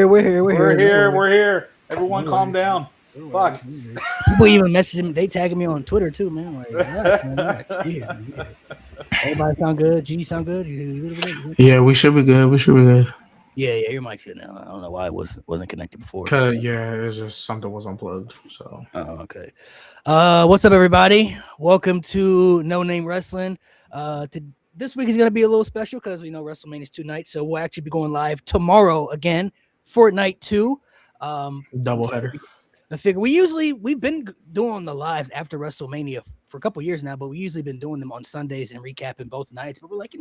We're here. Everyone calm down. Fuck. People even message me. They tagging me on Twitter too, man. Like, relax, man. Relax. Yeah. Everybody sound good? G sound good? Yeah, we should be good. Yeah, your mic's good now. I don't know why it wasn't connected before. Yeah, it's just something was unplugged. So. Oh, okay. What's up, everybody? Welcome to No Name Wrestling. This week is gonna be a little special because we know WrestleMania is 2 nights, so we'll actually be going live tomorrow again for night 2. Doubleheader. I figure we've been doing the live after WrestleMania for a couple years now, but we usually been doing them on Sundays and recapping both nights. But we're like,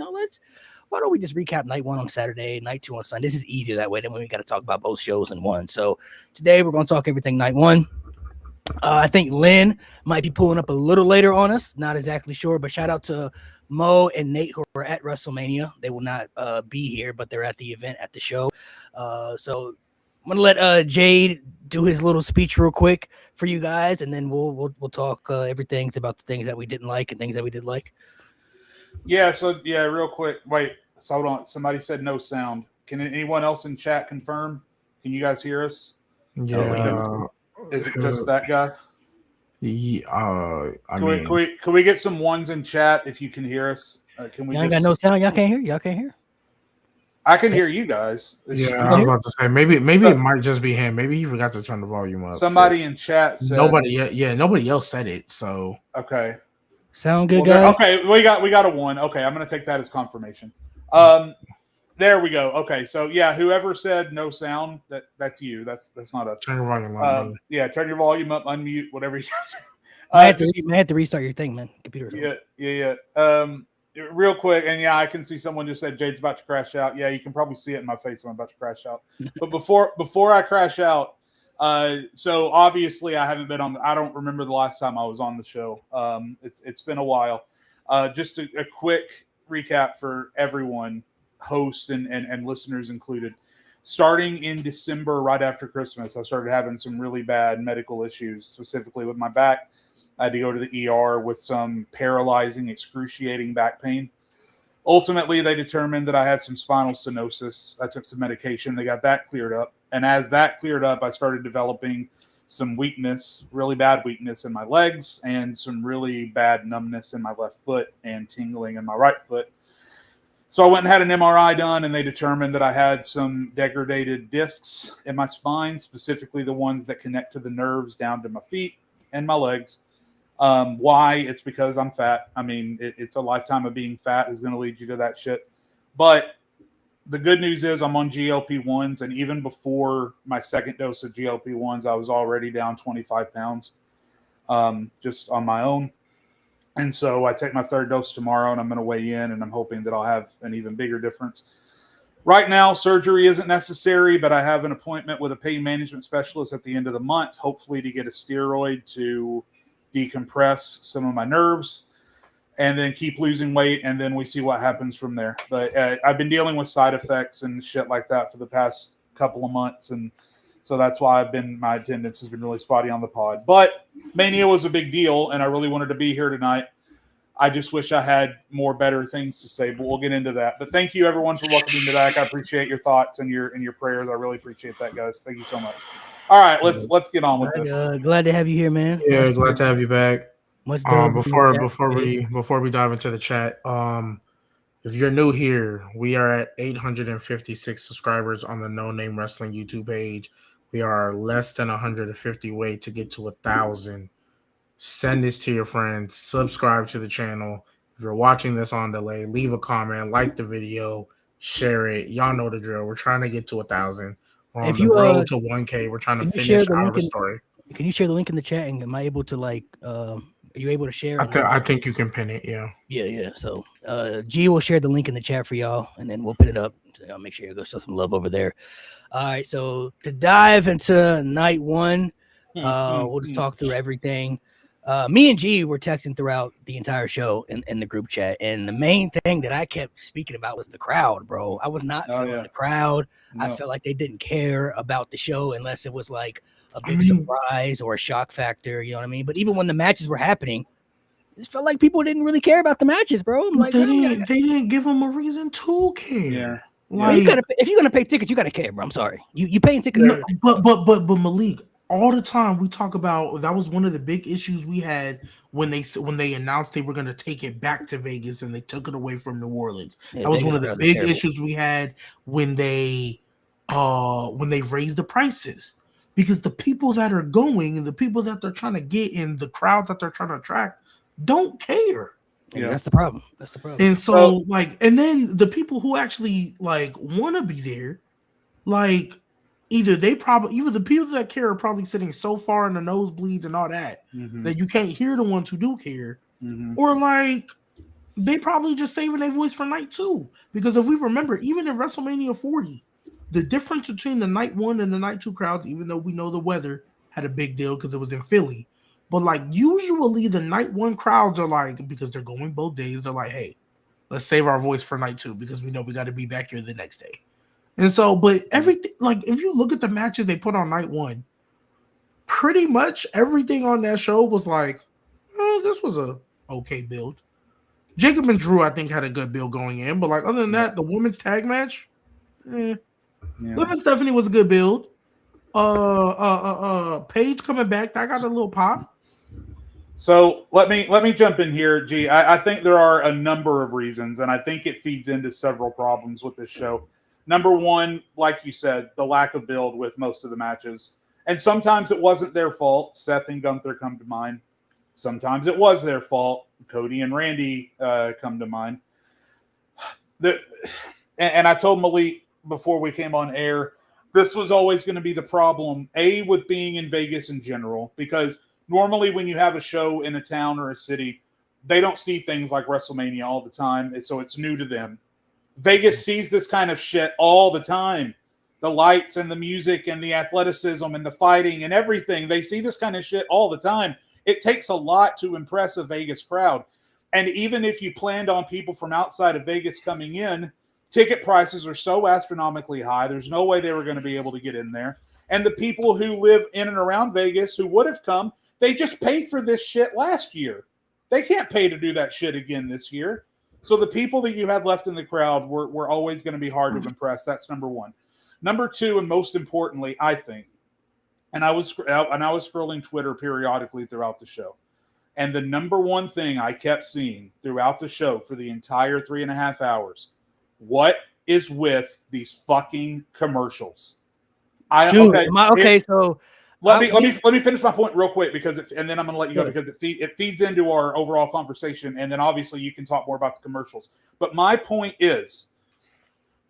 why don't we just recap night 1 on Saturday, night 2 on Sunday? This is easier that way than when we got to talk about both shows in one. So today we're going to talk everything night 1. I think Lynn might be pulling up a little later on us. Not exactly sure, but shout out to Mo and Nate who are at WrestleMania. They will not be here, but they're at the event at the show. So I'm gonna let Jade do his little speech real quick for you guys, and then we'll talk everything about the things that we didn't like and things that we did like. Yeah. So real quick. Wait. So hold on. Somebody said no sound. Can anyone else in chat confirm? Can you guys hear us? Yeah. Is it just that guy? Yeah. Can we get some ones in chat if you can hear us? Can we? Y'all ain't got no sound. Y'all can't hear. I can hear you guys. Yeah, I was about to say maybe it might just be him. Maybe he forgot to turn the volume up. Somebody in chat said nobody else said it. So okay, sound good, guys. Okay, we got a 1. Okay, I'm gonna take that as confirmation. There we go. Okay, so whoever said no sound, that's you. That's not us. Turn your volume up. Turn your volume up, unmute, whatever you do. I had to restart your thing, man. Computer. Yeah. Real quick, and I can see someone just said Jade's about to crash out. Yeah, you can probably see it in my face. I'm about to crash out. But before I crash out, so obviously I haven't been on. I don't remember the last time I was on the show. It's been a while. Just a quick recap for everyone, hosts and listeners included. Starting in December, right after Christmas, I started having some really bad medical issues, specifically with my back. I had to go to the ER with some paralyzing, excruciating back pain. Ultimately, they determined that I had some spinal stenosis. I took some medication. They got that cleared up. And as that cleared up, I started developing some weakness, really bad weakness in my legs and some really bad numbness in my left foot and tingling in my right foot. So I went and had an MRI done, and they determined that I had some degraded discs in my spine, specifically the ones that connect to the nerves down to my feet and my legs. Why? It's because I'm fat. I mean, it's a lifetime of being fat is going to lead you to that shit. But the good news is I'm on GLP-1s, and even before my second dose of GLP-1s, I was already down 25 pounds just on my own. And so I take my third dose tomorrow, and I'm going to weigh in, and I'm hoping that I'll have an even bigger difference. Right now, surgery isn't necessary, but I have an appointment with a pain management specialist at the end of the month, hopefully to get a steroid to decompress some of my nerves and then keep losing weight, and then we see what happens from there. But I've been dealing with side effects and shit like that for the past couple of months, and so that's why my attendance has been really spotty on the pod. But Mania was a big deal, and I really wanted to be here tonight. I just wish I had more better things to say, but we'll get into that. But thank you, everyone, for welcoming me back. I appreciate your thoughts and your prayers. I really appreciate that, guys. Thank you so much. All right, let's get on with this. Glad to have you here, man. Yeah, glad to have you back. Before we dive into the chat, if you're new here, we are at 856 subscribers on the No Name Wrestling YouTube page. We are less than 150 away to get to 1,000. Send this to your friends. Subscribe to the channel. If you're watching this on delay, leave a comment, like the video, share it. Y'all know the drill. We're trying to get to 1,000. We're on the road to 1K. We're trying to finish our story. Can you share the link in the chat? And am I able to are you able to share? I think you can pin it. Yeah. Yeah. So G will share the link in the chat for y'all, and then we'll put it up. So I'll make sure you go show some love over there. All right. So to dive into night 1, we'll just talk through everything. Me and G were texting throughout the entire show in the group chat, and the main thing that I kept speaking about was the crowd, bro. I was not feeling the crowd. No. I felt like they didn't care about the show unless it was like a big surprise or a shock factor, you know what I mean? But even when the matches were happening, it felt like people didn't really care about the matches, bro. I'm like, they didn't give them a reason to care. Yeah. Like, if you're gonna pay tickets, you gotta care, bro. I'm sorry, you paying tickets. No, but Malik, all the time we talk about that was one of the big issues we had when they announced they were going to take it back to Vegas and they took it away from New Orleans. That was one of the big issues we had when they raised the prices, because the people that are going and the people that they're trying to get in the crowd that they're trying to attract don't care. Yeah, that's the problem. And so and then the people who actually want to be there, either the people that care are probably sitting so far in the nosebleeds and all that that you can't hear the ones who do care, or they probably just saving their voice for night 2. Because if we remember, even in WrestleMania 40, the difference between the night 1 and the night 2 crowds, even though we know the weather had a big deal because it was in Philly, but usually the night 1 crowds are because they're going both days, they're like, hey, let's save our voice for night 2 because we know we got to be back here the next day. And so, but everything, if you look at the matches they put on night 1, pretty much everything on that show was this was a okay build. Jacob and Drew, I think, had a good build going in, but other than that, the women's Tag match, Liv and Stephanie was a good build. Paige coming back, that got a little pop. So let me jump in here, G. I think there are a number of reasons, and I think it feeds into several problems with this show. Number one, like you said, the lack of build with most of the matches. And sometimes it wasn't their fault. Seth and Gunther come to mind. Sometimes it was their fault. Cody and Randy come to mind. And I told Malik before we came on air, this was always going to be the problem, with being in Vegas in general, because normally when you have a show in a town or a city, they don't see things like WrestleMania all the time, and so it's new to them. Vegas sees this kind of shit all the time. The lights and the music and the athleticism and the fighting and everything. They see this kind of shit all the time. It takes a lot to impress a Vegas crowd. And even if you planned on people from outside of Vegas coming in, ticket prices are so astronomically high, there's no way they were going to be able to get in there. And the people who live in and around Vegas who would have come, they just paid for this shit last year. They can't pay to do that shit again this year. So the people that you had left in the crowd were always going to be hard to impress. That's number one. Number two, and most importantly, I think, and I was scrolling Twitter periodically throughout the show, and the number one thing I kept seeing throughout the show for the entire 3.5 hours, what is with these fucking commercials? So let me finish my point real quick and then I'm going to let you go because it feeds into our overall conversation, and then obviously you can talk more about the commercials. But my point is,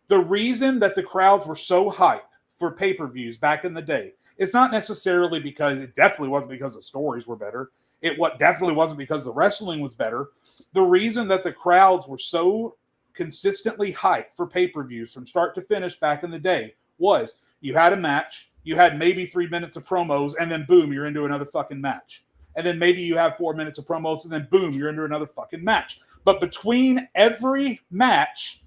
the reason that the crowds were so hyped for pay-per-views back in the day, it's not necessarily because it definitely wasn't because the stories were better. Definitely wasn't because the wrestling was better. The reason that the crowds were so consistently hyped for pay-per-views from start to finish back in the day was you had a match, you had maybe 3 minutes of promos, and then boom, you're into another fucking match. And then maybe you have 4 minutes of promos, and then boom, you're into another fucking match. But between every match,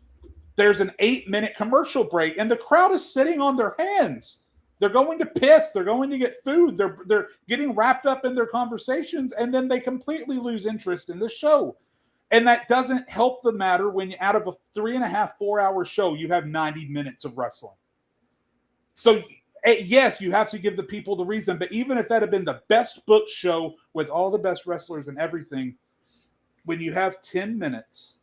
there's an 8-minute commercial break, and the crowd is sitting on their hands. They're going to piss. They're going to get food. They're getting wrapped up in their conversations, and then they completely lose interest in the show. And that doesn't help the matter when out of a 3.5, 4-hour show, you have 90 minutes of wrestling. So, yes, you have to give the people the reason, but even if that had been the best booked show with all the best wrestlers and everything, when you have 10 minutes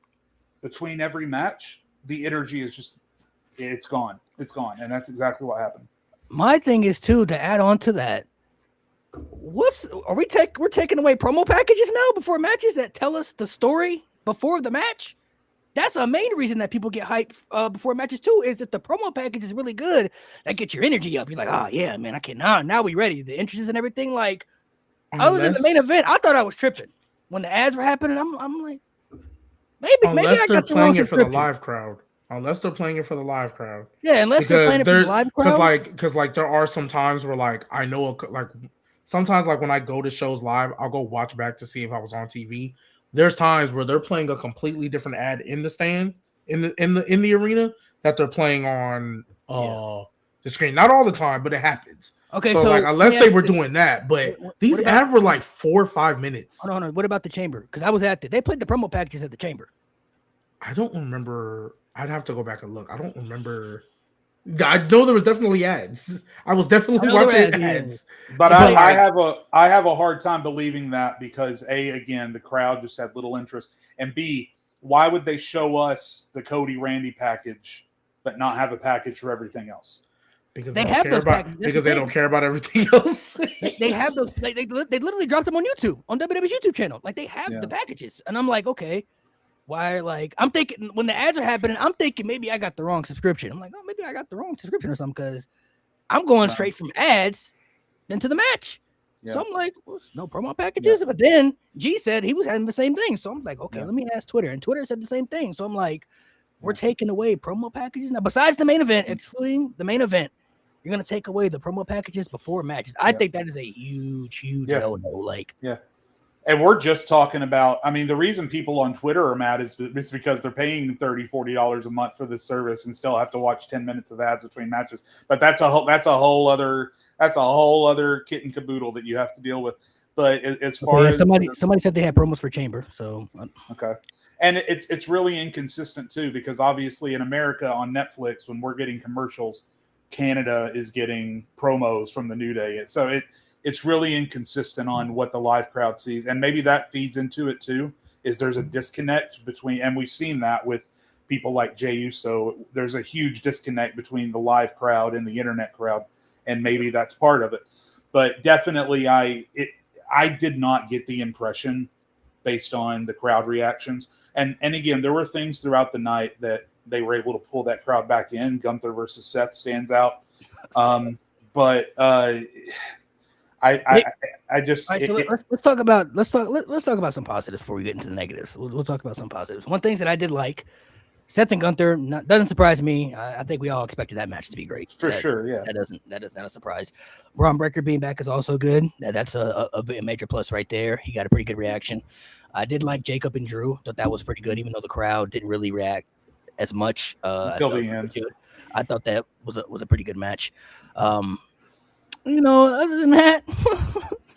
between every match, the energy is just, it's gone. It's gone. And that's exactly what happened. My thing is, too, to add on to that, we're taking away promo packages now before matches that tell us the story before the match? That's a main reason that people get hyped before matches too, is that the promo package is really good. That gets your energy up. You're like, oh yeah, man, I can now we ready. The entrances and everything. Like, other than the main event, I thought I was tripping when the ads were happening. I'm like, maybe I got the wrong playing it for the live crowd. Unless they're playing it for the live crowd. Yeah, unless they're playing it for the live crowd. Because there are some times where I know sometimes when I go to shows live, I'll go watch back to see if I was on TV. There's times where they're playing a completely different ad in the stand in the arena that they're playing on the screen. Not all the time, but it happens. Okay, so unless they were doing that, but these ads were 4 or 5 minutes. Hold on. What about the chamber? Because I was at they played the promo packages at the chamber. I don't remember I'd have to go back and look. I don't remember. I know there was definitely ads. I was definitely watching ads. But I have a hard time believing that because A, again, the crowd just had little interest, and B, why would they show us the Cody Randy package but not have a package for everything else? Because they have those packages. Because they don't care about everything else. they have those. They literally dropped them on YouTube, on WWE's YouTube channel. Like they have the packages, and I'm like, okay, why? Like I'm thinking when the ads are happening, I'm thinking maybe I got the wrong subscription. I'm like, oh, maybe I got the wrong subscription or something because I'm going straight from ads into the match. Yeah. So I'm like, well, no promo packages. Yeah. But then G said he was having the same thing. So I'm like, okay, let me ask Twitter, and Twitter said the same thing. So I'm like, we're taking away promo packages now. Besides the main event, excluding the main event. You're gonna take away the promo packages before matches. I think that is a huge no. Like, and we're just talking about. I mean, the reason people on Twitter are mad is because they're paying $30, $40 a month for this service and still have to watch 10 minutes of ads between matches. But that's a whole other kit and caboodle that you have to deal with. But as far as somebody said they had promos for Chamber, so okay. And it's really inconsistent too because obviously in America on Netflix when we're getting commercials. Canada is getting promos from the New Day. So it's really inconsistent on what the live crowd sees. And maybe that feeds into it too, is there's a disconnect between, and we've seen that with people like Jey Uso. There's a huge disconnect between the live crowd and the internet crowd. And maybe that's part of it. But definitely I did not get the impression based on the crowd reactions. And again, there were things throughout the night that they were able to pull that crowd back in. Gunther versus Seth stands out. But I just let's talk about some positives before we get into the negatives. We'll talk about some positives. One thing that I did like, Seth and Gunther doesn't surprise me. I think we all expected that match to be great. For sure, yeah. That is not a surprise. Braun Breaker being back is also good. That's a major plus right there. He got a pretty good reaction. I did like Jacob and Drew. Thought that was pretty good, even though the crowd didn't really react as much until the end. I thought that was a pretty good match. Other than that,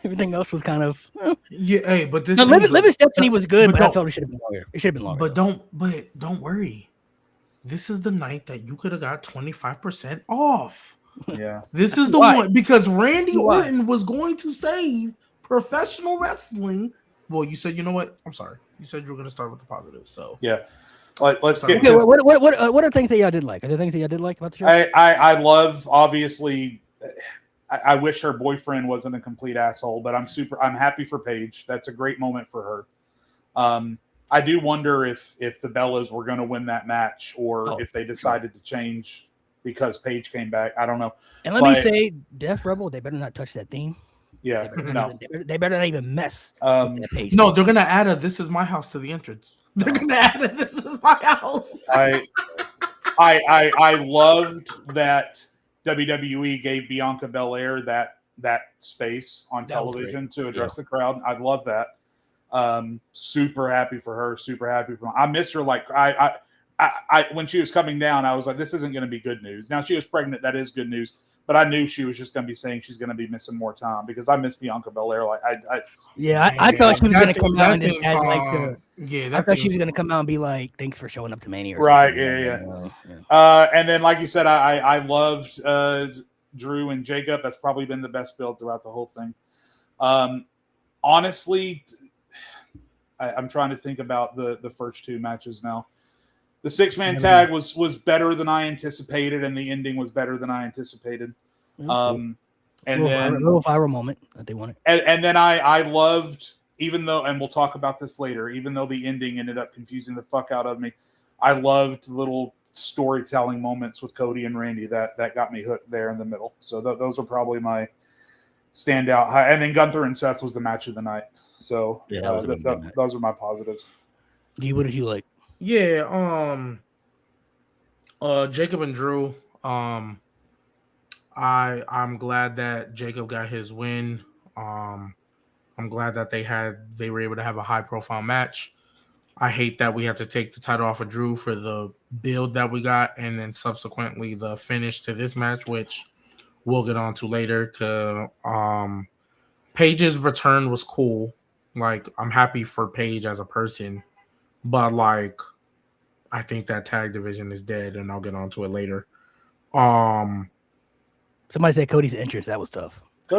everything else was kind of Hey, but this Liv Stephanie was good, but I felt it should have been longer. It should have been longer. But don't worry. This is the night that you could have got 25% off. Yeah. This is the one because Randy Orton was going to save professional wrestling. Well, you said, you know what? I'm sorry. You said you were going to start with the positives. So yeah. Let's get. Okay, what are things that y'all did like? Are there things that y'all did like about the show? I love, obviously. I wish her boyfriend wasn't a complete asshole, but I'm happy for Paige. That's a great moment for her. I do wonder if the Bellas were going to win that match or if they decided to change because Paige came back. I don't know. And let me say, Def Rebel, they better not touch that theme. Yeah, they better not even mess. With that Paige thing. They're gonna add a "This is my house" to the entrance. They're gonna add a "This is my house." I loved that WWE gave Bianca Belair that space on television to address the crowd. I love that. Super happy for her. Super happy for her. I miss her. Like I when she was coming down, I was like, this isn't going to be good news. Now she was pregnant. That is good news. But I knew she was just going to be saying she's going to be missing more time because I miss Bianca Belair. Like I thought she was going to come out and just add I thought she was going to come out and be like, "Thanks for showing up to Mania." Right? Yeah. And then, like you said, I loved Drew and Jacob. That's probably been the best build throughout the whole thing. Honestly, I'm trying to think about the first two matches now. The 6-man tag was better than I anticipated, and the ending was better than I anticipated. And then a little viral moment that they wanted. And then I loved, even though, and we'll talk about this later, even though the ending ended up confusing the fuck out of me, I loved little storytelling moments with Cody and Randy that got me hooked there in the middle. So those are probably my standout. And then Gunther and Seth was the match of the night. So those are my positives. What did you like? Yeah, Jacob and Drew. I'm glad that Jacob got his win. I'm glad that they were able to have a high profile match. I hate that we had to take the title off of Drew for the build that we got, and then subsequently the finish to this match, which we'll get on to later. Paige's return was cool. Like, I'm happy for Paige as a person. But, like, I think that tag division is dead, and I'll get onto it later. Somebody said Cody's entrance. That was tough. He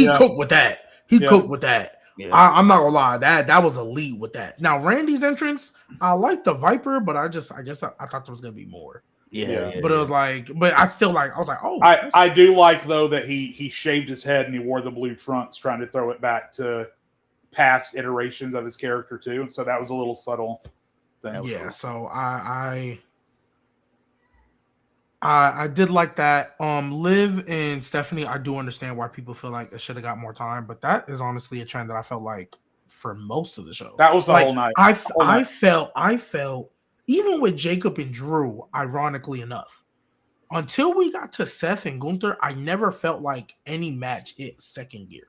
cooked with that. Cooked with that. Yeah. I'm not gonna lie, that was elite with that. Now Randy's entrance, I like the Viper, but I guess I thought there was gonna be more. Yeah. But it was like, but I still like. I was like, oh, I do like though that he shaved his head and he wore the blue trunks, trying to throw it back to past iterations of his character too. So that was a little subtle thing. Yeah. So I did like that. Liv and Stephanie, I do understand why people feel like it should have got more time, but that is honestly a trend that I felt like for most of the show. That was the whole night. I felt even with Jacob and Drew, ironically enough, until we got to Seth and Gunther, I never felt like any match hit second gear.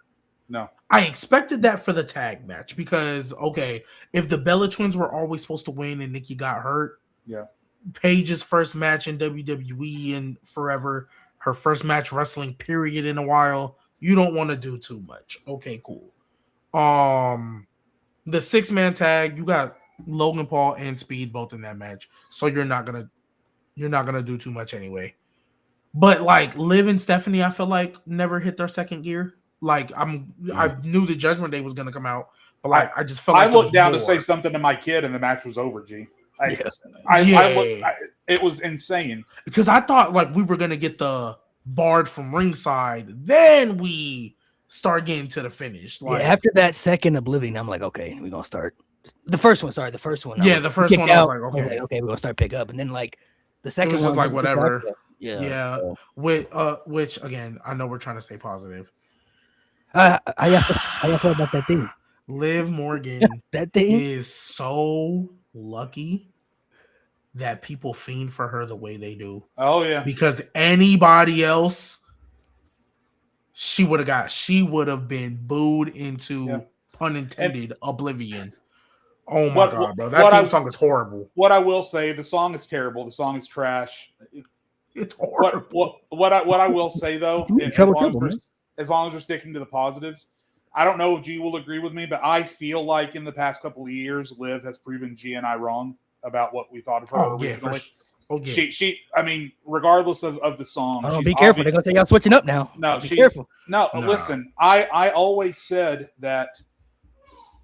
No. I expected that for the tag match because, okay, if the Bella Twins were always supposed to win and Nikki got hurt, yeah, Paige's first match in WWE in forever, her first match wrestling period in a while, you don't want to do too much. Okay, cool. The 6-man tag, you got Logan Paul and Speed both in that match, so you're not gonna do too much anyway. But like Liv and Stephanie, I feel like never hit their second gear. Like I knew the Judgment Day was gonna come out, but like I just felt like I looked down to say something to my kid, and the match was over. It was insane because I thought like we were gonna get the barred from ringside, then we start getting to the finish. Like after that second Oblivion, I'm like, okay, we're gonna start the first one. Sorry, the first one. Yeah, the first one. I was like, okay, we're gonna start pick up, and then like the second one was like whatever. Yeah. Which again, I know we're trying to stay positive. How y'all feel about that thing? Liv Morgan that thing is so lucky that people fiend for her the way they do. Oh yeah. Because anybody else, she would have been booed into pun intended oblivion. Oh my god, bro. That theme song is horrible. What I will say, the song is terrible. The song is trash. It's horrible. What I will say though, as long as we're sticking to the positives, I don't know if G will agree with me, but I feel like in the past couple of years, Liv has proven G and I wrong about what we thought of her originally. She I mean, regardless of the song. Oh, be careful. They're gonna say y'all switching up now. No, be careful. No, listen, I always said that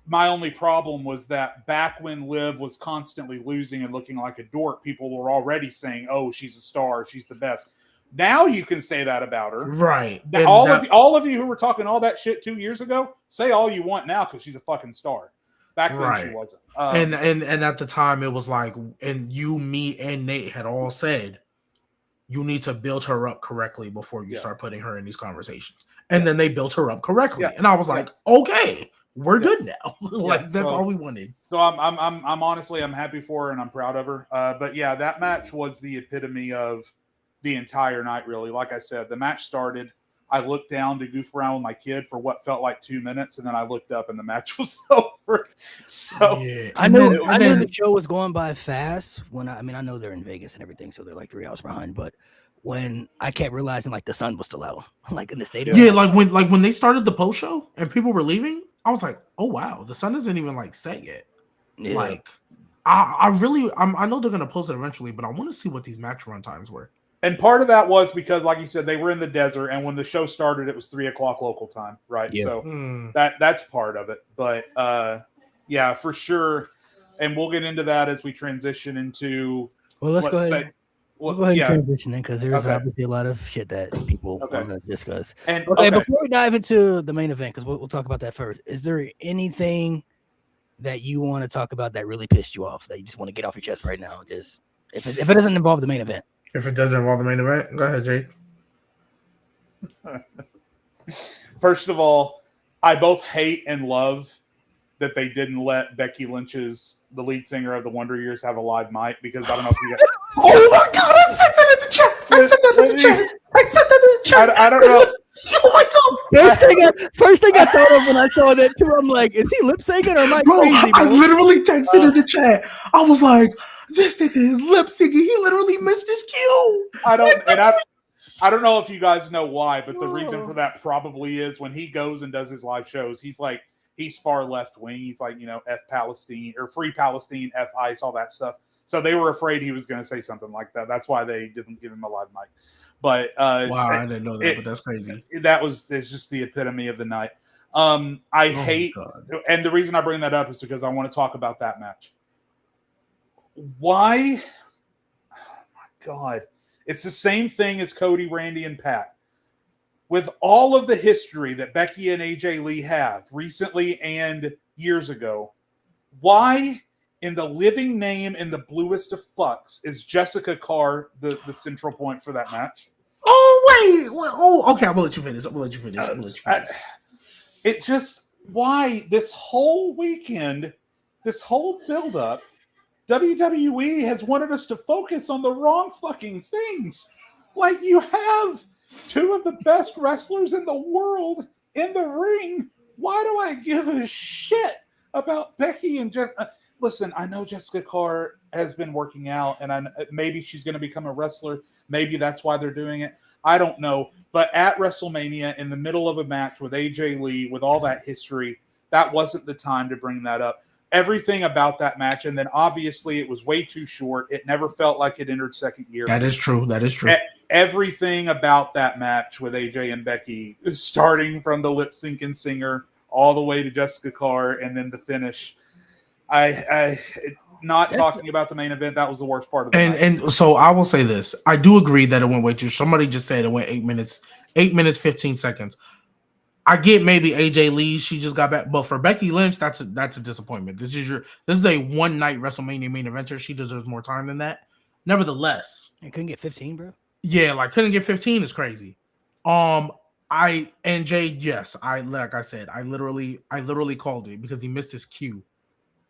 my only problem was that back when Liv was constantly losing and looking like a dork, people were already saying, oh, she's a star, she's the best. Now you can say that about her. Right. All of you who were talking all that shit 2 years ago, say all you want now because she's a fucking star. Back then she wasn't. And at the time it was like, and you, me, and Nate had all said, you need to build her up correctly before you start putting her in these conversations. And then they built her up correctly. And I was like, okay, we're good now. That's all we wanted. So I'm honestly, I'm happy for her and I'm proud of her. But yeah, that match was the epitome of the entire night, really. Like I said, the match started. I looked down to goof around with my kid for what felt like 2 minutes, and then I looked up and the match was over. So I knew the show was going by fast I know they're in Vegas and everything, so they're like 3 hours behind, but when I kept realizing like the sun was still out, like in the stadium. Yeah, like when they started the post show and people were leaving, I was like, oh wow, the sun isn't even like set yet. Yeah. Like I know they're gonna post it eventually, but I want to see what these match run times were. And part of that was because, like you said, they were in the desert, and when the show started, it was 3:00 local time, right? Yeah. So that's part of it. But yeah, for sure. And we'll get into that as we transition into. Well, let's go ahead. We'll go ahead and transition in because there's obviously a lot of shit that people want to discuss. And before we dive into the main event, because we'll talk about that first. Is there anything that you want to talk about that really pissed you off that you just want to get off your chest right now? Just if it doesn't involve the main event. If it doesn't involve the main event, go ahead, Jake. First of all, I both hate and love that they didn't let Becky Lynch's, the lead singer of the Wonder Years, have a live mic, because I don't know if you guys... Oh my god, I said that in the chat! I said that in the chat! I don't know. Oh my god! First thing I thought of when I saw that too, I'm like, is he lip syncing or am I crazy? I literally texted in the chat. I was like, this nigga is lip syncing. He literally missed his cue. I don't know if you guys know why, but the reason for that probably is when he goes and does his live shows, he's far left wing. He's like, F Palestine or Free Palestine, F ICE, all that stuff. So they were afraid he was going to say something like that. That's why they didn't give him a live mic. But wow, I didn't know that, but that's crazy. It's just the epitome of the night. I hate, and the reason I bring that up is because I want to talk about that match. Why? Oh my God. It's the same thing as Cody, Randy, and Pat. With all of the history that Becky and AJ Lee have recently and years ago, why in the living name in the bluest of fucks is Jessica Carr the central point for that match? Oh, wait. Well, okay. I'm going to let you finish. It just, why this whole weekend, this whole build-up, WWE has wanted us to focus on the wrong fucking things. Like, you have two of the best wrestlers in the world in the ring. Why do I give a shit about Becky and Jessica? Listen, I know Jessica Carr has been working out, and maybe she's going to become a wrestler. Maybe that's why they're doing it. I don't know. But at WrestleMania, in the middle of a match with AJ Lee, with all that history, that wasn't the time to bring that up. Everything about that match, and then obviously it was way too short. It never felt like it entered second gear. That is true. Everything about that match with AJ and Becky, starting from the lip syncing singer all the way to Jessica Carr, and then the finish. Not talking about the main event, that was the worst part of the night. And so I will say this. I do agree that it went way too. Somebody just said it went 8 minutes, 15 seconds. I get maybe AJ Lee, she just got back, but for Becky Lynch, that's a disappointment. This is a one night WrestleMania main eventer. She deserves more time than that. Nevertheless, you couldn't get 15, bro. Yeah, like couldn't get 15 is crazy. Yes, like I said, I literally called it because he missed his cue.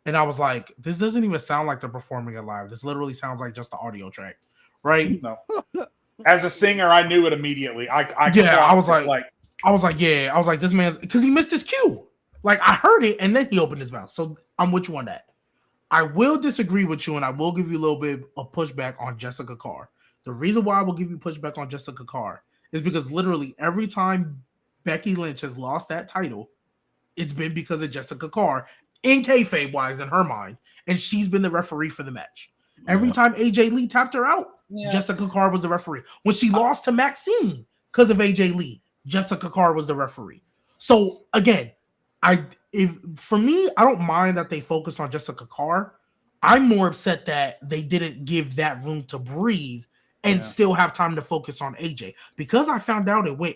And I was like, this doesn't even sound like they're performing it live. This literally sounds like just the audio track, right? No. As a singer, I knew it immediately. I was like, this man, because he missed his cue. Like, I heard it, and then he opened his mouth. So I'm with you on that. I will disagree with you, and I will give you a little bit of pushback on Jessica Carr. The reason why I will give you pushback on Jessica Carr is because literally every time Becky Lynch has lost that title, it's been because of Jessica Carr, in kayfabe wise, in her mind, and she's been the referee for the match. Every time AJ Lee tapped her out, Jessica Carr was the referee. When she lost to Maxine because of AJ Lee, Jessica Carr was the referee. So again, for me, I don't mind that they focused on Jessica Carr. I'm more upset that they didn't give that room to breathe and still have time to focus on AJ. Because I found out it went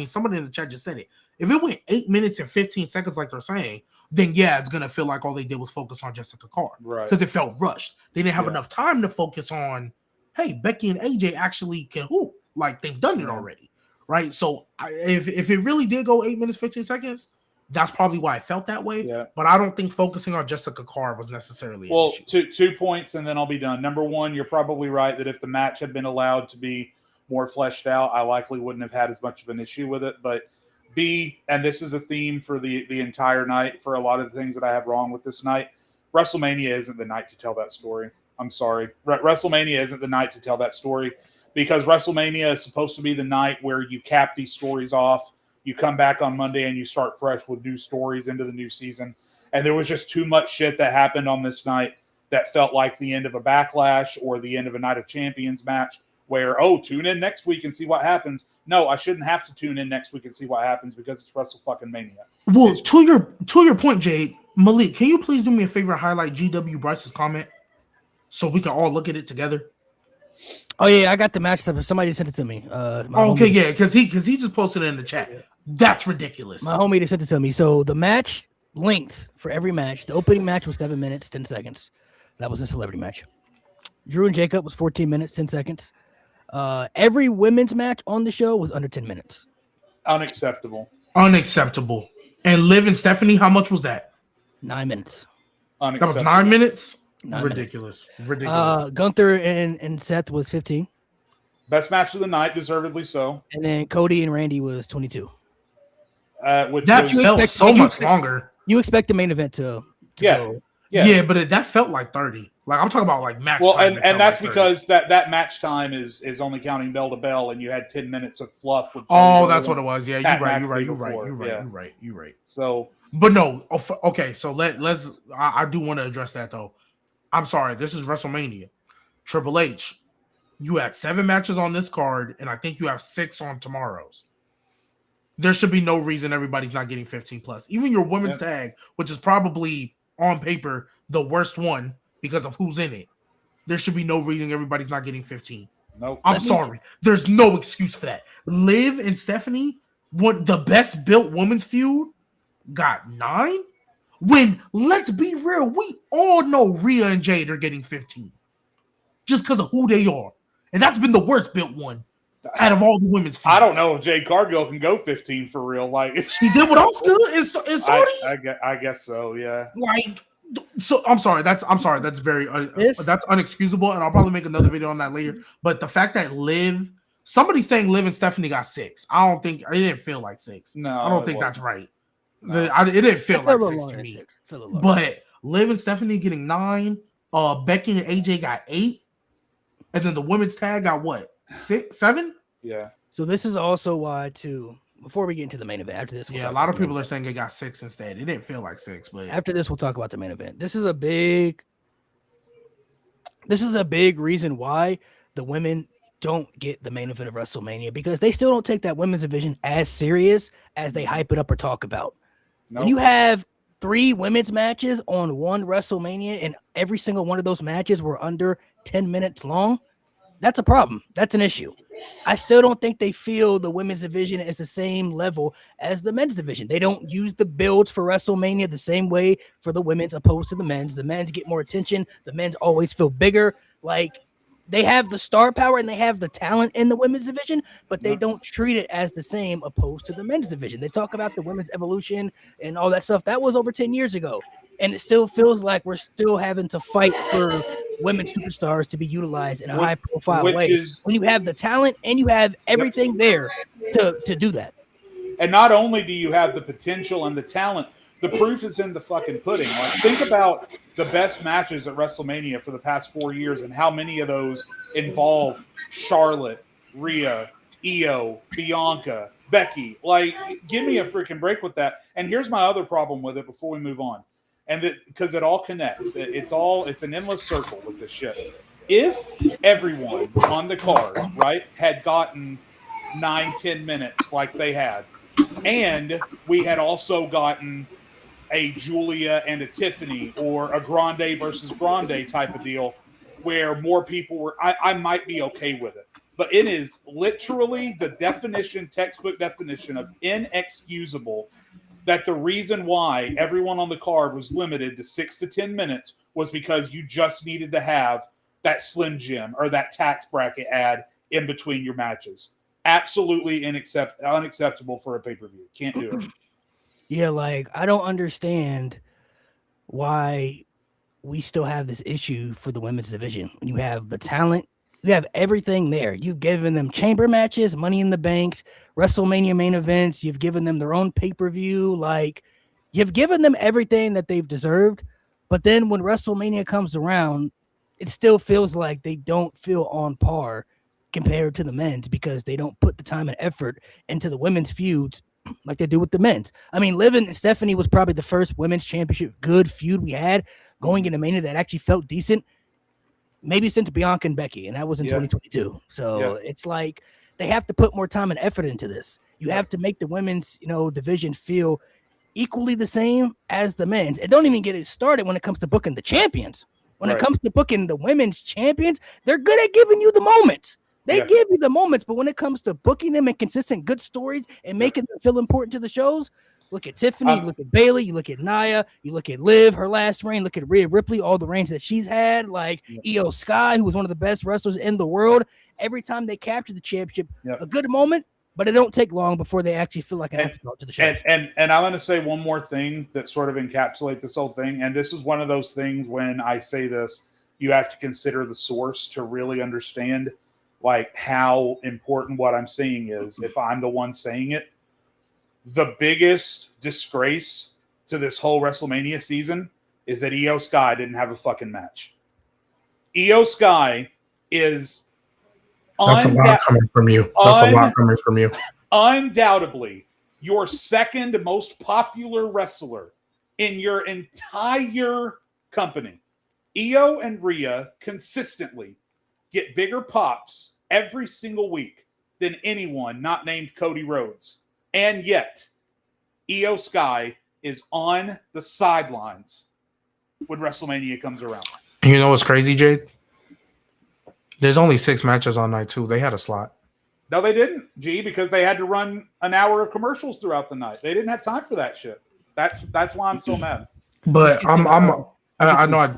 somebody in the chat just said it. If it went 8 minutes and 15 seconds, like they're saying, then it's gonna feel like all they did was focus on Jessica Carr, right? Because it felt rushed. They didn't have enough time to focus on, hey, Becky and AJ actually can hoop, like they've done it already, right? So if it really did go 8 minutes 15 seconds, that's probably why I felt that way. Yeah. But I don't think focusing on Jessica Carr was necessarily an issue. 2 points, and then I'll be done. Number one, you're probably right that if the match had been allowed to be more fleshed out, I likely wouldn't have had as much of an issue with it. But B, and this is a theme for the entire night for a lot of the things that I have wrong with this night, WrestleMania isn't the night to tell that story. I'm sorry. WrestleMania isn't the night to tell that story because WrestleMania is supposed to be the night where you cap these stories off. You come back on Monday and you start fresh with new stories into the new season. And there was just too much shit that happened on this night that felt like the end of a Backlash or the end of a Night of Champions match where, tune in next week and see what happens. No, I shouldn't have to tune in next week and see what happens because it's WrestleMania. Well, to your point, Jade, Malik, can you please do me a favor and highlight GW Bryce's comment so we can all look at it together? Oh yeah, I got the match stuff. Somebody sent it to me. Because he just posted it in the chat. That's ridiculous. My homie just sent it to me. So the match length for every match, the opening match was 7 minutes 10 seconds. That was a celebrity match. Drew and Jacob was 14 minutes 10 seconds. Every women's match on the show was under 10 minutes. Unacceptable. And Liv and Stephanie, how much was that? 9 minutes. That was 9 minutes? Ridiculous. Gunther and Seth was 15. Best match of the night, deservedly so. And then Cody and Randy was 22. That felt so much longer. You expect the main event to go. Yeah, but that felt like 30. Like I'm talking about like match time. And that's like because that match time is only counting bell to bell, and you had 10 minutes of fluff. With that's what it was. Yeah, you're right. So, but no, okay. So let's. I do want to address that though. I'm sorry, this is WrestleMania. Triple H, you had 7 matches on this card, and I think you have 6 on tomorrow's. There should be no reason everybody's not getting 15 plus. Even your women's tag, which is probably on paper the worst one because of who's in it. There should be no reason everybody's not getting 15. Nope. I'm sorry. There's no excuse for that. Liv and Stephanie, the best built women's feud, got 9. When, let's be real, we all know Rhea and Jade are getting 15. Just because of who they are. And that's been the worst built one out of all the women's feuds. I don't know if Jade Cargill can go 15 for real. Like, if she did what else good is Saudi. I guess so, yeah. Like, so I'm sorry. That's very that's unexcusable, and I'll probably make another video on that later. But the fact that somebody's saying Liv and Stephanie got 6. I don't think it didn't feel like 6. No, I don't think that's right. No. It didn't feel like 6 to me. But Liv and Stephanie getting 9. Becky and AJ got 8, and then the women's tag got what? 6, 7? Yeah. So this is also why too. Before we get into the main event, after this, a lot of people are saying it got 6 instead. It didn't feel like 6, but after this, we'll talk about the main event. This is a big reason why the women don't get the main event of WrestleMania, because they still don't take that women's division as serious as they hype it up or talk about. Nope. When you have 3 women's matches on one WrestleMania and every single one of those matches were under 10 minutes long, that's a problem. That's an issue. I still don't think they feel the women's division is the same level as the men's division. They don't use the builds for WrestleMania the same way for the women's opposed to the men's. The men's get more attention. The men's always feel bigger. Like, they have the star power and they have the talent in the women's division, but they don't treat it as the same opposed to the men's division. They talk about the women's evolution and all that stuff. That was over 10 years ago. And it still feels like we're still having to fight for women superstars to be utilized in a high-profile way. When you have the talent and you have everything there to do that. And not only do you have the potential and the talent, the proof is in the fucking pudding. Like, think about the best matches at WrestleMania for the past 4 years and how many of those involve Charlotte, Rhea, Io, Bianca, Becky. Like, give me a freaking break with that. And here's my other problem with it before we move on. And because it all connects. It's an endless circle with this shit. If everyone on the card, right, had gotten 9-10 minutes like they had, and we had also gotten a Julia and a Tiffany or a Grande versus Grande type of deal where more people were, I might be okay with it. But it is literally the textbook definition of inexcusable that the reason why everyone on the card was limited to 6 to 10 minutes was because you just needed to have that Slim Jim or that tax bracket ad in between your matches. Absolutely unacceptable for a pay-per-view. Can't do it. Yeah, like, I don't understand why we still have this issue for the women's division. When you have the talent, you have everything there. You've given them chamber matches, Money in the Banks, WrestleMania main events. You've given them their own pay-per-view. Like, you've given them everything that they've deserved. But then when WrestleMania comes around, it still feels like they don't feel on par compared to the men's because they don't put the time and effort into the women's feuds like they do with the men's. I mean, Liv and Stephanie was probably the first women's championship good feud we had going into Mania that actually felt decent. Maybe since Bianca and Becky, and that was in 2022. So it's like they have to put more time and effort into this. You have to make the women's, division feel equally the same as the men's. And don't even get it started when it comes to booking the champions. When it comes to booking the women's champions, they're good at giving you the moments. They give you the moments, but when it comes to booking them and consistent good stories and making them feel important to the shows, look at Tiffany, you look at Bayley, you look at Nia, you look at Liv, her last reign, look at Rhea Ripley, all the reigns that she's had, like Io Sky, who was one of the best wrestlers in the world. Every time they capture the championship, a good moment, but it don't take long before they actually feel like an afterthought to the show. And I'm going to say one more thing that sort of encapsulates this whole thing, and this is one of those things when I say this, you have to consider the source to really understand like how important what I'm saying is if I'm the one saying it. The biggest disgrace to this whole WrestleMania season is that Io Sky didn't have a fucking match. Io Sky is that's a lot coming from you. That's a lot coming from you. Undoubtedly, your second most popular wrestler in your entire company. Io and Rhea consistently get bigger pops every single week than anyone not named Cody Rhodes. And yet, Io Sky is on the sidelines when WrestleMania comes around. You know what's crazy, Jade? There's only 6 matches on night 2. They had a slot. No, they didn't, G, because they had to run an hour of commercials throughout the night. They didn't have time for that shit. That's why I'm so mad. But I know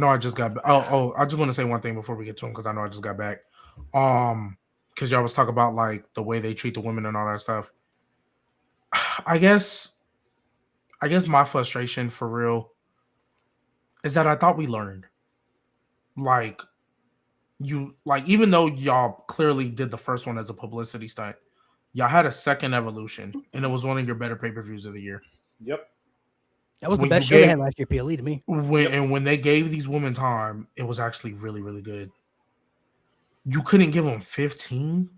I just got. I just want to say one thing before we get to him because I know I just got back. Because y'all was talking about like the way they treat the women and all that stuff. I guess my frustration for real is that I thought we learned. Even though y'all clearly did the first one as a publicity stunt, y'all had a second Evolution, and it was one of your better pay-per-views of the year. Yep. That was the best show they had last year, PLE, to me. When they gave these women time, it was actually really, really good. You couldn't give them 15?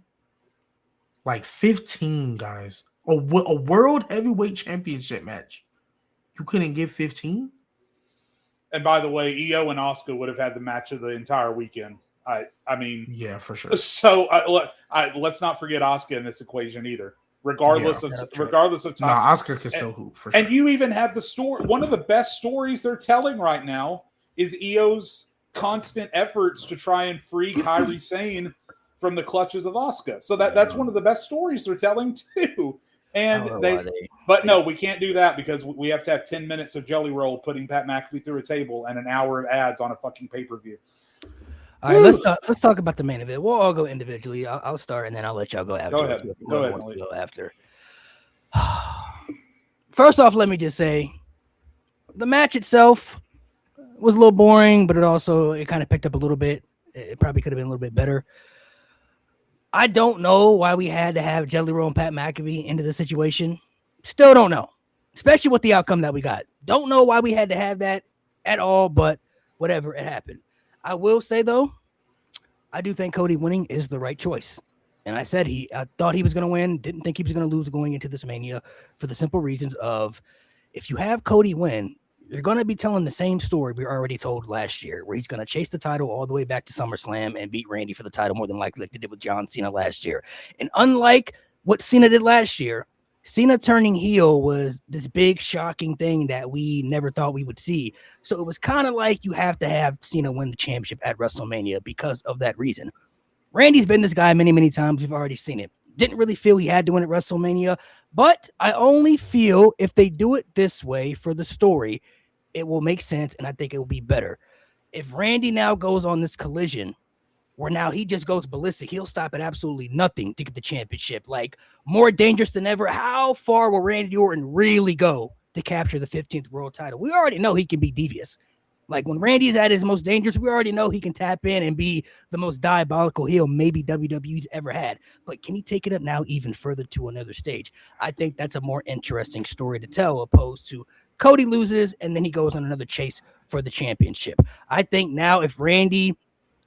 Like 15, guys. A World Heavyweight Championship match. You couldn't give 15? And by the way, Io and Asuka would have had the match of the entire weekend. I mean, yeah, for sure. So let's not forget Asuka in this equation either. Regardless of time, Asuka can still hoop for sure. And you even have the story. One of the best stories they're telling right now is Io's constant efforts to try and free Kairi Sane from the clutches of Asuka. So that's one of the best stories they're telling too. And no, we can't do that because we have to have 10 minutes of Jelly Roll putting Pat McAfee through a table and an hour of ads on a fucking pay-per-view. All right, let's talk about the main event. We'll all go individually. I'll start and then I'll let y'all go after. Go ahead. Go after. First off, let me just say the match itself was a little boring, but it kind of picked up a little bit. It probably could have been a little bit better. I don't know why we had to have Jelly Roll and Pat McAfee into the situation. Still don't know, especially with the outcome that we got. Don't know why we had to have that at all, but whatever, it happened. I will say, though, I do think Cody winning is the right choice. And I thought he was going to win, didn't think he was going to lose going into this Mania for the simple reasons of if you have Cody win, you're going to be telling the same story we already told last year, where he's going to chase the title all the way back to SummerSlam and beat Randy for the title more than likely like they did with John Cena last year. And unlike what Cena did last year, Cena turning heel was this big shocking thing that we never thought we would see. So it was kind of like you have to have Cena win the championship at WrestleMania because of that reason. Randy's been this guy many, many times. We've already seen it. Didn't really feel he had to win at WrestleMania, but I only feel if they do it this way for the story, it will make sense, and I think it will be better. If Randy now goes on this collision where now he just goes ballistic, he'll stop at absolutely nothing to get the championship. Like, more dangerous than ever. How far will Randy Orton really go to capture the 15th world title? We already know he can be devious. Like, when Randy's at his most dangerous, we already know he can tap in and be the most diabolical heel maybe WWE's ever had. But can he take it up now even further to another stage? I think that's a more interesting story to tell, opposed to Cody loses and then he goes on another chase for the championship. I think now if Randy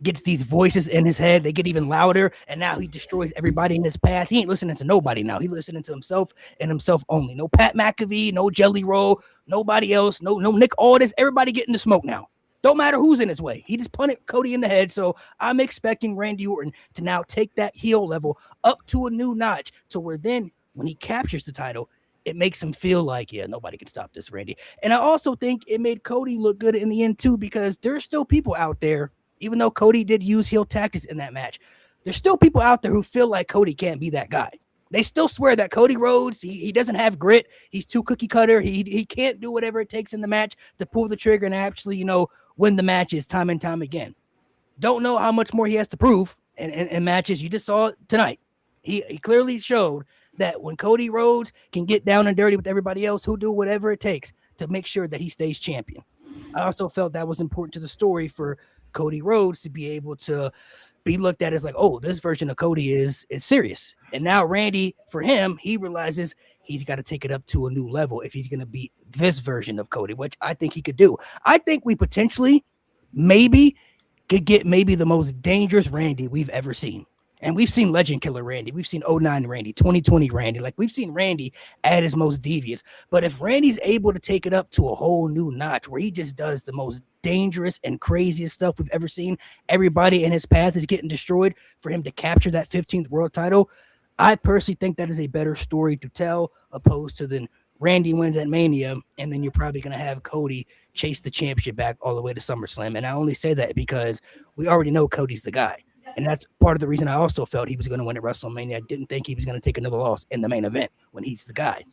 gets these voices in his head, they get even louder, and now he destroys everybody in his path. He ain't listening to nobody now. He's listening to himself and himself only. No Pat McAfee, no Jelly Roll, nobody else, no Nick Aldis. Everybody getting the smoke now. Don't matter who's in his way. He just punted Cody in the head, so I'm expecting Randy Orton to now take that heel level up to a new notch to where then when he captures the title, it makes him feel like, yeah, nobody can stop this, Randy. And I also think it made Cody look good in the end, too, because there's still people out there, even though Cody did use heel tactics in that match, there's still people out there who feel like Cody can't be that guy. They still swear that Cody Rhodes, he doesn't have grit. He's too cookie cutter. He can't do whatever it takes in the match to pull the trigger and actually, win the matches time and time again. Don't know how much more he has to prove in matches. You just saw it tonight. He clearly showed that when Cody Rhodes can get down and dirty with everybody else, who do whatever it takes to make sure that he stays champion. I also felt that was important to the story for Cody Rhodes to be able to be looked at as like, oh, this version of Cody is serious. And now Randy, for him, he realizes he's got to take it up to a new level if he's going to be this version of Cody, which I think he could do. I think we potentially maybe could get maybe the most dangerous Randy we've ever seen. And we've seen Legend Killer Randy. We've seen 09 Randy, 2020 Randy. Like, we've seen Randy at his most devious. But if Randy's able to take it up to a whole new notch where he just does the most dangerous and craziest stuff we've ever seen, everybody in his path is getting destroyed for him to capture that 15th world title, I personally think that is a better story to tell opposed to then Randy wins at Mania, and then you're probably going to have Cody chase the championship back all the way to SummerSlam. And I only say that because we already know Cody's the guy. And that's part of the reason I also felt he was going to win at WrestleMania. I didn't think he was going to take another loss in the main event when he's the guy.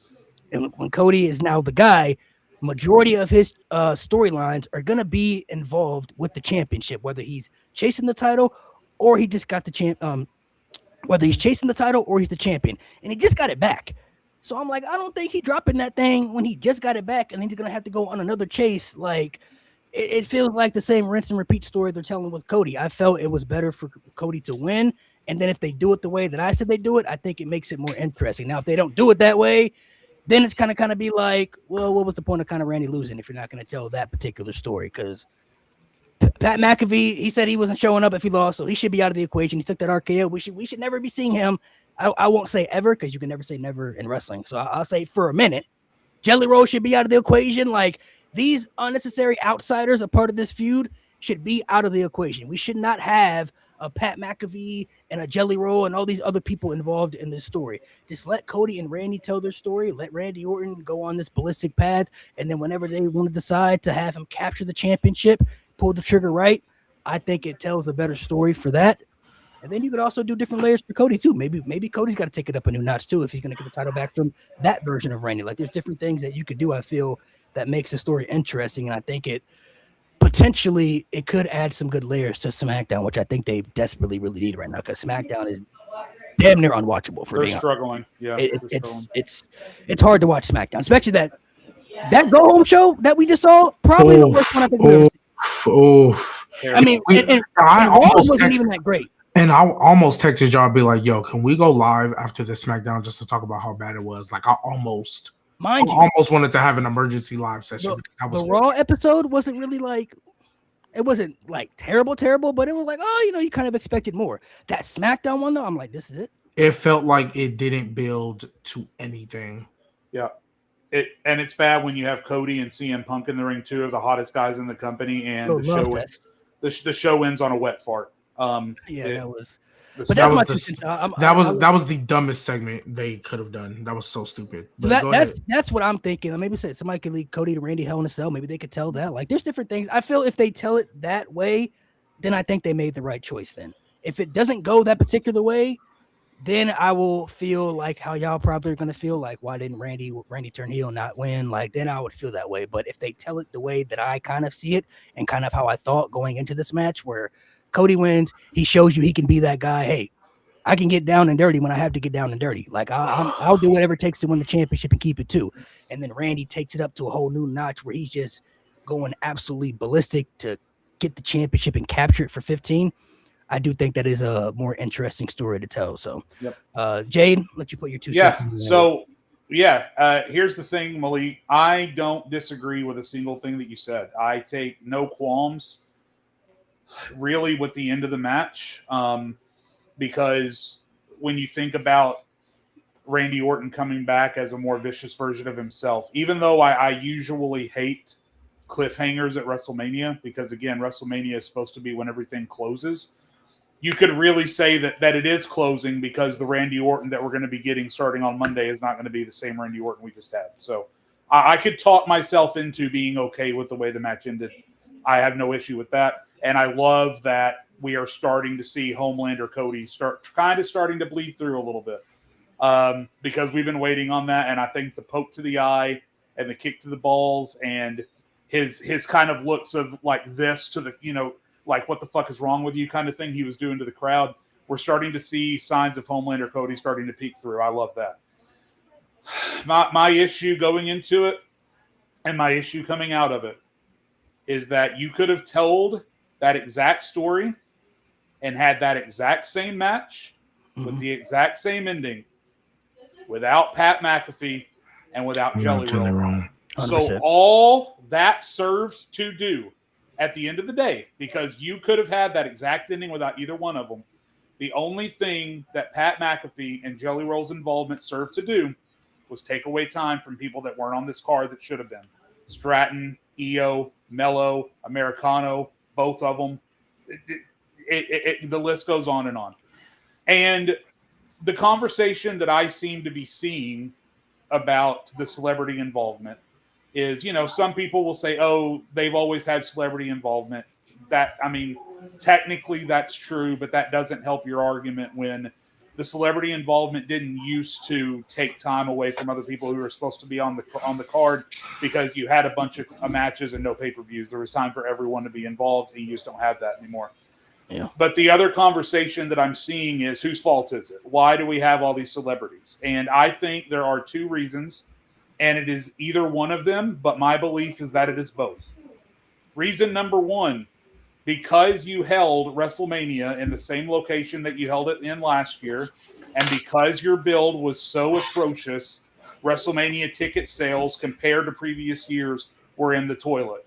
And when Cody is now the guy, majority of his storylines are going to be involved with the championship, whether he's chasing the title or he just got the whether he's chasing the title or he's the champion. And he just got it back. So I'm like, I don't think he's dropping that thing when he just got it back and he's going to have to go on another chase. Like, it feels like the same rinse and repeat story they're telling with Cody. I felt it was better for Cody to win. And then if they do it the way that I said they do it, I think it makes it more interesting. Now, if they don't do it that way, then it's kind of be like, well, what was the point of kind of Randy losing if you're not going to tell that particular story? Because Pat McAfee, he said he wasn't showing up if he lost, so he should be out of the equation. He took that RKO. We should never be seeing him. I won't say ever because you can never say never in wrestling. So I'll say for a minute, Jelly Roll should be out of the equation. Like, these unnecessary outsiders, a part of this feud, should be out of the equation. We should not have a Pat McAfee and a Jelly Roll and all these other people involved in this story. Just let Cody and Randy tell their story. Let Randy Orton go on this ballistic path. And then whenever they want to decide to have him capture the championship, pull the trigger right, I think it tells a better story for that. And then you could also do different layers for Cody too. Maybe Cody's got to take it up a new notch too if he's going to get the title back from that version of Randy. Like, there's different things that you could do, I feel, that makes the story interesting. And I think it could add some good layers to SmackDown, which I think they desperately really need right now because SmackDown is damn near unwatchable for being struggling. Yeah, it's hard to watch SmackDown, especially that go home show that we just saw. Probably the worst one I think we've ever seen. I mean, I almost wasn't even that great. And I almost texted y'all, be like, "Yo, can we go live after the SmackDown just to talk about how bad it was?" Like, I almost wanted to have an emergency live session. The Raw episode wasn't really like, it wasn't like terrible, but it was like, you kind of expected more. That SmackDown one though, I'm like, this is it. It felt like it didn't build to anything. Yeah. And it's bad when you have Cody and CM Punk in the ring, two of the hottest guys in the company, and the show ends on a wet fart. That was. But that was the dumbest segment they could have done. That was so stupid. So that's what I'm thinking. Maybe somebody could lead Cody to Randy Hell in a Cell. Maybe they could tell that. Like, there's different things. I feel if they tell it that way, then I think they made the right choice. Then if it doesn't go that particular way, then I will feel like how y'all probably are going to feel like, why didn't Randy turn heel and not win? Like, then I would feel that way. But if they tell it the way that I kind of see it and kind of how I thought going into this match, where Cody wins, he shows you he can be that guy. Hey, I can get down and dirty when I have to get down and dirty. Like, I'll do whatever it takes to win the championship and keep it too. And then Randy takes it up to a whole new notch where he's just going absolutely ballistic to get the championship and capture it for 15. I do think that is a more interesting story to tell. So, Jade, let you put your 2 seconds. So, here's the thing, Malik. I don't disagree with a single thing that you said. I take no qualms really with the end of the match, because when you think about Randy Orton coming back as a more vicious version of himself, even though I usually hate cliffhangers at WrestleMania, because again, WrestleMania is supposed to be when everything closes. You could really say that it is closing because the Randy Orton that we're going to be getting starting on Monday is not going to be the same Randy Orton we just had. So I could talk myself into being okay with the way the match ended. I have no issue with that. And I love that we are starting to see Homelander Cody starting to bleed through a little bit, because we've been waiting on that. And I think the poke to the eye and the kick to the balls and his kind of looks of like this to the, like, what the fuck is wrong with you kind of thing he was doing to the crowd. We're starting to see signs of Homelander Cody starting to peek through. I love that. My issue going into it and my issue coming out of it is that you could have told that exact story and had that exact same match with the exact same ending without Pat McAfee and without Jelly Roll. So all that served to do at the end of the day, because you could have had that exact ending without either one of them, The only thing that Pat McAfee and Jelly Roll's involvement served to do was take away time from people that weren't on this card that should have been. Stratton, EO, Mello, Americano, both of them. The list goes on and on. And the conversation that I seem to be seeing about the celebrity involvement is, some people will say, oh, they've always had celebrity involvement. Technically that's true, but that doesn't help your argument when the celebrity involvement didn't used to take time away from other people who were supposed to be on the card because you had a bunch of matches and no pay-per-views. There was time for everyone to be involved, and you just don't have that anymore. Yeah. But the other conversation that I'm seeing is, whose fault is it? Why do we have all these celebrities? And I think there are two reasons, and it is either one of them, but my belief is that it is both. Reason number one, because you held WrestleMania in the same location that you held it in last year, and because your build was so atrocious, WrestleMania ticket sales compared to previous years were in the toilet.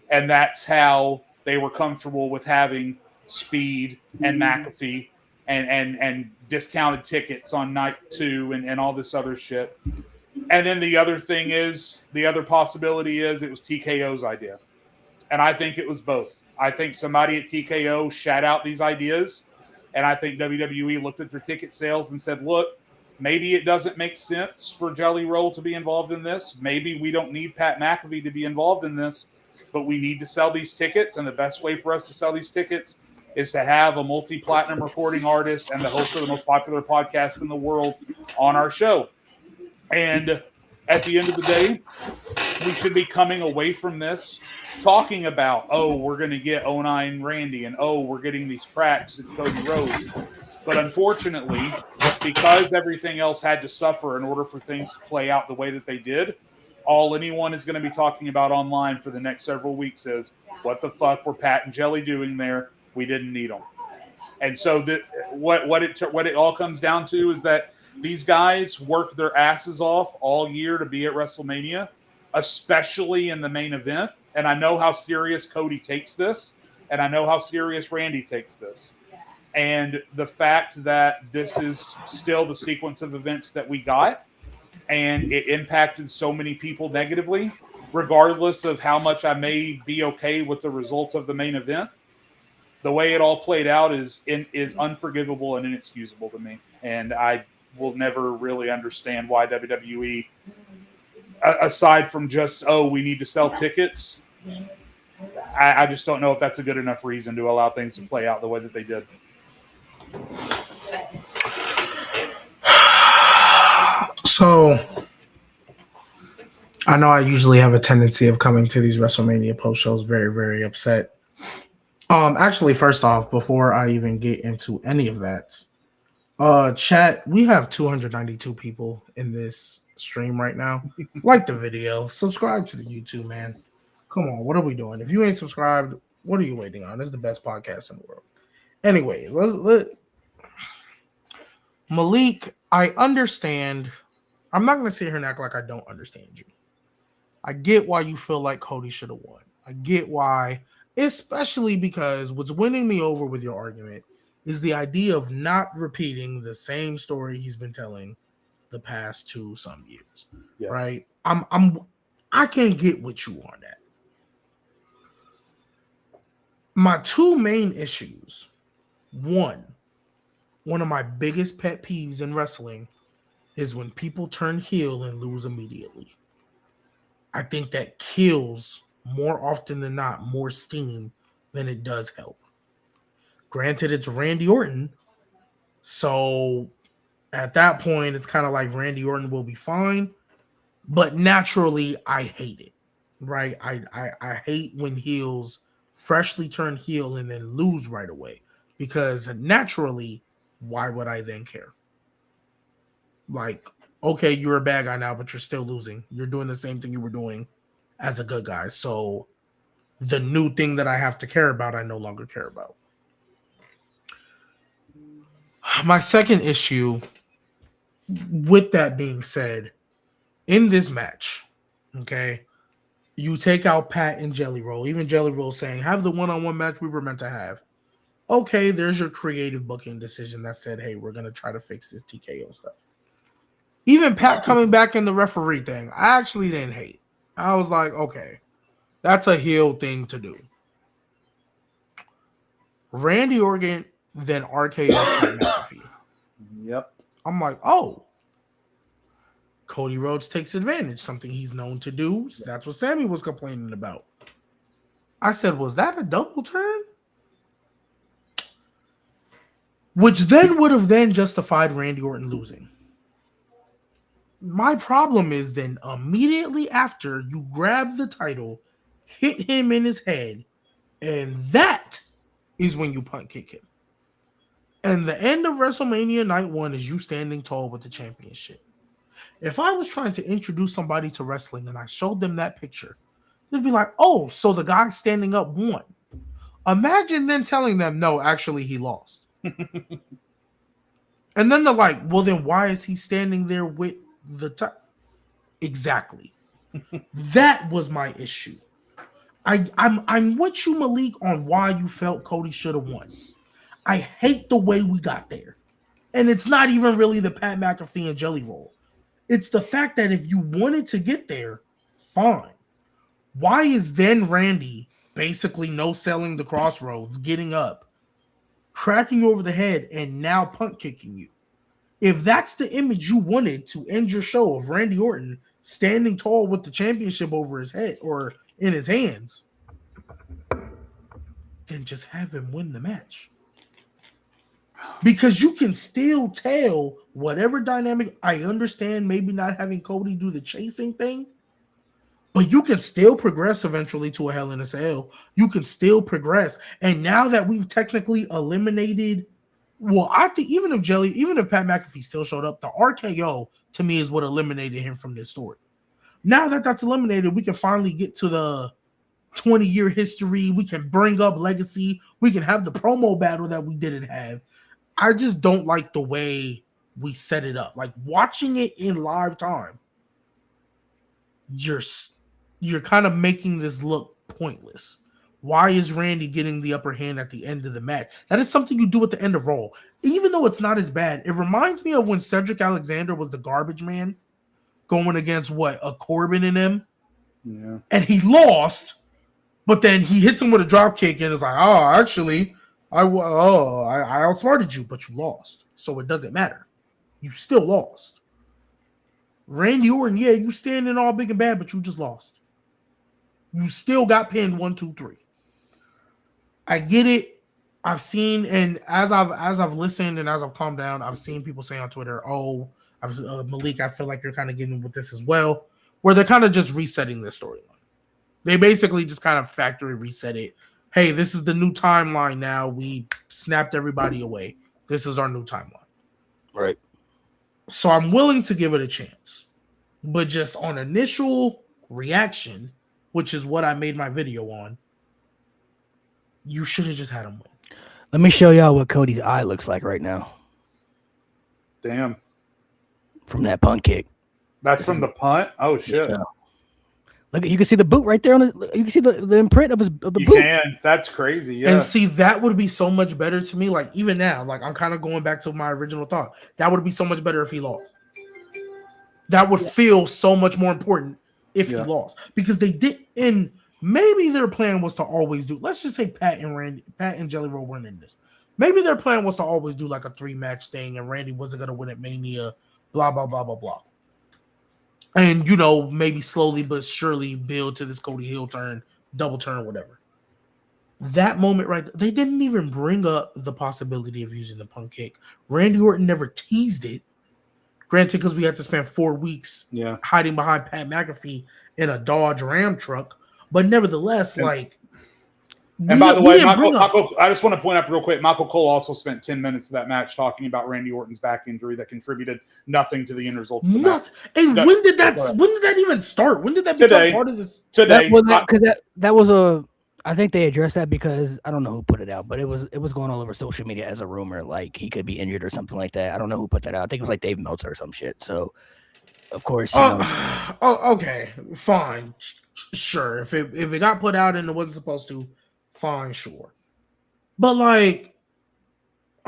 And that's how they were comfortable with having Speed and McAfee and discounted tickets on night 2 and all this other shit. And then the other possibility is it was TKO's idea. And I think it was both. I think somebody at TKO shat out these ideas, and I think WWE looked at their ticket sales and said, look, maybe it doesn't make sense for Jelly Roll to be involved in this. Maybe we don't need Pat McAfee to be involved in this, but we need to sell these tickets, and the best way for us to sell these tickets is to have a multi-platinum recording artist and the host of the most popular podcast in the world on our show. And at the end of the day, we should be coming away from this talking about, oh, we're going to get 09 Randy, and oh, we're getting these cracks at Cody Rhodes. But unfortunately, because everything else had to suffer in order for things to play out the way that they did, all anyone is going to be talking about online for the next several weeks is, what the fuck were Pat and Jelly doing there? We didn't need them. And so what it all comes down to is that these guys worked their asses off all year to be at WrestleMania, especially in the main event. And I know how serious Cody takes this, and I know how serious Randy takes this. And the fact that this is still the sequence of events that we got, and it impacted so many people negatively, regardless of how much I may be okay with the results of the main event, the way it all played out is unforgivable and inexcusable to me. And I will never really understand why WWE, aside from just, oh, we need to sell tickets, I just don't know if that's a good enough reason to allow things to play out the way that they did. So, I know I usually have a tendency of coming to these WrestleMania post shows very, very upset. Actually, first off, before I even get into any of that, chat, we have 292 people in this stream right now. Like the video, subscribe to the YouTube, man. Come on, what are we doing? If you ain't subscribed, what are you waiting on? This is the best podcast in the world. Anyways, let Malik, I understand. I'm not going to sit here and act like I don't understand you. I get why you feel like Cody should have won. I get why, especially because what's winning me over with your argument is the idea of not repeating the same story he's been telling the past 2 some years. Yeah. Right? I can't get with you on that. My 2 main issues. One of my biggest pet peeves in wrestling is when people turn heel and lose immediately. I think that kills, more often than not, more steam than it does help. Granted, it's Randy Orton, so at that point, it's kind of like Randy Orton will be fine, but naturally, I hate it, right? I hate when heels freshly turn heel and then lose right away, because naturally, why would I then care? Like, okay, you're a bad guy now, but you're still losing. You're doing the same thing you were doing as a good guy. So the new thing that I have to care about, I no longer care about. My second issue, with that being said, in this match, okay, you take out Pat and Jelly Roll, even Jelly Roll saying, have the one-on-one match we were meant to have. okay, there's your creative booking decision that said, hey, we're going to try to fix this TKO stuff. Even Pat coming back in the referee thing, I actually didn't hate. I was like, okay, that's a heel thing to do. Randy Orton, then RKO Pat McAfee. Yep. I'm like, oh, Cody Rhodes takes advantage, something he's known to do. So that's what Sammy was complaining about. I said, was that a double turn? Which then would have then justified Randy Orton losing. My problem is then immediately after you grab the title, hit him in his head, and that is when you punt kick him. And the end of WrestleMania Night 1 is you standing tall with the championship. If I was trying to introduce somebody to wrestling and I showed them that picture, they'd be like, oh, so the guy standing up won. Imagine then telling them, no, actually he lost. And then they're like, well, then why is he standing there with the title? Exactly. That was my issue. I'm with you, Malik, on why you felt Cody should have won. I hate the way we got there. And it's not even really the Pat McAfee and Jelly Roll. It's the fact that if you wanted to get there, fine. Why is then Randy basically no-selling the Crossroads, getting up, cracking you over the head, and now punt kicking you? If that's the image you wanted to end your show of Randy Orton standing tall with the championship over his head or in his hands, then just have him win the match. Because you can still tell whatever dynamic. I understand maybe not having Cody do the chasing thing, but you can still progress eventually to a Hell in a Cell. You can still progress. And now that we've technically eliminated, well, I think even if Pat McAfee still showed up, the RKO to me is what eliminated him from this story. Now that that's eliminated, we can finally get to the 20-year history. We can bring up legacy. We can have the promo battle that we didn't have. I just don't like the way we set it up. Like watching it in live time, you're kind of making this look pointless. Why is Randy getting the upper hand at the end of the match? That is something you do at the end of Raw. Even though it's not as bad, it reminds me of when Cedric Alexander was the garbage man going against a Corbin and him. Yeah. And he lost, but then he hits him with a drop kick and is like, oh, actually, I outsmarted you, but you lost. So it doesn't matter. You still lost. Randy Orton, yeah, you standing all big and bad, but you just lost. You still got pinned 1, 2, 3. I get it. I've seen, and as I've listened and as I've calmed down, I've seen people say on Twitter, "Oh, Malik, I feel like you're kind of getting with this as well," where they're kind of just resetting this storyline. They basically just kind of factory reset it. Hey, this is the new timeline now. We snapped everybody away. This is our new timeline. Right. So I'm willing to give it a chance. But just on initial reaction, which is what I made my video on, you should have just had him win. Let me show y'all what Cody's eye looks like right now. Damn. From that punt kick. That's from the punt? Oh, shit. Yeah. Look, you can see the boot right there. You can see the imprint of the boot. You can. That's crazy. Yeah. And see, that would be so much better to me. Like, even now, like, I'm kind of going back to my original thought. That would be so much better if he lost. That would feel so much more important if he lost. Because they did, and maybe their plan was to always do, let's just say Pat and Jelly Roll weren't in this. Maybe their plan was to always do like a 3-match thing and Randy wasn't going to win at Mania, blah, blah, blah, blah, blah. And, you know, maybe slowly but surely build to this Cody heel turn, double turn, whatever. That moment right there, they didn't even bring up the possibility of using the punt kick. Randy Orton never teased it. Granted, because we had to spend 4 weeks hiding behind Pat McAfee in a Dodge Ram truck. But nevertheless, And by the way, Michael, I just want to point out real quick, Michael Cole also spent 10 minutes of that match talking about Randy Orton's back injury that contributed nothing to the end result of the match. And when did that even start? When did that become part of this? Today. That was a, I think they addressed that because I don't know who put it out, but it was going all over social media as a rumor, like he could be injured or something like that. I don't know who put that out. I think it was like Dave Meltzer or some shit. So, of course. Okay, fine, sure. If it got put out and it wasn't supposed to, fine, sure. But like,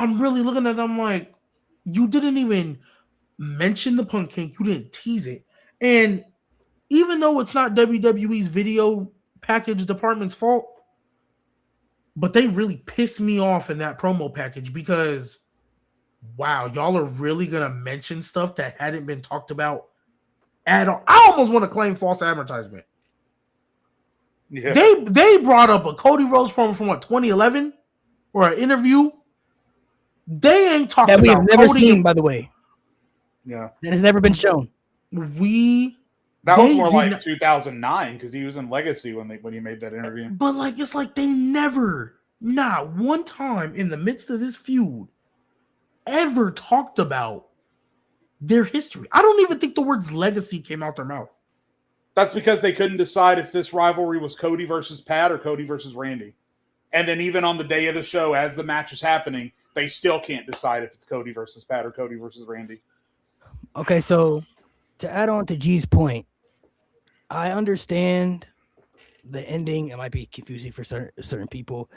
I'm really looking at them like, you didn't even mention the Punk King. You didn't tease it. And even though it's not WWE's video package department's fault, but they really pissed me off in that promo package because, wow, y'all are really going to mention stuff that hadn't been talked about at all. I almost want to claim false advertisement. Yeah. They brought up a Cody Rhodes promo from 2011 or an interview. They ain't talked about that we have never Cody seen, by the way. Yeah, that has never been shown. That was more like 2009 because he was in Legacy when he made that interview. But like, it's like they never, not one time in the midst of this feud, ever talked about their history. I don't even think the words legacy came out their mouth. That's because they couldn't decide if this rivalry was Cody versus Pat or Cody versus Randy. And then even on the day of the show, as the match is happening, they still can't decide if it's Cody versus Pat or Cody versus Randy. Okay, so to add on to G's point, I understand the ending. It might be confusing for certain people.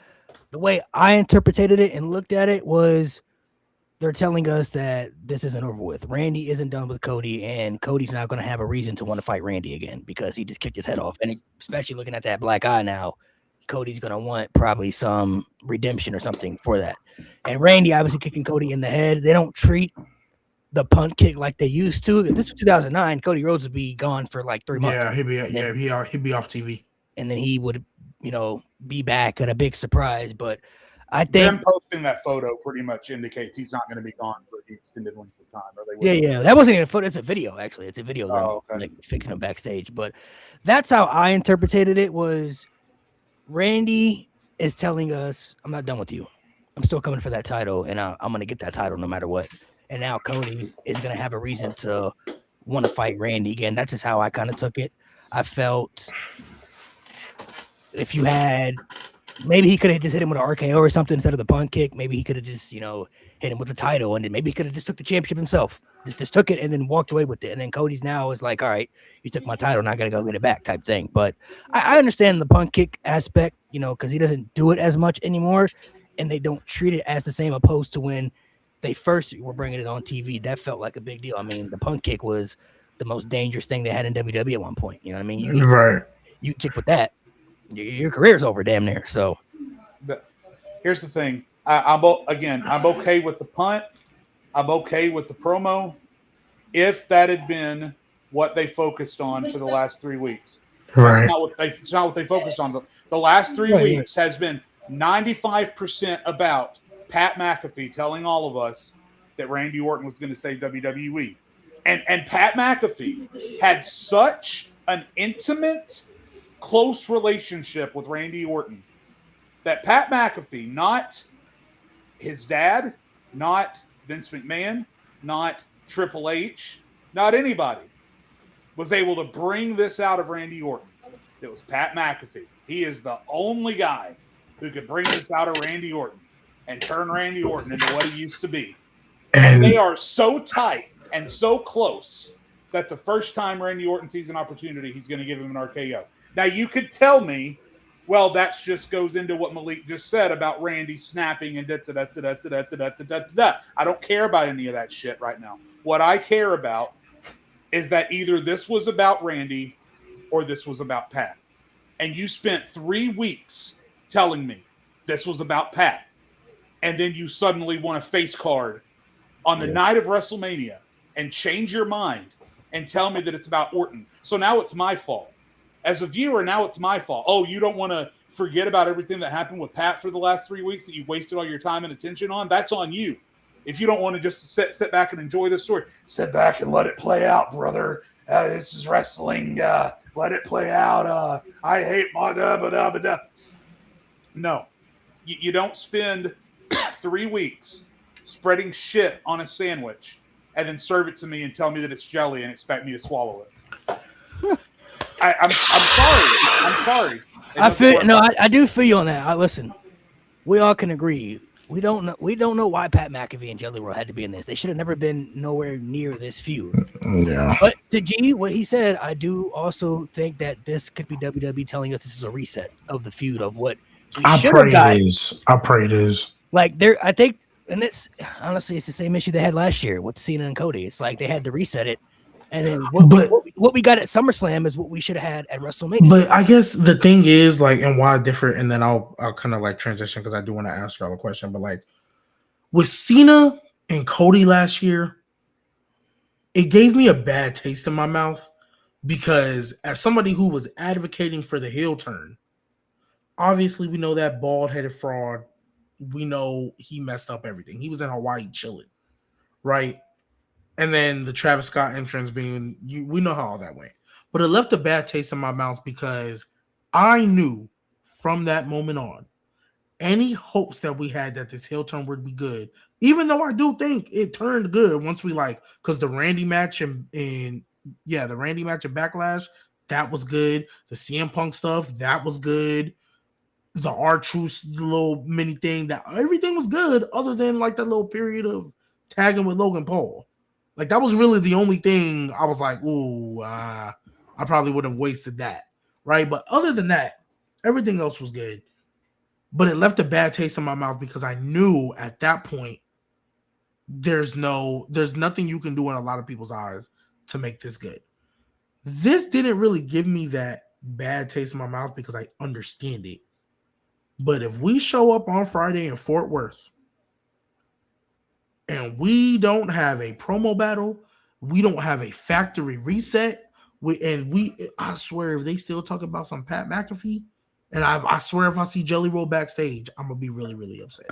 The way I interpreted it and looked at it was they're telling us that this isn't over with. Randy isn't done with Cody, and Cody's not going to have a reason to want to fight Randy again because he just kicked his head off. And especially looking at that black eye now, Cody's going to want probably some redemption or something for that. And Randy obviously kicking Cody in the head. They don't treat the punt kick like they used to. If this was 2009, Cody Rhodes would be gone for like 3 months. Yeah, he'd be off TV. And then he would, be back at a big surprise. But I think them posting that photo pretty much indicates he's not going to be gone for the extended length of time. Or they yeah. That wasn't even a photo. It's a video, actually. It's a video like fixing him backstage. But that's how I interpreted it was Randy is telling us, I'm not done with you. I'm still coming for that title, and I'm going to get that title no matter what. And now Cody is going to have a reason to want to fight Randy again. That's just how I kind of took it. I felt if you had, maybe he could have just hit him with an RKO or something instead of the punt kick. Maybe he could have just, hit him with the title, and then maybe he could have just took the championship himself. Just took it and then walked away with it. And then Cody's now is like, all right, you took my title, not going to go get it back type thing. But I understand the punt kick aspect, because he doesn't do it as much anymore, and they don't treat it as the same opposed to when they first were bringing it on TV. That felt like a big deal. I mean, the punt kick was the most dangerous thing they had in WWE at one point. You know what I mean? You kick with that, your career's over damn near. So here's the thing. I'm okay with the punt. I'm okay with the promo if that had been what they focused on for the last 3 weeks. Right. It's not what they focused on. The last 3 weeks has been 95% about Pat McAfee telling all of us that Randy Orton was going to save WWE. And Pat McAfee had such an intimate, close relationship with Randy Orton that Pat McAfee, not his dad, not Vince McMahon, not Triple H, not anybody, was able to bring this out of Randy Orton. It was Pat McAfee. He is the only guy who could bring this out of Randy Orton and turn Randy Orton into what he used to be. And they are so tight and so close that the first time Randy Orton sees an opportunity, he's going to give him an RKO. Now, you could tell me, well, that just goes into what Malik just said about Randy snapping and da-da-da-da-da-da-da-da-da-da. I don't care about any of that shit right now. What I care about is that either this was about Randy or this was about Pat. And you spent 3 weeks telling me this was about Pat. And then you suddenly want a face card on the night of WrestleMania and change your mind and tell me that it's about Orton. So now it's my fault. As a viewer, now it's my fault. Oh, you don't want to forget about everything that happened with Pat for the last 3 weeks that you wasted all your time and attention on? That's on you. If you don't want to just sit back and enjoy this story, sit back and let it play out, brother. This is wrestling. Let it play out. I hate my da-ba-da-ba-da. No. You don't spend 3 weeks spreading shit on a sandwich and then serve it to me and tell me that it's jelly and expect me to swallow it. I'm sorry. I do feel you on that. Listen, we all can agree. We don't know why Pat McAfee and Jelly Roll had to be in this. They should have never been nowhere near this feud. Yeah. But to G, what he said, I do also think that this could be WWE telling us this is a reset of the feud of what I pray it is. Like I think And it's honestly, it's the same issue they had last year with Cena and Cody. It's like they had to reset it. And then what we got at SummerSlam is what we should have had at WrestleMania. But I guess the thing is, like, and why different, and then I'll kind of like transition because I do want to ask y'all a question. But like with Cena and Cody last year, it gave me a bad taste in my mouth because as somebody who was advocating for the heel turn, obviously we know that bald-headed fraud. We know he messed up everything. He was in Hawaii chilling, right? And then the Travis Scott entrance being, we know how all that went. But it left a bad taste in my mouth because I knew from that moment on, any hopes that we had that this heel turn would be good, even though I do think it turned good once we because the Randy match and the Randy match and Backlash, that was good. The CM Punk stuff, that was good. The R-Truth little mini thing, that everything was good other than like that little period of tagging with Logan Paul. Like that was really the only thing I was like, ooh, I probably would have wasted that, right? But other than that, everything else was good. But it left a bad taste in my mouth because I knew at that point there's nothing you can do in a lot of people's eyes to make this good. This didn't really give me that bad taste in my mouth because I understand it. But if we show up on Friday in Fort Worth and we don't have a promo battle, we don't have a factory reset, I swear if they still talk about some Pat McAfee, and I swear if I see Jelly Roll backstage, I'm gonna be really, really upset.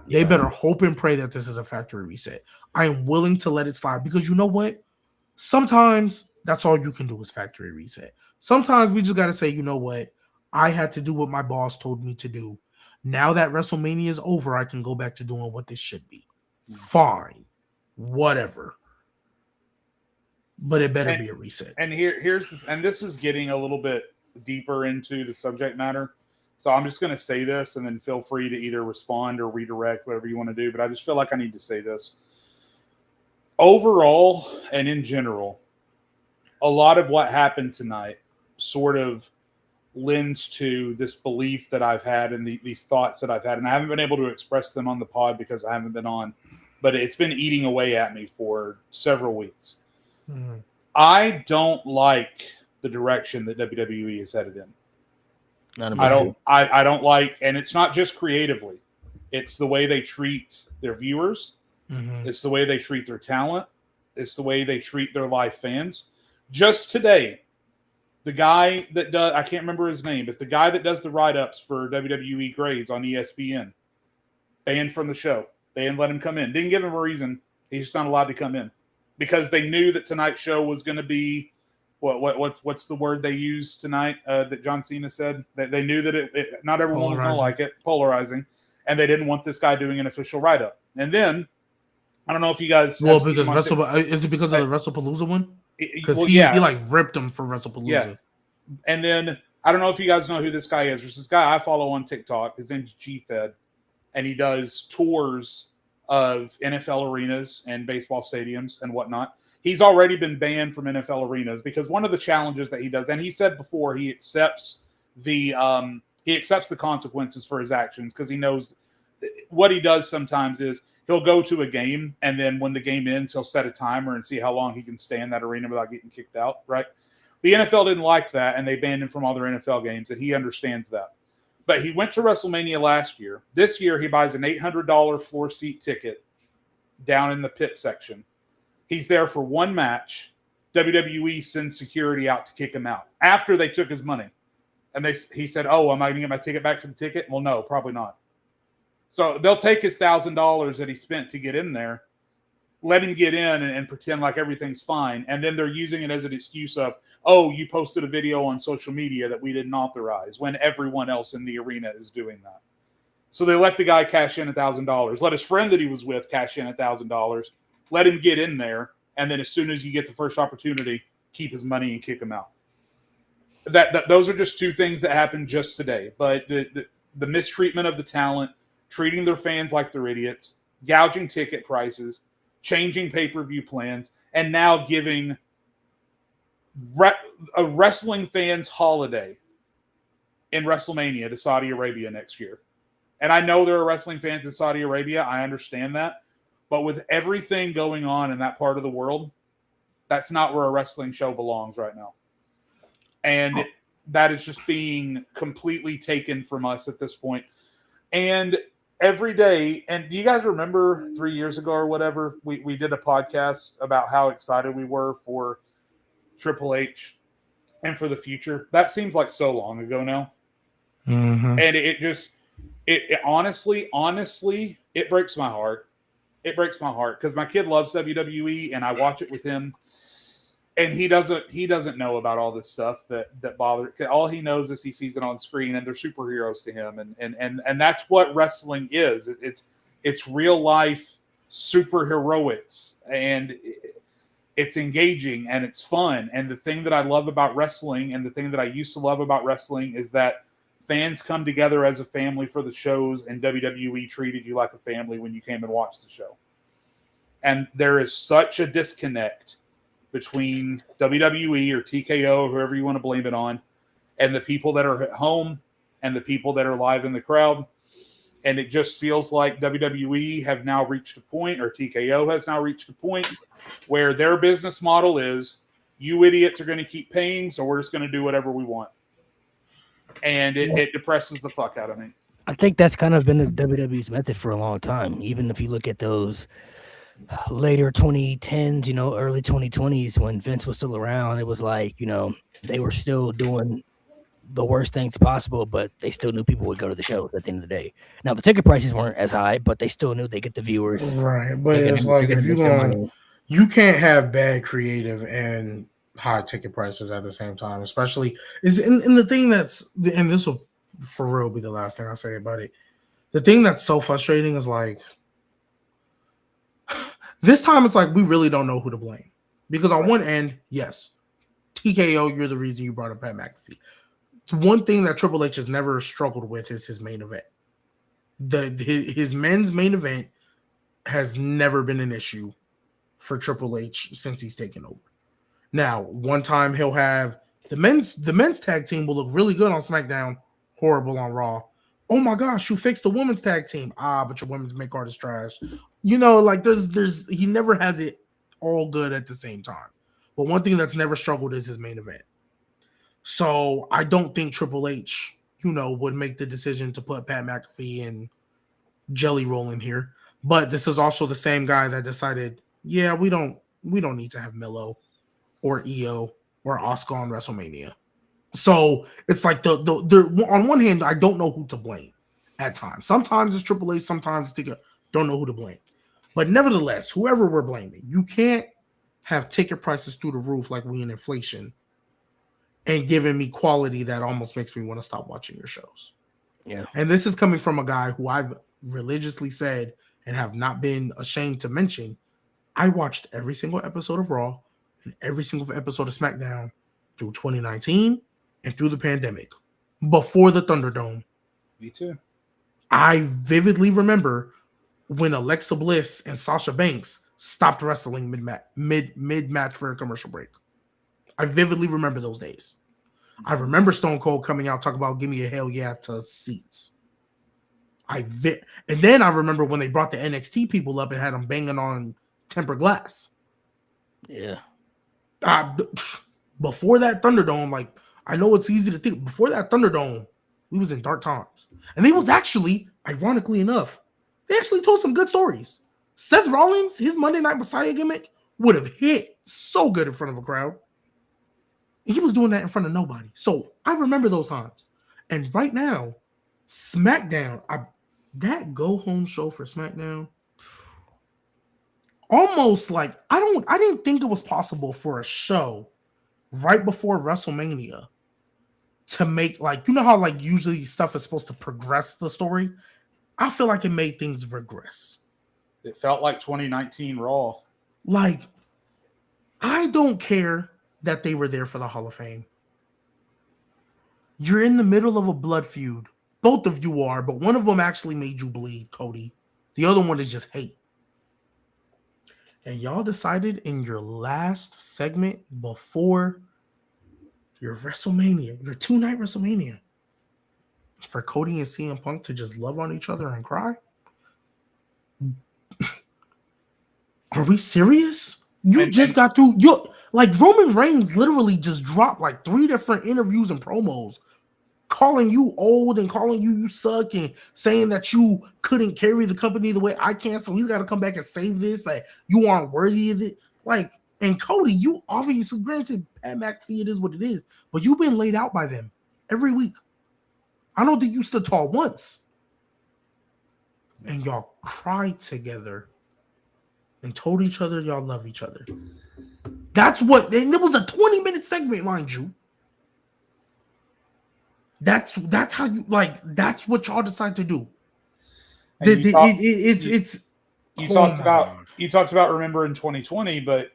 Yeah. They better hope and pray that this is a factory reset. I am willing to let it slide because you know what? Sometimes that's all you can do is factory reset. Sometimes we just gotta say, you know what? I had to do what my boss told me to do. Now that WrestleMania is over, I can go back to doing what this should be. Fine. Whatever. But it better be a reset. And this is getting a little bit deeper into the subject matter. So I'm just going to say this and then feel free to either respond or redirect, whatever you want to do. But I just feel like I need to say this. Overall and in general, a lot of what happened tonight sort of lends to this belief that I've had and these thoughts that I've had. And I haven't been able to express them on the pod because I haven't been on. But it's been eating away at me for several weeks. Mm-hmm. I don't like the direction that WWE is headed in. I don't like, and it's not just creatively. It's the way they treat their viewers. Mm-hmm. It's the way they treat their talent. It's the way they treat their live fans. Just today, the guy that does, I can't remember his name, but the guy that does the write-ups for WWE grades on ESPN, banned from the show. They didn't let him come in. Didn't give him a reason. He's just not allowed to come in because they knew that tonight's show was going to be what's the word they used tonight that John Cena said? They knew that not everyone was going to like it, polarizing, and they didn't want this guy doing an official write-up. And then I don't know if you guys. Well, because is it because of the WrestlePalooza one? Because he like ripped him for WrestlePalooza. Yeah. And then I don't know if you guys know who this guy is. There's this guy I follow on TikTok. His name's G-Fed, and he does tours of NFL arenas and baseball stadiums and whatnot. He's already been banned from NFL arenas because one of the challenges that he does, and he said before, he accepts the consequences for his actions because he knows what he does sometimes is he'll go to a game and then when the game ends, he'll set a timer and see how long he can stay in that arena without getting kicked out, right? The NFL didn't like that, and they banned him from all their NFL games, and he understands that. But he went to WrestleMania last year. This year, he buys an $800 floor-seat ticket down in the pit section. He's there for one match. WWE sends security out to kick him out after they took his money. And he said, oh, am I going to get my ticket back for the ticket? Well, no, probably not. So they'll take his $1,000 that he spent to get in there, let him get in and pretend like everything's fine. And then they're using it as an excuse of, oh, you posted a video on social media that we didn't authorize when everyone else in the arena is doing that. So they let the guy cash in $1,000, let his friend that he was with cash in $1,000, let him get in there, and then as soon as you get the first opportunity, keep his money and kick him out. Those are just two things that happened just today. But the mistreatment of the talent, treating their fans like they're idiots, gouging ticket prices, changing pay-per-view plans, and now giving a wrestling fans holiday in WrestleMania to Saudi Arabia next year. And I know there are wrestling fans in Saudi Arabia. I understand that. But with everything going on in that part of the world, that's not where a wrestling show belongs right now. And that is just being completely taken from us at this point. And every day, and do you guys remember 3 years ago or whatever, we did a podcast about how excited we were for Triple H and for the future? That seems like so long ago now. Mm-hmm. And it honestly, it breaks my heart. It breaks my heart because my kid loves WWE and I watch it with him. And he doesn't know about all this stuff that bother. All he knows is he sees it on screen, and they're superheroes to him, and that's what wrestling is. It's real life superheroics, and it's engaging and it's fun. And the thing that I love about wrestling, and the thing that I used to love about wrestling, is that fans come together as a family for the shows, and WWE treated you like a family when you came and watched the show. And there is such a disconnect between WWE or TKO, whoever you want to blame it on, and the people that are at home and the people that are live in the crowd. And it just feels like WWE have now reached a point, or TKO has now reached a point, where their business model is, you idiots are going to keep paying, so we're just going to do whatever we want. And it depresses the fuck out of me. I think that's kind of been the WWE's method for a long time. Even if you look at those later 2010s, early 2020s, when Vince was still around, it was like, they were still doing the worst things possible, but they still knew people would go to the shows at the end of the day. Now, the ticket prices weren't as high, but they still knew they get the viewers. Right. But it's like, if you can't have bad creative and high ticket prices at the same time, especially is in the thing that's, and this will for real be the last thing I'll say about it. The thing that's so frustrating is like, this time it's like we really don't know who to blame. Because on one end, yes, TKO, you're the reason you brought up Pat McAfee. One thing that Triple H has never struggled with is his main event. His men's main event has never been an issue for Triple H since he's taken over. Now, one time he'll have the men's tag team will look really good on SmackDown, horrible on Raw. Oh my gosh, you fixed the women's tag team. But your women's make art is trash. Like there's he never has it all good at the same time. But one thing that's never struggled is his main event. So I don't think Triple H, would make the decision to put Pat McAfee and Jelly Roll in here. But this is also the same guy that decided, yeah, we don't need to have Milo or EO or Asuka on WrestleMania. So it's like the on one hand, I don't know who to blame at times. Sometimes it's Triple H, sometimes it's don't know who to blame. But nevertheless, whoever we're blaming, you can't have ticket prices through the roof like we in inflation and giving me quality that almost makes me want to stop watching your shows. Yeah. And this is coming from a guy who I've religiously said and have not been ashamed to mention, I watched every single episode of Raw and every single episode of SmackDown through 2019 and through the pandemic, before the Thunderdome. Me too. I vividly remember when Alexa Bliss and Sasha Banks stopped wrestling mid-match for a commercial break. I vividly remember those days. I remember Stone Cold coming out talking about give me a hell yeah to seats. And then I remember when they brought the NXT people up and had them banging on tempered glass. Yeah. Before that Thunderdome, like, I know it's easy to think, before that Thunderdome, we was in dark times. And they was actually, ironically enough, they actually told some good stories. Seth Rollins, his Monday Night Messiah gimmick would have hit so good in front of a crowd. He was doing that in front of nobody. So I remember those times. And right now, SmackDown, that go-home show for SmackDown, almost like, I didn't think it was possible for a show right before WrestleMania to make, like, how like usually stuff is supposed to progress the story. I feel like it made things regress. It felt like 2019 Raw. Like, I don't care that they were there for the Hall of Fame. You're in the middle of a blood feud. Both of you are, but one of them actually made you bleed, Cody. The other one is just hate. And y'all decided in your last segment before your WrestleMania, your 2-night WrestleMania, for Cody and CM Punk to just love on each other and cry? Are we serious? You got through. Like Roman Reigns literally just dropped like 3 different interviews and promos, calling you old and calling you suck and saying that you couldn't carry the company the way I can. So he's got to come back and save this. Like you aren't worthy of it. Like, and Cody, you obviously, granted, Pat McAfee, it is what it is, but you've been laid out by them every week. I don't think you stood tall once. And y'all cried together and told each other y'all love each other. That's what, and it was a 20-minute segment, mind you. That's how you, like, that's what y'all decide to do. You talked about remembering 2020, but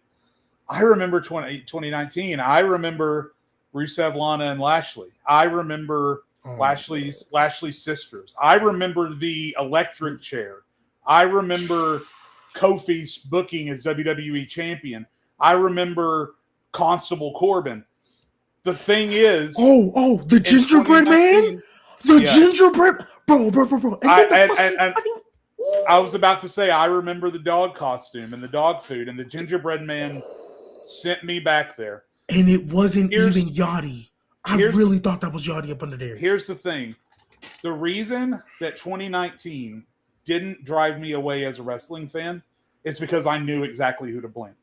I remember 2019. I remember Rusev, Lana, and Lashley. I remember Lashley's sisters. I remember the electric chair. I remember Kofi's booking as WWE champion. I remember Constable Corbin. The thing is, the gingerbread man, gingerbread, bro. I was about to say, I remember the dog costume and the dog food, and the gingerbread man sent me back there. And it wasn't even Yachty. I really thought that was Yachty up under there. Here's the thing: the reason that 2019 didn't drive me away as a wrestling fan is because I knew exactly who to blame.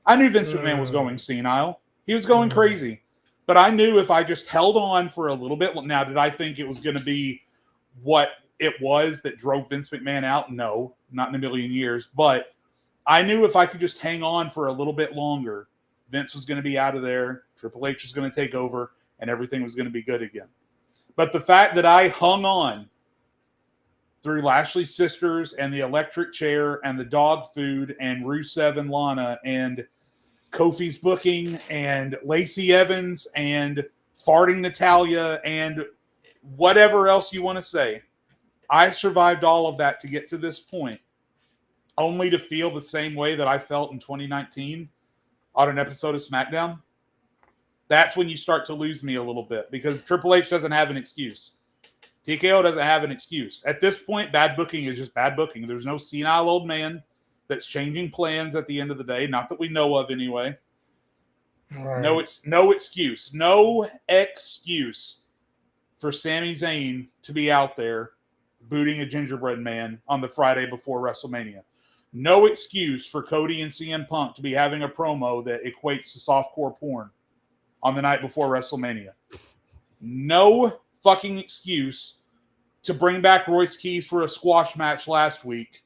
I knew Vince McMahon was going senile. He was going crazy. But I knew if I just held on for a little bit. Now, did I think it was going to be what it was that drove Vince McMahon out? No, not in a million years. But I knew if I could just hang on for a little bit longer, Vince was going to be out of there, Triple H was going to take over, and everything was going to be good again. But the fact that I hung on through Lashley's sisters and the electric chair and the dog food and Rusev and Lana and Kofi's booking and Lacey Evans and farting Natalia and whatever else you want to say. I survived all of that to get to this point, only to feel the same way that I felt in 2019 on an episode of SmackDown. That's when you start to lose me a little bit, because Triple H doesn't have an excuse. TKO doesn't have an excuse. At this point, bad booking is just bad booking. There's no senile old man that's changing plans at the end of the day. Not that we know of anyway. Right. No excuse. No excuse for Sami Zayn to be out there booting a gingerbread man on the Friday before WrestleMania. No excuse for Cody and CM Punk to be having a promo that equates to softcore porn on the night before WrestleMania. No fucking excuse to bring back Royce Keys for a squash match last week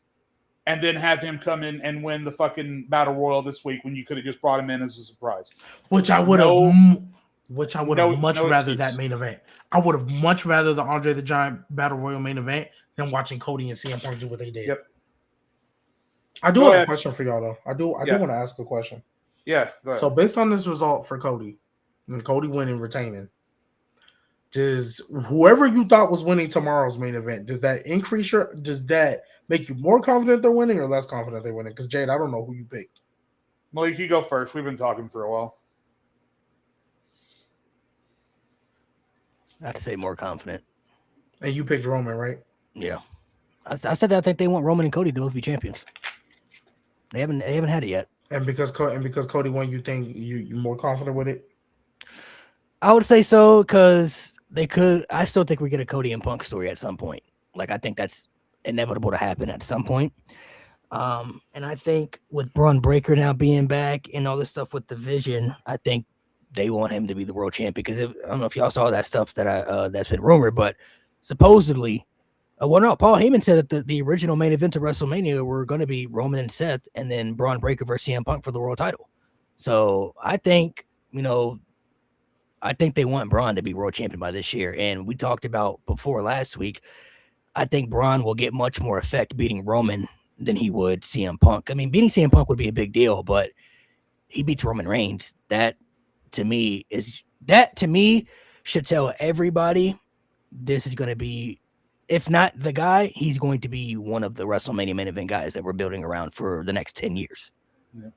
and then have him come in and win the fucking Battle Royal this week when you could have just brought him in as a surprise. Which I would have much rather that main event. I would have much rather the Andre the Giant Battle Royal main event than watching Cody and CM Punk do what they did. Yep. I do have a question for y'all, though. I do want to ask a question. Yeah. So based on this result for Cody, and Cody winning, retaining, does whoever you thought was winning tomorrow's main event, does that make you more confident they're winning or less confident they're winning? Because Jade, I don't know who you picked. Malik, you go first. We've been talking for a while. I'd say more confident. And you picked Roman, right? Yeah. I said that I think they want Roman and Cody to both be champions. They haven't had it yet. And because Cody won, you think you're more confident with it? I would say so, because they could. I still think we get a Cody and Punk story at some point. Like, I think that's inevitable to happen at some point. And I think with Braun Breaker now being back and all this stuff with the Vision, I think they want him to be the world champion. Because I don't know if y'all saw that stuff that that's been rumored, but supposedly, Paul Heyman said that the original main event of WrestleMania were going to be Roman and Seth, and then Braun Breaker versus CM Punk for the world title. So I think they want Braun to be world champion by this year. And we talked about before last week, I think Braun will get much more effect beating Roman than he would CM Punk. I mean, beating CM Punk would be a big deal, but he beats Roman Reigns. That to me should tell everybody this is going to be, if not the guy, he's going to be one of the WrestleMania main event guys that we're building around for the next 10 years. Yeah.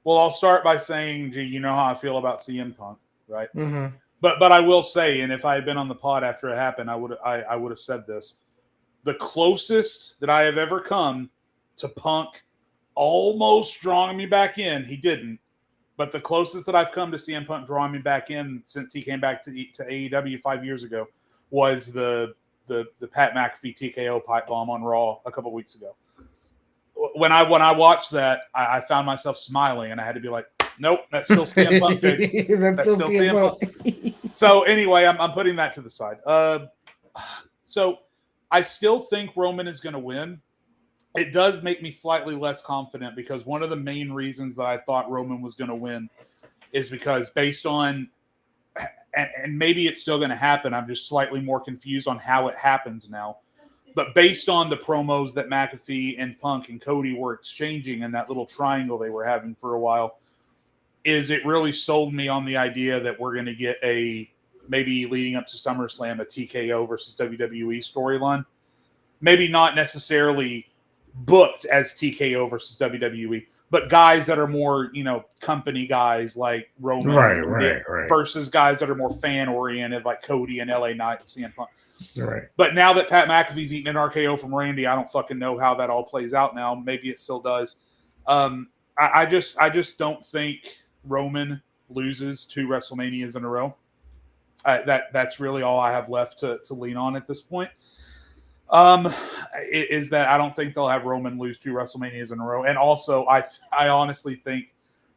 Well, I'll start by saying, G, you know how I feel about CM Punk, right? Mm-hmm. But I will say, and if I had been on the pod after it happened, I would have said this. The closest that I have ever come to Punk almost drawing me back in, he didn't. But the closest that I've come to CM Punk drawing me back in since he came back to AEW 5 years ago was the Pat McAfee TKO pipe bomb on Raw a couple weeks ago. When I watched that, I found myself smiling, and I had to be like, nope, that's still CM Punk. That's still CM Punk. So anyway, I'm putting that to the side. So I still think Roman is going to win. It does make me slightly less confident because one of the main reasons that I thought Roman was going to win is because based on, and maybe it's still going to happen, I'm just slightly more confused on how it happens now. But based on the promos that McAfee and Punk and Cody were exchanging and that little triangle they were having for a while, is it really sold me on the idea that we're going to get maybe leading up to SummerSlam, a TKO versus WWE storyline. Maybe not necessarily booked as TKO versus WWE, but guys that are more, company guys like Roman right. versus guys that are more fan oriented like Cody and LA Knight and CM Punk. Right. But now that Pat McAfee's eating an RKO from Randy, I don't fucking know how that all plays out now. Maybe it still does. I just don't think Roman loses 2 WrestleManias in a row. That's really all I have left to lean on at this point. Is that I don't think they'll have Roman lose 2 WrestleManias in a row. And also, I honestly think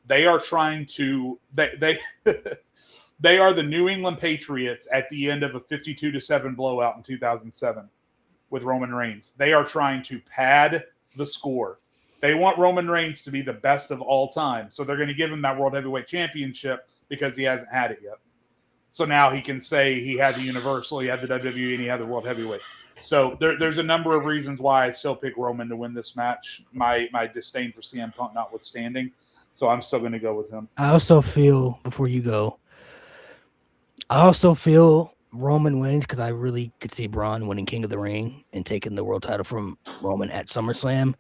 they are trying to they they are the New England Patriots at the end of a 52-7 blowout in 2007 with Roman Reigns. They are trying to pad the score. They want Roman Reigns to be the best of all time. So they're going to give him that World Heavyweight Championship because he hasn't had it yet. So now he can say he had the Universal, he had the WWE, and he had the World Heavyweight. So there's a number of reasons why I still pick Roman to win this match. My disdain for CM Punk notwithstanding. So I'm still going to go with him. I also feel, before you go, Roman wins because I really could see Braun winning King of the Ring and taking the world title from Roman at SummerSlam.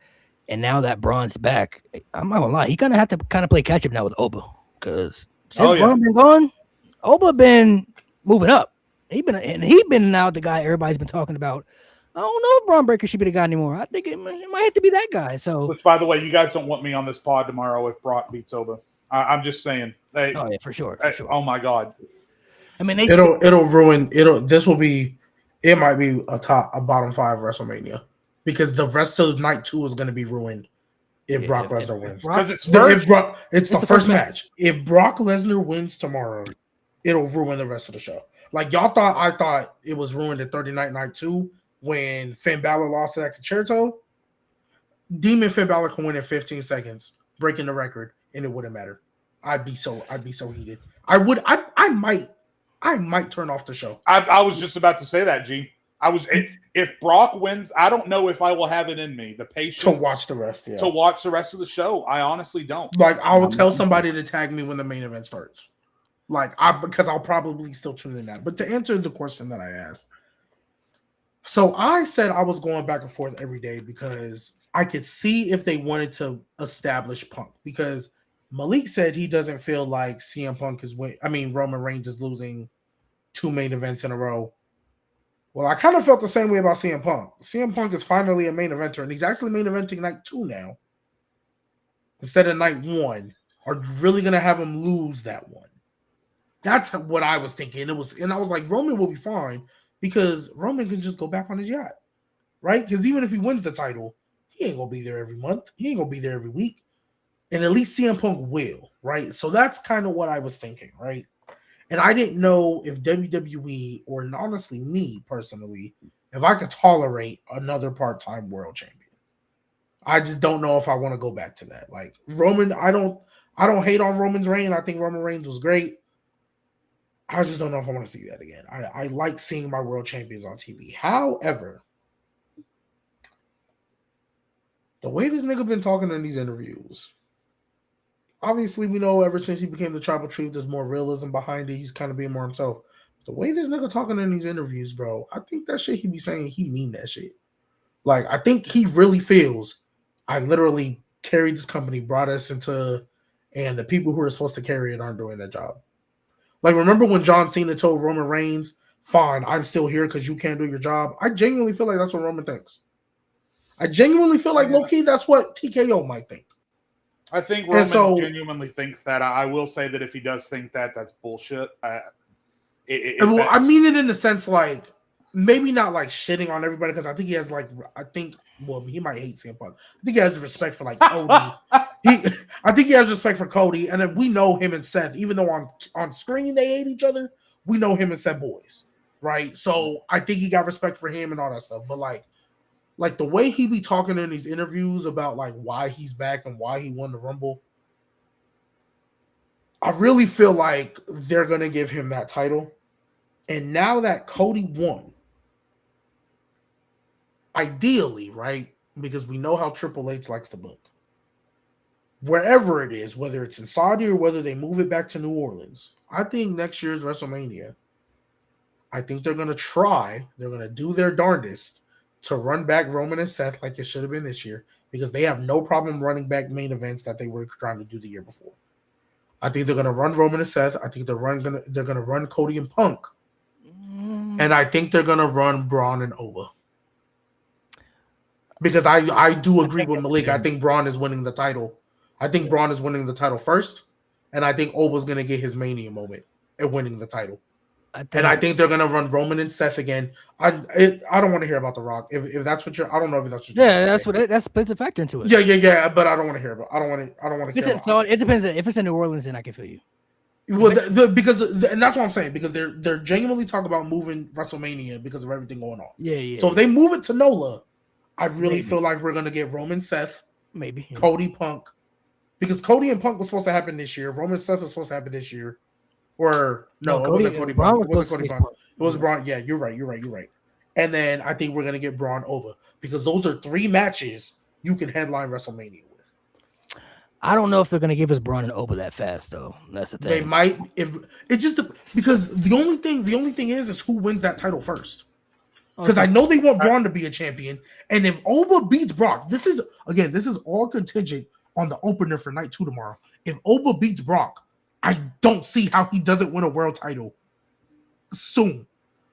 And now that Braun's back, I'm not gonna lie, he gonna have to kind of play catch up now with Oba because since Braun been gone, Oba been moving up. He been now the guy everybody's been talking about. I don't know if Braun Breaker should be the guy anymore. I think it might have to be that guy. So, which, by the way, you guys don't want me on this pod tomorrow if Brock beats Oba. I'm just saying. Hey, oh yeah, for sure. Oh my God. I mean, it'll ruin. It might be a bottom 5 WrestleMania because the rest of night 2 is going to be ruined if Brock Lesnar wins. Because it's the first match. If Brock Lesnar wins tomorrow, it'll ruin the rest of the show. Like I thought it was ruined at 30 Night 2 when Finn Balor lost to that Concerto. Demon Finn Balor can win in 15 seconds, breaking the record, and it wouldn't matter. I'd be so heated. I might turn off the show. I was just about to say that, G. If Brock wins, I don't know if I will have it in me, the patience to watch the rest. Yeah. To watch the rest of the show. I honestly don't. Like I will tell somebody to tag me when the main event starts. Because I'll probably still tune in that. But to answer the question that I asked, so I said I was going back and forth every day because I could see if they wanted to establish Punk because Malik said he doesn't feel like CM Punk Roman Reigns is losing 2 main events in a row. Well, I kind of felt the same way about CM Punk. CM Punk is finally a main eventer, and he's actually main eventing night 2 now instead of night 1. Are you really going to have him lose that one? That's what I was thinking. And I was like, Roman will be fine because Roman can just go back on his yacht, right? Because even if he wins the title, he ain't going to be there every month. He ain't going to be there every week. And at least CM Punk will, right? So that's kind of what I was thinking, right? And I didn't know if WWE or honestly me personally, if I could tolerate another part-time world champion. I just don't know if I want to go back to that. Like Roman, I don't hate on Roman's reign. I think Roman Reigns was great. I just don't know if I want to see that again. I like seeing my world champions on TV. However, the way this nigga been talking in these interviews, obviously we know ever since he became the Tribal Chief, there's more realism behind it. He's kind of being more himself. The way this nigga talking in these interviews, bro, I think that shit he be saying, he mean that shit. Like, I think he really feels, I literally carried this company, brought us into, and the people who are supposed to carry it aren't doing their job. Like, remember when John Cena told Roman Reigns, "Fine, I'm still here because you can't do your job." I genuinely feel like that's what Roman thinks. I genuinely feel like low key that's what TKO might think. I think Roman genuinely thinks that. I will say that if he does think that, that's bullshit. I mean it in the sense like maybe not like shitting on everybody because I think he has like he might hate CM Punk. I think he has respect for like Cody. I think he has respect for Cody, and then we know him and Seth. Even though on screen they hate each other, we know him and Seth boys, right? So I think he got respect for him and all that stuff. But like the way he be talking in these interviews about like why he's back and why he won the Rumble, I really feel like they're gonna give him that title. And now that Cody won, ideally, right? Because we know how Triple H likes to book. Wherever it is, whether it's in Saudi or whether they move it back to New Orleans, I think next year's WrestleMania, I think they're gonna do their darndest to run back Roman and Seth like it should have been this year, because they have no problem running back main events that they were trying to do the year before. I think they're going to run Roman and Seth. I think they're going to run Cody and Punk. And I think they're going to run Braun and Oba. Because I do agree with Malik. I think Braun is winning the title. I think Braun is winning the title first. And I think Oba's going to get his Mania moment at winning the title. I think they're gonna run Roman and Seth again. I don't want to hear about The Rock. If that's what I don't know if that's what. Yeah, that's puts a factor into it. Yeah. But I don't want to hear about. I don't want to. So it depends. If it's in New Orleans, then I can feel you. Well, and that's what I'm saying, because they're genuinely talking about moving WrestleMania because of everything going on. Yeah. So if they move it to NOLA, I really feel like we're gonna get Roman, Seth, Cody, Punk, because Cody and Punk was supposed to happen this year. Roman, Seth was supposed to happen this year. Or no, it wasn't Cody Punk. It wasn't Cody Punk. It was Braun. Yeah, you're right. And then I think we're gonna get Braun over, because those are 3 matches you can headline WrestleMania with. I don't know if they're gonna give us Braun and Oba that fast, though. That's the thing. They might, if it just because the only thing is who wins that title first. Because I know they want Braun to be a champion, and if Oba beats Brock, this is all contingent on the opener for night 2 tomorrow. If Oba beats Brock, I don't see how he doesn't win a world title soon.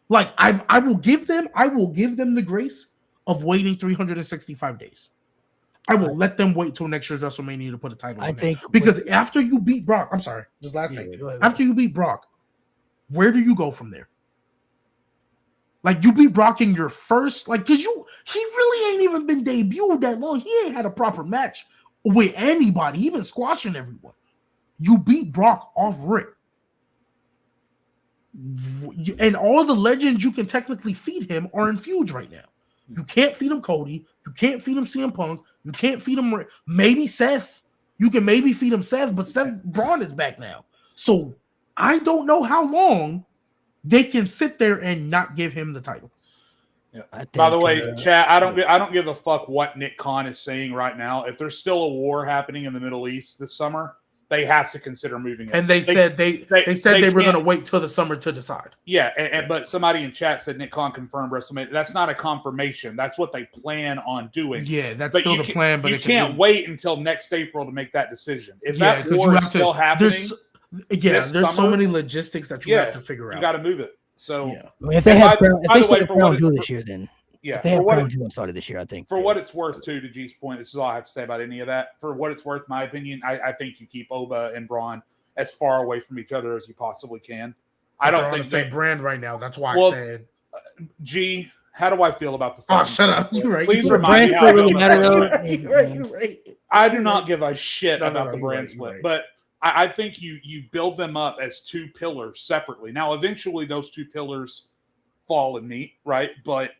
Like I will give them the grace of waiting 365 days. I will let them wait till next year's WrestleMania to put a title on there. Because after you beat Brock, I'm sorry, just last thing. After you beat Brock, where do you go from there? Like, you beat Brock in your first, like, because he really ain't even been debuted that long. He ain't had a proper match with anybody. He been squashing everyone. You beat Brock off rip. And all the legends you can technically feed him are in feuds right now. You can't feed him Cody. You can't feed him CM Punk. You can't feed him maybe Seth. You can maybe feed him Seth, but Braun is back now. So I don't know how long they can sit there and not give him the title. Yeah. By the way, Chad, I don't give a fuck what Nick Khan is saying right now. If there's still a war happening in the Middle East this summer, they have to consider moving it. And they said they were going to wait till the summer to decide. Yeah, but somebody in chat said Nick Khan confirmed WrestleMania. That's not a confirmation. That's what they plan on doing. Yeah, that's still the plan. But you can't wait until next April to make that decision. If that war is still happening, there's so many logistics that you have to figure out. You got to move it. So if they have Crown Jewel this year, then if they have Crown Jewel started this year, I think. For what it's worth, too, to G's point, this is all I have to say about any of that. For what it's worth, my opinion, I think you keep Oba and Braun as far away from each other as you possibly can. I don't think the same brand right now. That's why I said. G, how do I feel about the film? Oh, shut up. You're right. Please remind me how really matter. You're right. I do not give a shit about the brand split, but I think you build them up as 2 pillars separately. Now, eventually, those 2 pillars fall and meet, right? But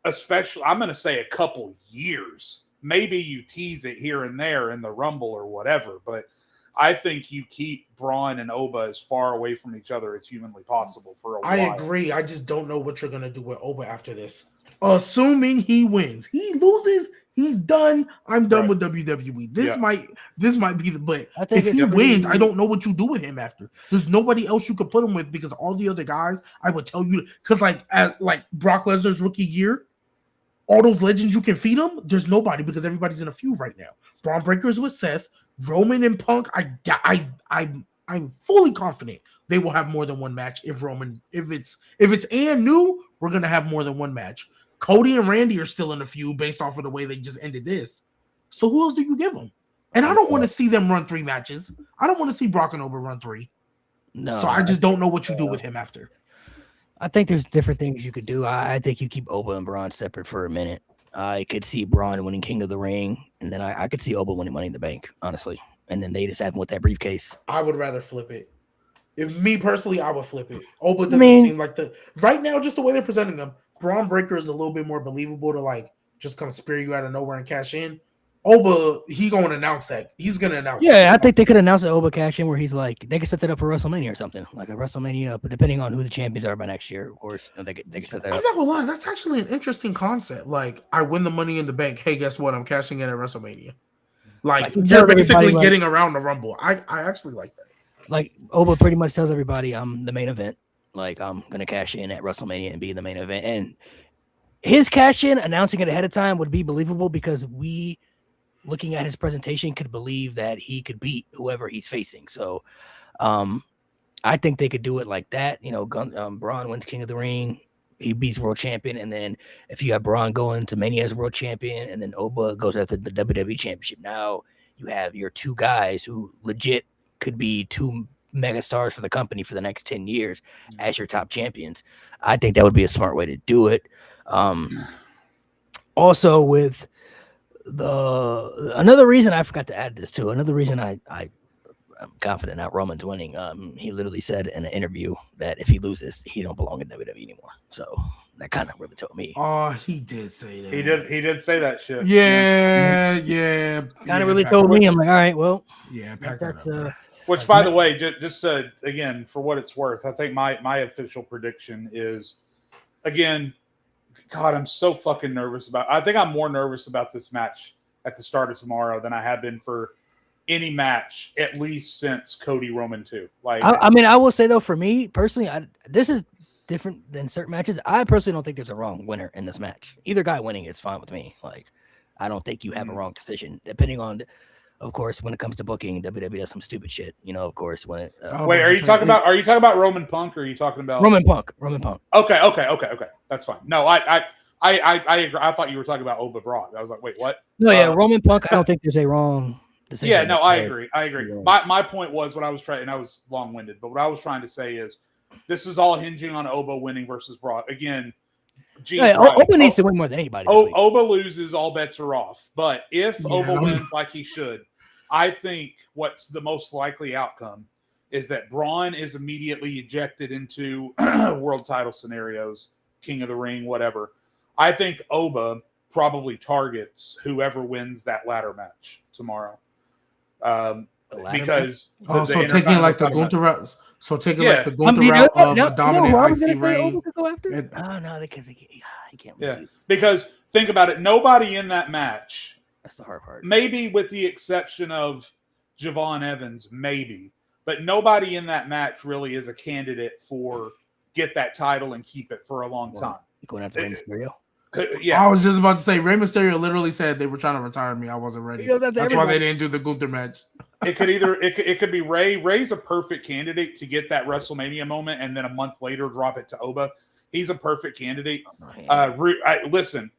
especially, I'm going to say a couple years. Maybe you tease it here and there in the Rumble or whatever, but I think you keep Braun and Oba as far away from each other as humanly possible for a while. I agree. I just don't know what you're going to do with Oba after this. Assuming he wins. He loses, he's done. I'm done with WWE. This might be the but if he wins, I don't know what you do with him after. There's nobody else you could put him with, because all the other guys, I would tell you, because like Brock Lesnar's rookie year, all those legends you can feed them, there's nobody, because everybody's in a feud right now. Braun Breaker's with Seth, Roman and Punk. I I'm fully confident they will have more than one match. If it's and new, we're gonna have more than one match. Cody and Randy are still in the feud based off of the way they just ended this. So who else do you give them? And I don't want to see them run 3 matches. I don't want to see Brock and Oba run 3. No, so I just don't know what you do with him after. I think there's different things you could do. I think you keep Oba and Braun separate for a minute. I could see Braun winning King of the Ring, and then I could see Oba winning Money in the Bank, honestly. And then they just have him with that briefcase. I would rather flip it. If me personally, I would flip it. Oba doesn't seem like right now, just the way they're presenting him. Braun Breaker is a little bit more believable to like just come spear you out of nowhere and cash in. Oba, he's going to announce that. He's going to announce that. I think they could announce an Oba cash in where he's like, they could set that up for WrestleMania or something. Like a WrestleMania, but depending on who the champions are by next year, of course, they could set that up. I'm not gonna lie, that's actually an interesting concept. Like, I win the Money in the Bank. Hey, guess what? I'm cashing in at WrestleMania. Like you're basically getting around the Rumble. I actually like that. Like, Oba pretty much tells everybody, I'm the main event. Like, I'm going to cash in at WrestleMania and be the main event. And his cash in, announcing it ahead of time, would be believable because we, looking at his presentation, could believe that he could beat whoever he's facing. So I think they could do it like that. You know, Braun wins King of the Ring. He beats world champion. And then if you have Braun going to Mania as world champion, and then Oba goes after the WWE championship, now you have your 2 guys who legit could be 2 megastars for the company for the next 10 years as your top champions. I think that would be a smart way to do it. Also with another reason I forgot to add this to, another reason I'm confident that Roman's winning. He literally said in an interview that if he loses, he don't belong in WWE anymore. So that kind of really told me. Oh, he did say that. He did say that shit. Yeah. Kind of really told me. I'm like, all right, well, yeah, that's which, by the way, just again, for what it's worth, I think my official prediction is, again, God, I'm so fucking nervous about. I think I'm more nervous about this match at the start of tomorrow than I have been for any match, at least since Cody Roman 2. Like, I mean, I will say though, for me personally, this is different than certain matches. I personally don't think there's a wrong winner in this match. Either guy winning is fine with me. Like, I don't think you have a wrong decision, depending on. Of course, when it comes to booking, WWE does some stupid shit. You know, of course, when it. Wait, are you talking about Roman Punk, or are you talking about Roman Punk? Okay. That's fine. No, I agree. I thought you were talking about Oba Brock. I was like, wait, what? No, yeah, Roman Punk. I don't think there's a wrong decision. Yeah, no, I agree. My point was what I was trying, and I was long-winded, but what I was trying to say is, this is all hinging on Oba winning versus Brock again. Oba needs to win more than anybody. Oba loses, all bets are off. But if Oba wins like he should, I think what's the most likely outcome is that Braun is immediately ejected into world title scenarios, King of the Ring, whatever. I think Oba probably targets whoever wins that ladder match tomorrow. Because taking like the Gunther route. So taking like the Gunther route of a dominant IC reign. No, because he can't. Yeah, because think about it. Nobody in that match. That's the hard part. Maybe with the exception of Javon Evans, maybe, but nobody in that match really is a candidate for get that title and keep it for a long time. Going after Rey Mysterio. Yeah, I was just about to say Rey Mysterio literally said they were trying to retire me. I wasn't ready. That's why they didn't do the Gunther match. It could be Rey. Rey's a perfect candidate to get that WrestleMania moment, and then a month later drop it to Oba. He's a perfect candidate. Listen,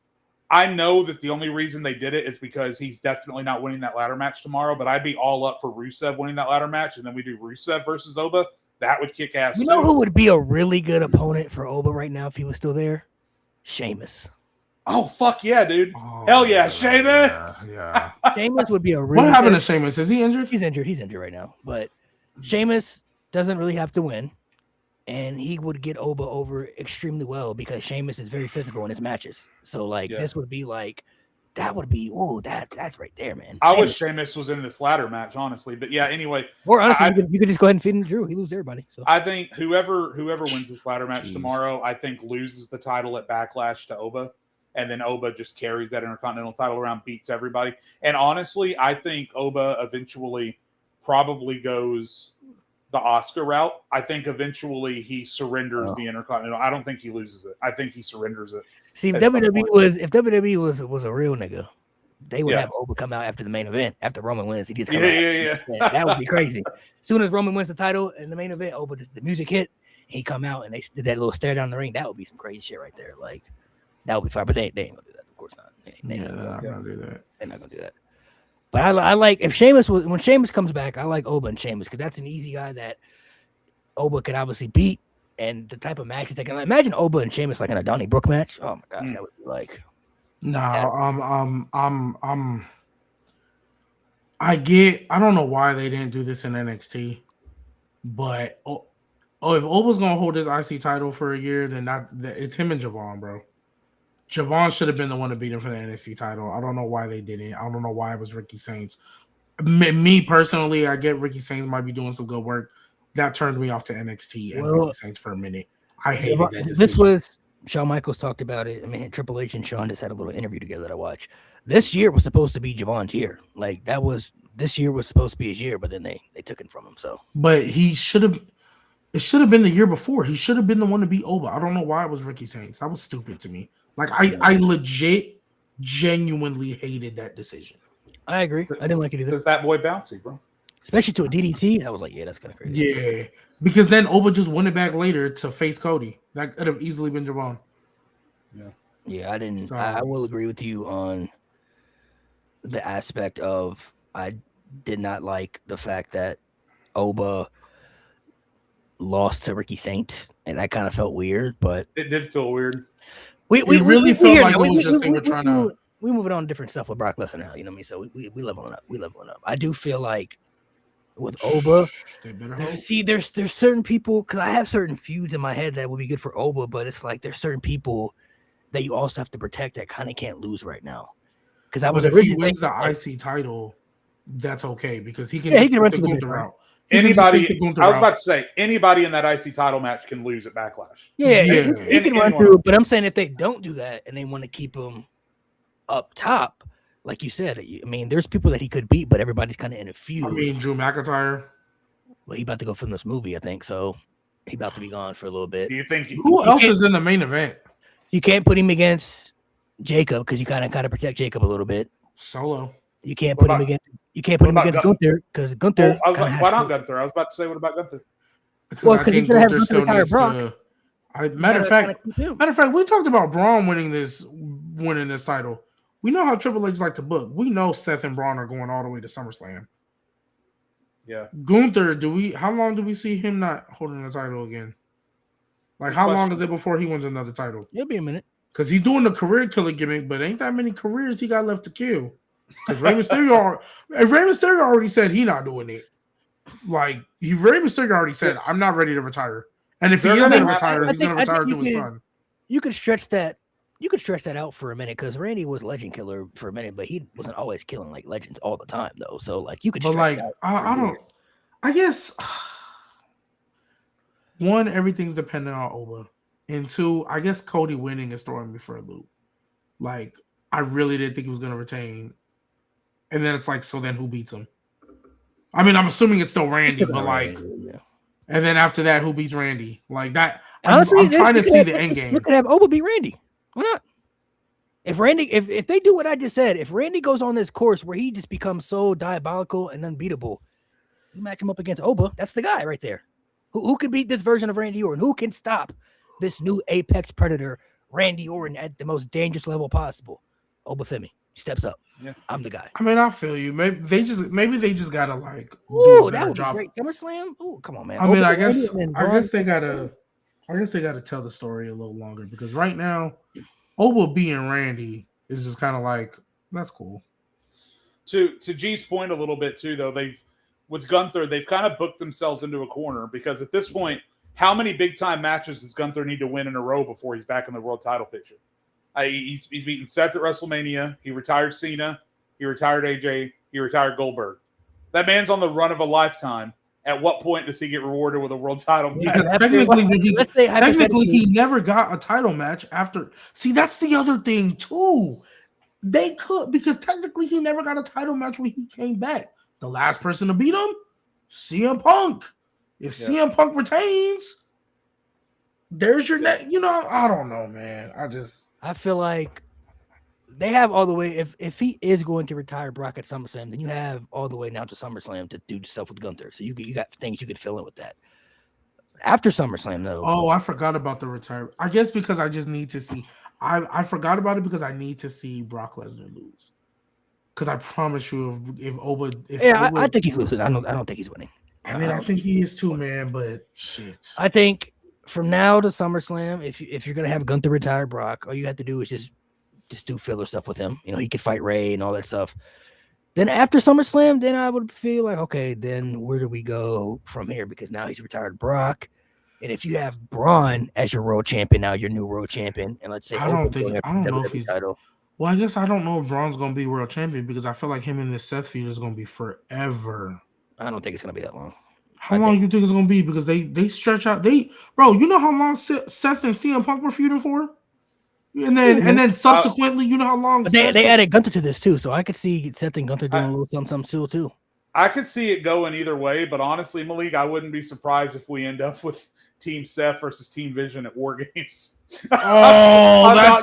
I know that the only reason they did it is because he's definitely not winning that ladder match tomorrow. But I'd be all up for Rusev winning that ladder match, and then we do Rusev versus Oba. That would kick ass. You know who would be a really good opponent for Oba right now if he was still there? Sheamus. Oh, fuck yeah, dude. Hell yeah, Sheamus. Yeah. Sheamus would be a really What happened to Sheamus? Is he injured? He's injured right now. But Sheamus doesn't really have to win. And he would get Oba over extremely well because Sheamus is very physical in his matches. So, this would be like, that would be, that's right there, man. I wish Sheamus was in this ladder match, honestly. But yeah, anyway. Or honestly, you could just go ahead and feed him Drew. He loses everybody. So I think whoever wins this ladder match tomorrow, I think loses the title at Backlash to Oba. And then Oba just carries that Intercontinental title around, beats everybody. And honestly, I think Oba eventually probably goes the Oscar route. I think eventually he surrenders the Intercontinental. I don't think he loses it. I think he surrenders it. See, if WWE was a real nigga, they would have Oba come out after the main event after Roman wins. He just come out. Yeah. That would be crazy. As soon as Roman wins the title in the main event, Oba the music hit, and he come out and they did that little stare down the ring. That would be some crazy shit right there. Like that would be fine, but they ain't gonna do that. Of course not. They're not gonna do that. They're not gonna do that. But I like if when Sheamus comes back, I like Oba and Sheamus because that's an easy guy that Oba can obviously beat, and the type of matches they can imagine Oba and Sheamus like in a Donnybrook match. Oh my gosh, that would be like. No, I don't know why they didn't do this in NXT, but if Oba's gonna hold his IC title for a year, then it's him and Javon, bro. Javon should have been the one to beat him for the NXT title. I don't know why they didn't. I don't know why it was Ricky Saints. Me personally, I get Ricky Saints might be doing some good work. That turned me off to NXT and Ricky Saints for a minute. I hated that decision. This was Shawn Michaels talked about it. I mean, Triple H and Shawn just had a little interview together that I watched. This year was supposed to be Javon's year. Like this year was supposed to be his year, but then they took it from him. So, but he should have. It should have been the year before. He should have been the one to beat Oba. I don't know why it was Ricky Saints. That was stupid to me. Like I legit, genuinely hated that decision. I agree. I didn't like it either. Because that boy bouncy, bro. Especially to a DDT. I was like, yeah, that's kind of crazy. Yeah, because then Oba just won it back later to face Cody. That could have easily been Javon. Yeah, I didn't. So, I will agree with you on the aspect of I did not like the fact that Oba lost to Ricky Saints, and that kind of felt weird. But it did feel weird. We really felt like it was just they were trying to. We moving on to different stuff with Brock Lesnar now. You know what I mean? So we leveling up. We leveling up. I do feel like with Oba, there's certain people because I have certain feuds in my head that would be good for Oba, but it's like there's certain people that you also have to protect that kind of can't lose right now. Because I was if he wins the IC title, that's okay because he can run the Gunther route. Anybody, I was about to say, anybody in that IC title match can lose at Backlash. Yeah. He can run through. But I'm saying if they don't do that and they want to keep him up top, like you said, I mean, there's people that he could beat, but everybody's kind of in a feud. I mean, Drew McIntyre. Well, he about to go film this movie, I think. So he about to be gone for a little bit. Do you think who else is in the main event? You can't put him against Jacob because you kind of protect Jacob a little bit. Solo. You can't put him against. You can't put him against Gunther because Gunther. Why not Gunther? I was about to say, what about Gunther? Because he's gonna have Gunther retire Brock. Matter of fact, we talked about Braun winning this title. We know how Triple H like to book. We know Seth and Braun are going all the way to SummerSlam. Yeah. Gunther, how long do we see him not holding the title again? Like, how long is it before he wins another title? It'll be a minute. Because he's doing the career killer gimmick, but ain't that many careers he got left to kill. Because Rey Mysterio already said he not doing it. Like, Rey Mysterio already said, I'm not ready to retire. And if he is going to retire, he's going to retire to his son. You could stretch that. You could stretch that out for a minute because Randy was legend killer for a minute, but he wasn't always killing like legends all the time, though. So, like, you could. But like, I guess. One, everything's dependent on Oba, and two, I guess Cody winning is throwing me for a loop. Like, I really didn't think he was going to retain, and then it's like, so then who beats him? I mean, I'm assuming it's still Randy, but like, and then after that, who beats Randy? Like that. Honestly, I'm trying to see the end game. You could have Oba beat Randy. Why not? If they do what I just said, if Randy goes on this course where he just becomes so diabolical and unbeatable, you match him up against Oba. That's the guy right there. Who can beat this version of Randy Orton? Who can stop this new apex predator, Randy Orton, at the most dangerous level possible? Oba Femi steps up. Yeah. I'm the guy. I mean, I feel you. Maybe they just gotta like. Ooh, that would be great. SummerSlam. Ooh, come on, man. I mean, I guess they gotta tell the story a little longer because right now, Oba being Randy is just kind of like that's cool. To G's point a little bit too, though, with Gunther, they've kind of booked themselves into a corner because at this point, how many big time matches does Gunther need to win in a row before he's back in the world title picture? He's beaten Seth at WrestleMania. He retired Cena. He retired AJ. He retired Goldberg. That man's on the run of a lifetime. At what point does he get rewarded with a world title match? Because technically he never got a title match after. See, that's the other thing too. They could because technically he never got a title match when he came back. The last person to beat him, CM Punk. If CM Punk retains, there's your net. You know, I don't know, man. I feel like they have all the way. If he is going to retire Brock at SummerSlam, then you have all the way now to SummerSlam to do stuff with Gunther. So you got things you could fill in with that. After SummerSlam, though. Oh, I forgot about the retirement. I guess because I just need to see. I forgot about it because I need to see Brock Lesnar lose. Because I promise you, if Oba, I think he's losing. I don't think he's winning. I mean, I think he is too, man. But shit, I think from now to SummerSlam, if you're gonna have Gunther retire Brock, all you have to do is just do filler stuff with him. You know, he could fight Ray and all that stuff. Then after SummerSlam, then I would feel like, okay, then where do we go from here? Because now he's retired Brock. And if you have Braun as your world champion now, your new world champion, and let's say I don't know if he's title. Well, I guess I don't know if Braun's gonna be world champion because I feel like him and this Seth feud is gonna be forever. I don't think it's gonna be that long. How long you think it's gonna be? Because they stretch out. Bro, you know how long Seth and CM Punk were feuding for? And then subsequently, you know how long they added Gunther to this too, so I could see Seth and Gunther doing a little something too. I could see it going either way, but honestly, Malik, I wouldn't be surprised if we end up with Team Seth versus Team Vision at War Games. That's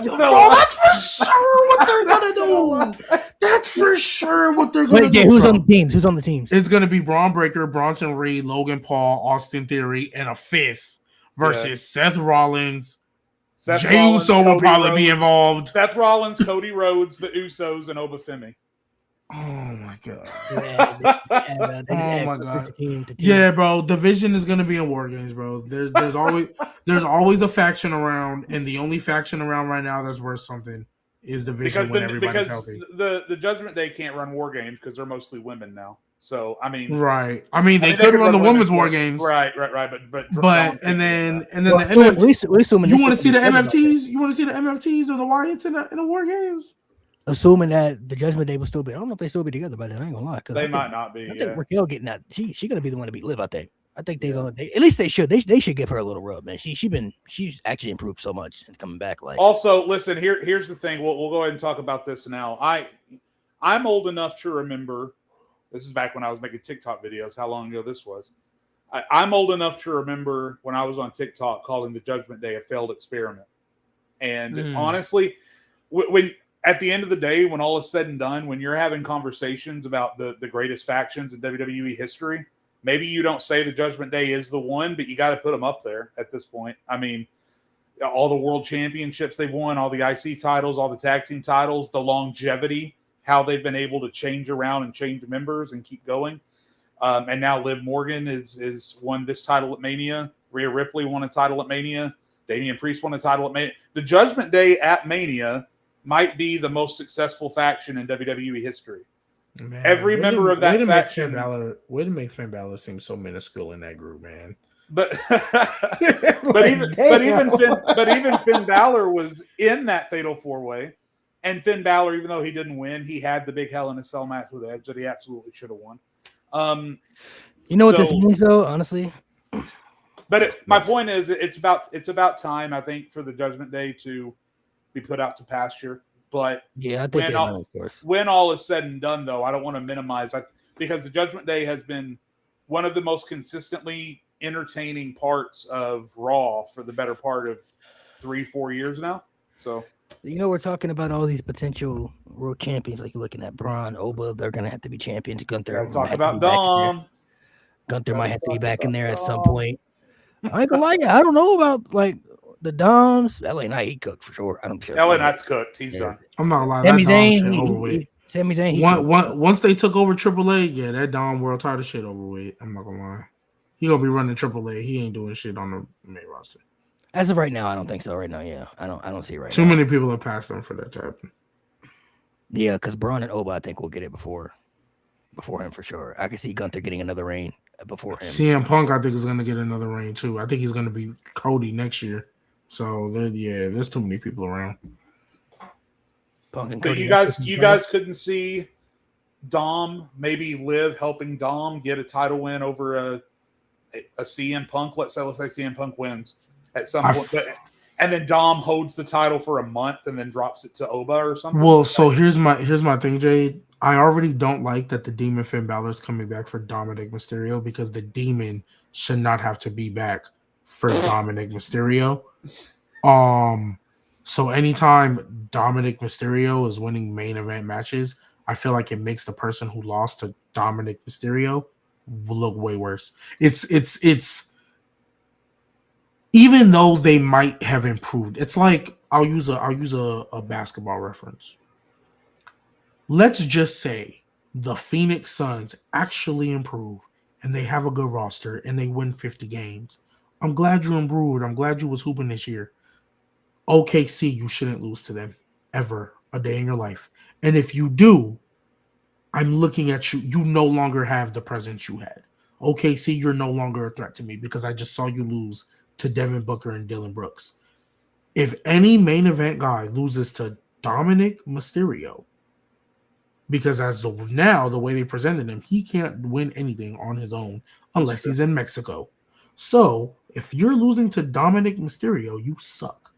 for sure what they're gonna do. That's for sure what they're gonna do. Who's on the teams? Who's on the teams? It's gonna be Braun Breaker, Bronson Reed, Logan Paul, Austin Theory, and a fifth versus Seth Rollins. Jey Uso will probably be involved. Seth Rollins, Cody Rhodes, the Usos, and Obafemi. Oh my god! Oh my god! Yeah, bro. Division is gonna be in War Games, bro. There's always a faction around, and the only faction around right now that's worth something is Division when everybody's healthy. The Judgment Day can't run War Games because they're mostly women now. So I mean, right? I mean, they could run the women's War Games, right? But and then the MFTs. You want to see the MFTs? You want to see the MFTs or the Wyatts in the War Games? Assuming that the Judgment Day will still be, I don't know if they still be together by then. I ain't gonna lie, they might not be. I think Raquel getting that. She gonna be the one to beat Liv. I think they're gonna. At least they should. They should give her a little rub, man. She's actually improved so much and coming back. Like also, listen here's the thing. We'll go ahead and talk about this now. I'm old enough to remember. This is back when I was making TikTok videos. How long ago this was? I'm old enough to remember when I was on TikTok calling the Judgment Day a failed experiment. And honestly, when at the end of the day, when all is said and done, when you're having conversations about the greatest factions in WWE history, maybe you don't say the Judgment Day is the one, but you got to put them up there at this point. I mean, all the world championships they've won, all the IC titles, all the tag team titles, the longevity, how they've been able to change around and change members and keep going. And now Liv Morgan is won this title at Mania. Rhea Ripley won a title at Mania. Damian Priest won a title at Mania. The Judgment Day at Mania might be the most successful faction in WWE history. Man, every member of that faction. Way to make Finn Balor seem so minuscule in that group, man. But even Finn Balor was in that Fatal 4-Way, and Finn Balor, even though he didn't win, he had the big Hell in a Cell match with Edge that he absolutely should have won. You know what this means, though, honestly. But my point is, it's about time, I think, for the Judgment Day to be put out to pasture. But yeah, I think when all is said and done, though, I don't want to minimize because the Judgment Day has been one of the most consistently entertaining parts of Raw for the better part of 3-4 years now. So we're talking about all these potential world champions, like you're looking at Braun, Oba. They're gonna have to be champions. Gunther. Talk about Dom. Gunther might have to be back in there at some point. I ain't gonna lie, I don't know about like the Doms. LA Knight, he cooked for sure. I don't care. LA Knight's cooked. He's done. I'm not lying. Sami Zayn, Sami Zayn. Once they took over AAA, that Dom world title shit over with. I'm not gonna lie. He gonna be running AAA. He ain't doing shit on the main roster. As of right now, I don't think so. Right now, yeah, I don't see it right now. Too many people have passed him for that to happen. Yeah, because Braun and Oba, I think will get it before him for sure. I can see Gunther getting another reign before him. CM Punk, I think, is gonna get another reign too. I think he's gonna be Cody next year. So there's too many people around. Punk and Cody. But you guys couldn't see Dom, maybe Liv helping Dom get a title win over a CM Punk. Let's say CM Punk wins at some point, and then Dom holds the title for a month and then drops it to Oba or something. Well, so here's my thing, Jade. I already don't like that the Demon Finn Balor is coming back for Dominic Mysterio because the Demon should not have to be back for Dominic Mysterio. So anytime Dominic Mysterio is winning main event matches, I feel like it makes the person who lost to Dominic Mysterio look way worse. It's even though they might have improved. It's like I'll use a basketball reference. Let's just say the Phoenix Suns actually improve and they have a good roster and they win 50 games. I'm glad you improved. I'm glad you was hooping this year. OKC, you shouldn't lose to them ever a day in your life. And if you do, I'm looking at you. You no longer have the presence you had. OKC, you're no longer a threat to me because I just saw you lose to Devin Booker and Dylan Brooks. If any main event guy loses to Dominic Mysterio, because now the way they presented him, he can't win anything on his own unless he's in Mexico. So if you're losing to Dominic Mysterio, you suck.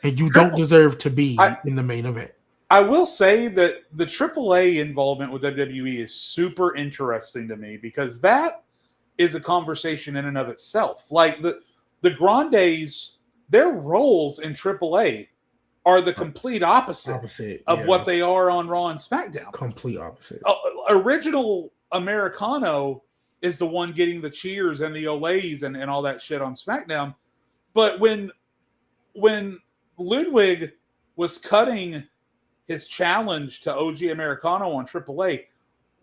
And you don't deserve to be in the main event. I will say that the AAA involvement with WWE is super interesting to me because that is a conversation in and of itself. Like the Grandes, their roles in AAA are the complete opposite of what they are on Raw and SmackDown. Complete opposite. Original Americano is the one getting the cheers and the olays and all that shit on SmackDown. But when Ludwig was cutting his challenge to OG Americano on AAA,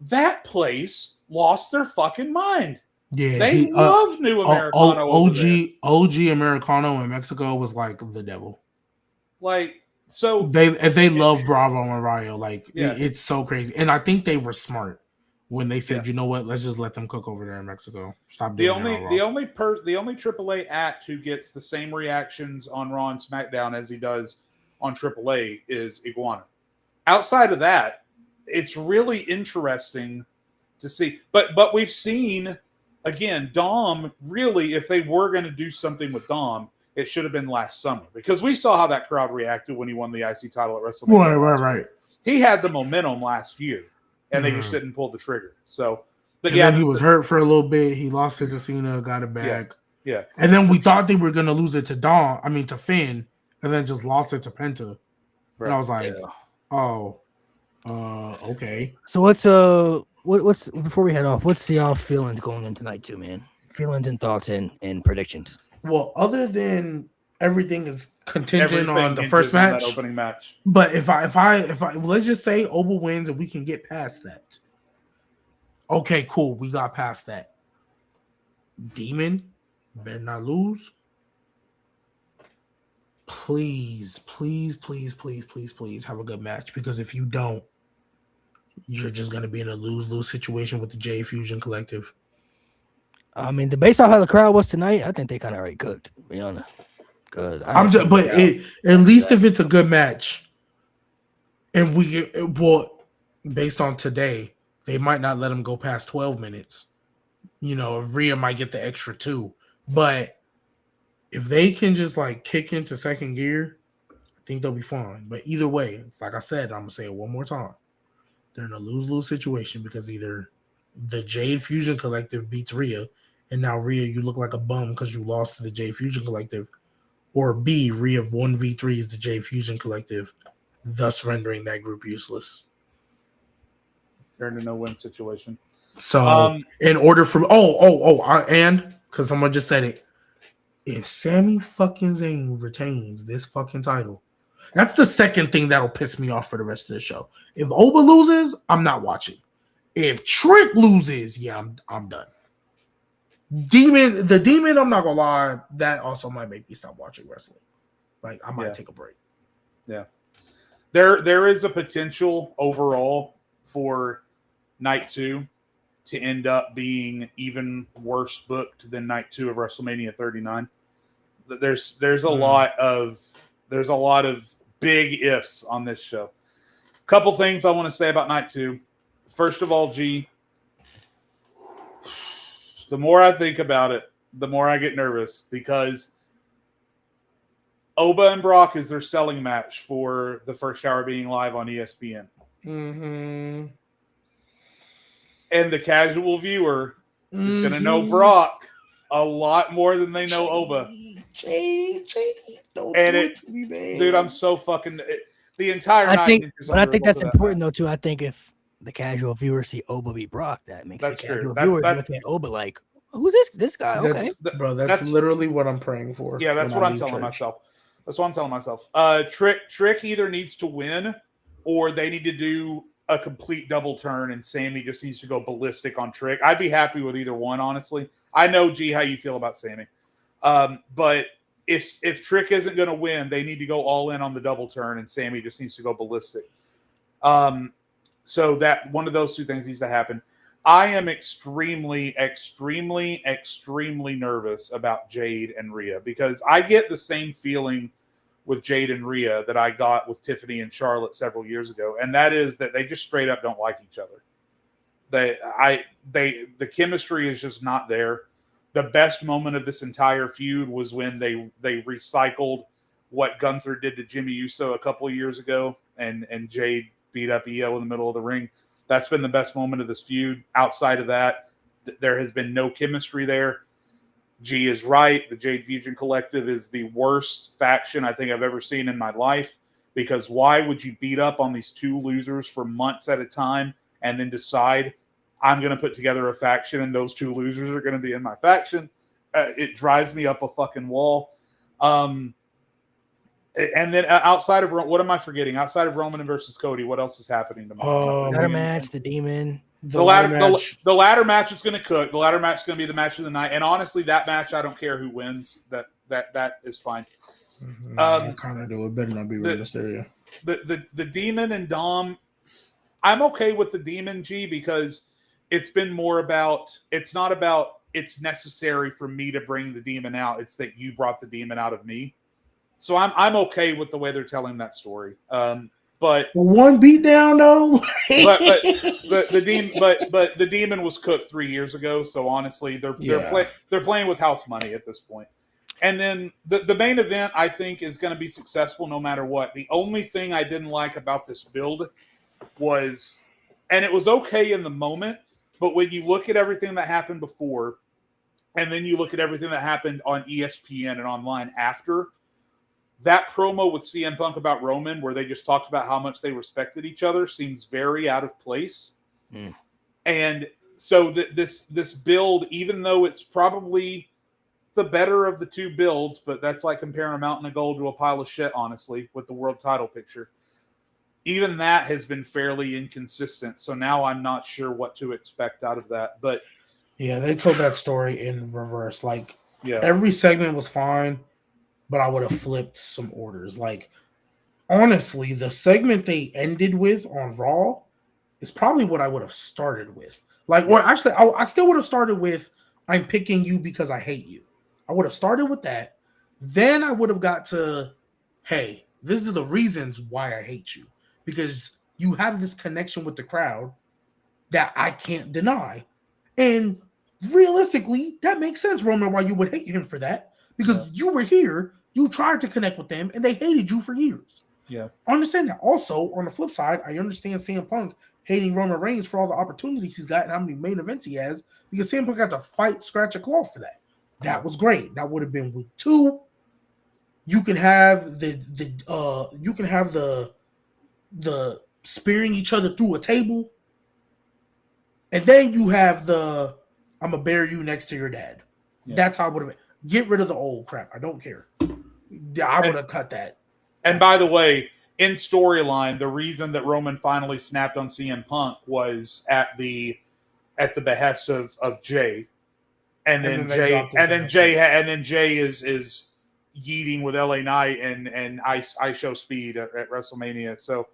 that place lost their fucking mind. Yeah, they love new Americano. OG Americano in Mexico was like the devil. Like, so they love Bravo and Rayo. Like, it's so crazy. And I think they were smart when they said, you know what, let's just let them cook over there in Mexico. Stop doing the only AAA act who gets the same reactions on Raw and SmackDown as he does on AAA is Iguana. Outside of that, it's really interesting to see. But we've seen, again, Dom, really, if they were going to do something with Dom, it should have been last summer. Because we saw how that crowd reacted when he won the IC title at WrestleMania. Right. He had the momentum last year, and they just didn't pull the trigger. So, but then he was hurt for a little bit. He lost it to Cena, got it back. Yeah. And then we thought they were going to lose it to Finn, and then just lost it to Penta. Right. And I was like, okay. So what's before we head off, what's y'all feelings going in tonight too, man? Feelings and thoughts and predictions. Well, other than everything is contingent on the first match, that opening match. But if I let's just say Oba wins and we can get past that. Okay, cool. We got past that. Demon better not lose. Please have a good match, because if you don't, you're just gonna be in a lose-lose situation with the J Fusion Collective. I mean, based off how the crowd was tonight, I think they kind of already cooked, to be honest. Good. At least if it's a good match, and based on today, they might not let them go past 12 minutes. You know, Rhea might get the extra 2, but if they can just like kick into second gear, I think they'll be fine. But either way, it's like I said, I'm gonna say it one more time. They're in a lose-lose situation because either the Jade Fusion Collective beats Rhea, and now Rhea, you look like a bum because you lost to the Jade Fusion Collective, or B, Rhea 1v3 is the Jade Fusion Collective, thus rendering that group useless. They're in a no-win situation. So, in order for and because someone just said it, if Sami fucking Zayn retains this fucking title, that's the second thing that'll piss me off for the rest of the show. If Oba loses, I'm not watching. If Trick loses, I'm done. The Demon, I'm not gonna lie, that also might make me stop watching wrestling. Like, I might take a break. Yeah. There is a potential overall for night 2 to end up being even worse booked than night 2 of WrestleMania 39. There's a lot of big ifs on this show. Couple things I want to say about night 2. First of all, G, the more I think about it, the more I get nervous, because Oba and Brock is their selling match for the first hour being live on ESPN. Mm-hmm. And the casual viewer is going to know Brock a lot more than they know Oba. Jade, don't And do it to me, man. Dude, I'm so fucking the entire I night. think, but I think that's important though too. I think if the casual viewer see Oba beat Brock, that makes the casual viewer look at Oba like, who's this guy? Okay, That's literally what I'm praying for. Yeah, that's what I'm telling myself. That's what I'm telling myself. Trick either needs to win, or they need to do a complete double turn, and Sammy just needs to go ballistic on Trick. I'd be happy with either one, honestly. I know, G, how you feel about Sammy, but if Trick isn't going to win, they need to go all in on the double turn, and Sammy just needs to go ballistic. So that one of those two things needs to happen. I am extremely, extremely, extremely nervous about Jade and Rhea because I get the same feeling with Jade and Rhea that I got with Tiffany and Charlotte several years ago, and that is that they just straight up don't like each other. The chemistry is just not there. The best moment of this entire feud was when they recycled what Gunther did to Jimmy Uso a couple of years ago, and Jade beat up EO in the middle of the ring. That's been the best moment of this feud. Outside of that, there has been no chemistry there. G is right. The Jade Fusion Collective is the worst faction I think I've ever seen in my life, because why would you beat up on these two losers for months at a time and then decide I'm going to put together a faction and those two losers are going to be in my faction? It drives me up a fucking wall. And then outside of what am I forgetting? Outside of Roman versus Cody, what else is happening tomorrow? Ladder match, the Demon. The ladder match is going to cook. The ladder match is going to be the match of the night. And honestly, that match, I don't care who wins. That is fine. I kind of do. It better not be Rey Mysterio. The Demon and Dom, I'm okay with the Demon, G, because it's been more about, it's not about it's necessary for me to bring the Demon out. It's that you brought the Demon out of me. So I'm okay with the way they're telling that story. But one beat down though. but the Demon was cooked 3 years ago. So honestly, they're playing with house money at this point. And then the main event, I think, is going to be successful no matter what. The only thing I didn't like about this build was, and it was okay in the moment, but when you look at everything that happened before, and then you look at everything that happened on ESPN and online after, that promo with CM Punk about Roman, where they just talked about how much they respected each other, seems very out of place. And so this build, even though it's probably the better of the two builds, but that's like comparing a mountain of gold to a pile of shit, honestly, with the world title picture. Even that has been fairly inconsistent. So now I'm not sure what to expect out of that. But yeah, they told that story in reverse. Like, every segment was fine, but I would have flipped some orders. Like, honestly, the segment they ended with on Raw is probably what I would have started with. Like, or actually, I still would have started with, I'm picking you because I hate you. I would have started with that. Then I would have got to, hey, this is the reasons why I hate you. Because you have this connection with the crowd that I can't deny. And realistically, that makes sense, Roman, why you would hate him for that. Because you were here, you tried to connect with them, and they hated you for years. Yeah. I understand that. Also, on the flip side, I understand CM Punk hating Roman Reigns for all the opportunities he's got and how many main events he has, because CM Punk got to fight, scratch a claw for that. That was great. That would have been week 2. You can have the spearing each other through a table, and then you have the I'm gonna bury you next to your dad. Yeah. That's how I would have. Get rid of the old crap. I don't care. I would have cut that. And by the way, in storyline, the reason that Roman finally snapped on CM Punk was at the behest of Jay, and then Jay is yeeting with LA Knight and I Show Speed at WrestleMania. So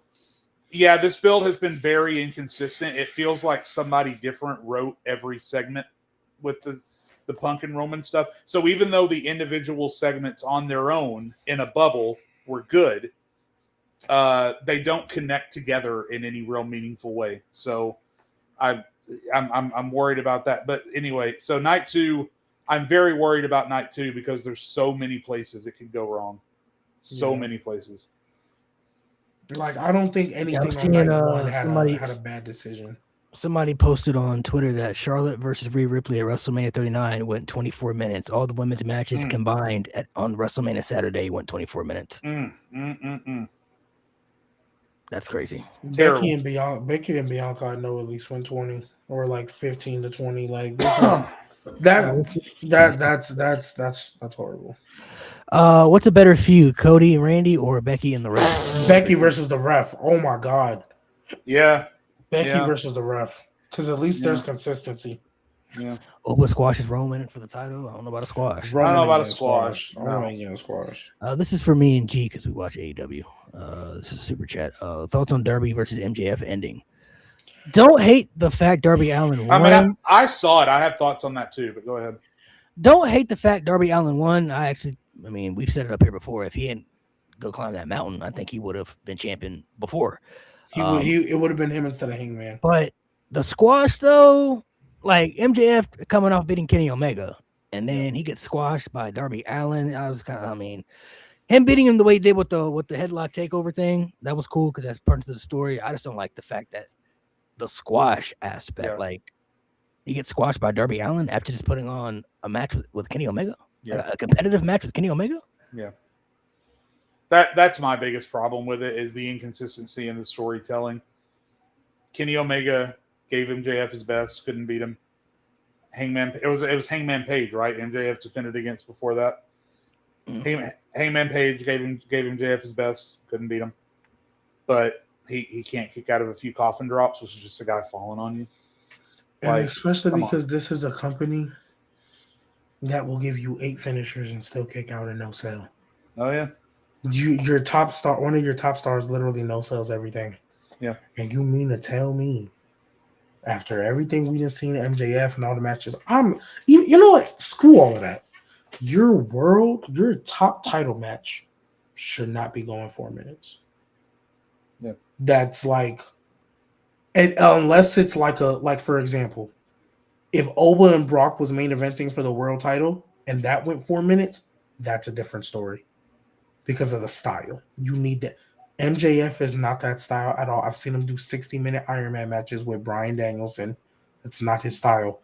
yeah, this build has been very inconsistent. It feels like somebody different wrote every segment with the Punk and Roman stuff. So even though the individual segments on their own in a bubble were good, they don't connect together in any real meaningful way. So I'm worried about that. But anyway, so night 2, I'm very worried about night 2 because there's so many places it could go wrong. So many places. Like, I don't think anything on night 1 had a bad decision. Somebody posted on Twitter that Charlotte versus Rhea Ripley at WrestleMania 39 went 24 minutes. All the women's matches combined on WrestleMania Saturday went 24 minutes. That's crazy. Becky and Bianca, I know at least went 20 or like 15 to 20. Like this is that's horrible. What's a better feud, Cody and Randy or Becky and the Ref? Becky versus the Ref. Oh my god. Yeah. Becky versus the Ref. Because at least there's consistency. Yeah. Oba squashes Roman for the title. I don't know about a squash. I don't know about a squash. Roman ain't getting a squash. This is for me and G because we watch AEW. This is a super chat. Thoughts on Darby versus MJF ending? Don't hate the fact Darby Allin won. I mean, I saw it. I have thoughts on that too, but go ahead. Don't hate the fact Darby Allin won. I mean, we've said it up here before. If he hadn't go climb that mountain, I think he would have been champion before. It would have been him instead of Hangman. But the squash, though, like MJF coming off beating Kenny Omega, and then he gets squashed by Darby Allin. Him beating him the way he did with the headlock takeover thing, that was cool because that's part of the story. I just don't like the fact that the squash aspect, like he gets squashed by Darby Allin after just putting on a match with Kenny Omega, a competitive match with Kenny Omega. Yeah. That's my biggest problem with it is the inconsistency in the storytelling. Kenny Omega gave MJF his best, couldn't beat him. It was Hangman Page, right? MJF defended against before that. Hangman Page gave MJF his best, couldn't beat him. But he can't kick out of a few coffin drops, which is just a guy falling on you. And especially because this is a company that will give you 8 finishers and still kick out a no sell. Oh yeah. Your top star, one of your top stars, literally no sells everything. Yeah. And you mean to tell me, after everything we done seen at MJF and all the matches, you know what? Screw all of that. Your top title match should not be going 4 minutes. Yeah. That's like, and unless it's like for example, if Oba and Brock was main eventing for the world title and that went 4 minutes, that's a different story. Because of the style. You need that. MJF is not that style at all. I've seen him do 60-minute Iron Man matches with Bryan Danielson. It's not his style.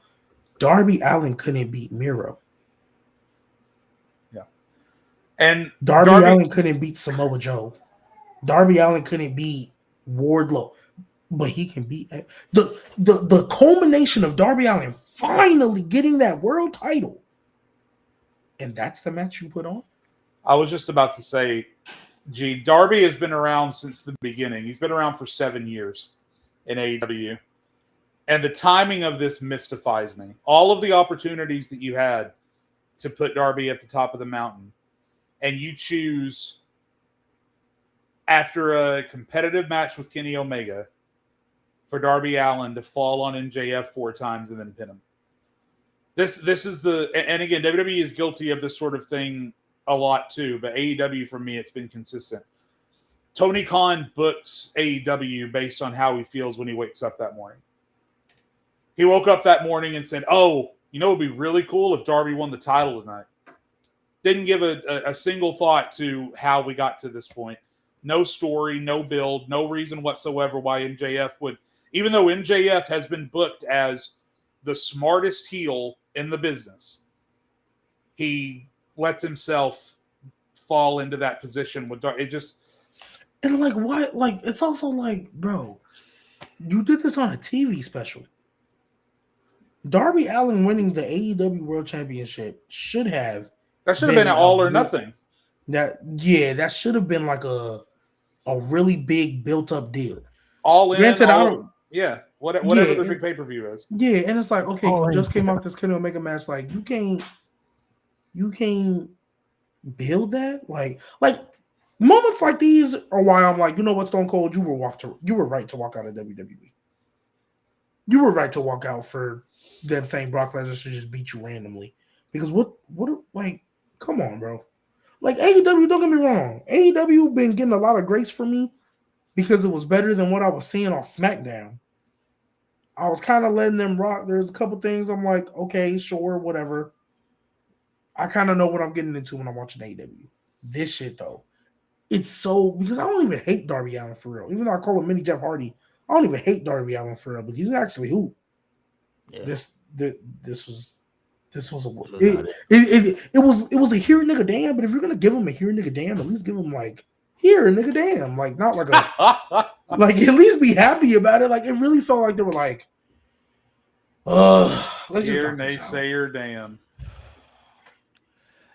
Darby Allin couldn't beat Miro. Yeah. And Darby Allin couldn't beat Samoa Joe. Darby Allin couldn't beat Wardlow. But he can beat the culmination of Darby Allin finally getting that world title. And that's the match you put on? I was just about to say, Darby has been around since the beginning. He's been around for 7 years in AEW. And the timing of this mystifies me. All of the opportunities that you had to put Darby at the top of the mountain, and you choose, after a competitive match with Kenny Omega, for Darby Allin to fall on MJF 4 times and then pin him. This is and again, WWE is guilty of this sort of thing a lot too, but AEW for me, it's been consistent. Tony Khan books AEW based on how he feels when he wakes up that morning. He woke up that morning and said, "Oh, you know, it'd be really cool if Darby won the title tonight." Didn't give a single thought to how we got to this point. No story, no build, no reason whatsoever why MJF would, even though MJF has been booked as the smartest heel in the business, he lets himself fall into that position with Darby. It just, and like what? Like it's also like, bro, you did this on a TV special. Darby Allin winning the AEW World Championship should have been an all or nothing. That should have been like a really big built up deal. All in. Granted, whatever the big pay-per-view is. Yeah, and it's like, okay, you just came off this Kenny Omega match. Like you can't build that. Like moments like these are why I'm like, you know what, Stone Cold, you were right to walk out of WWE. You were right to walk out for them saying Brock Lesnar should just beat you randomly. Because what like, come on, bro. Like AEW, don't get me wrong. AEW been getting a lot of grace from me because it was better than what I was seeing on SmackDown. I was kind of letting them rock. There's a couple things I'm like, okay, sure, whatever. I kind of know what I'm getting into when I'm watching AEW. This shit, though, it's so, because I don't even hate Darby Allin for real. Even though I call him Mini Jeff Hardy I don't even hate Darby Allin for real, but he's actually hoop. Yeah. This was it was a here nigga damn, but if you're gonna give him a here nigga damn, at least give him like here nigga damn, like not like a like at least be happy about it. Like it really felt like they were like, let's here just naysayer damn.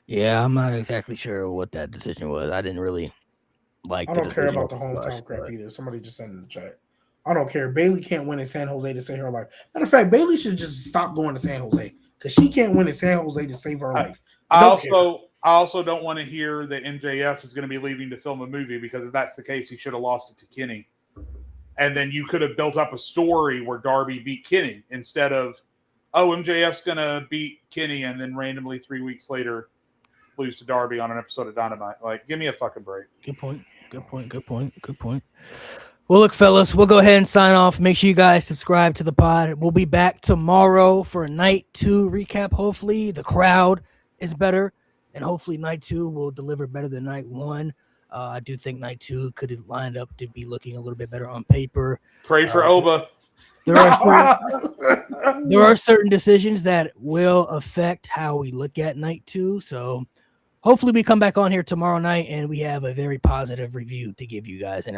Yeah, I'm not exactly sure what that decision was. I didn't really like. I don't care about the hometown crap either. Somebody just sent in the chat. I don't care. Bailey can't win in San Jose to save her life. Matter of fact, Bailey should just stop going to San Jose because she can't win in San Jose to save her life. I also don't want to hear that MJF is going to be leaving to film a movie, because if that's the case, he should have lost it to Kenny. And then you could have built up a story where Darby beat Kenny instead of, oh, MJF's going to beat Kenny and then randomly 3 weeks later lose to Darby on an episode of Dynamite. Like, give me a fucking break. Good point. Well, look, fellas, we'll go ahead and sign off. Make sure you guys subscribe to the pod. We'll be back tomorrow for night 2 recap. Hopefully the crowd is better, and hopefully night 2 will deliver better than night 1. I do think night 2 could have lined up to be looking a little bit better on paper. Pray for Oba. There are certain decisions that will affect how we look at night 2. So hopefully we come back on here tomorrow night and we have a very positive review to give you guys. So,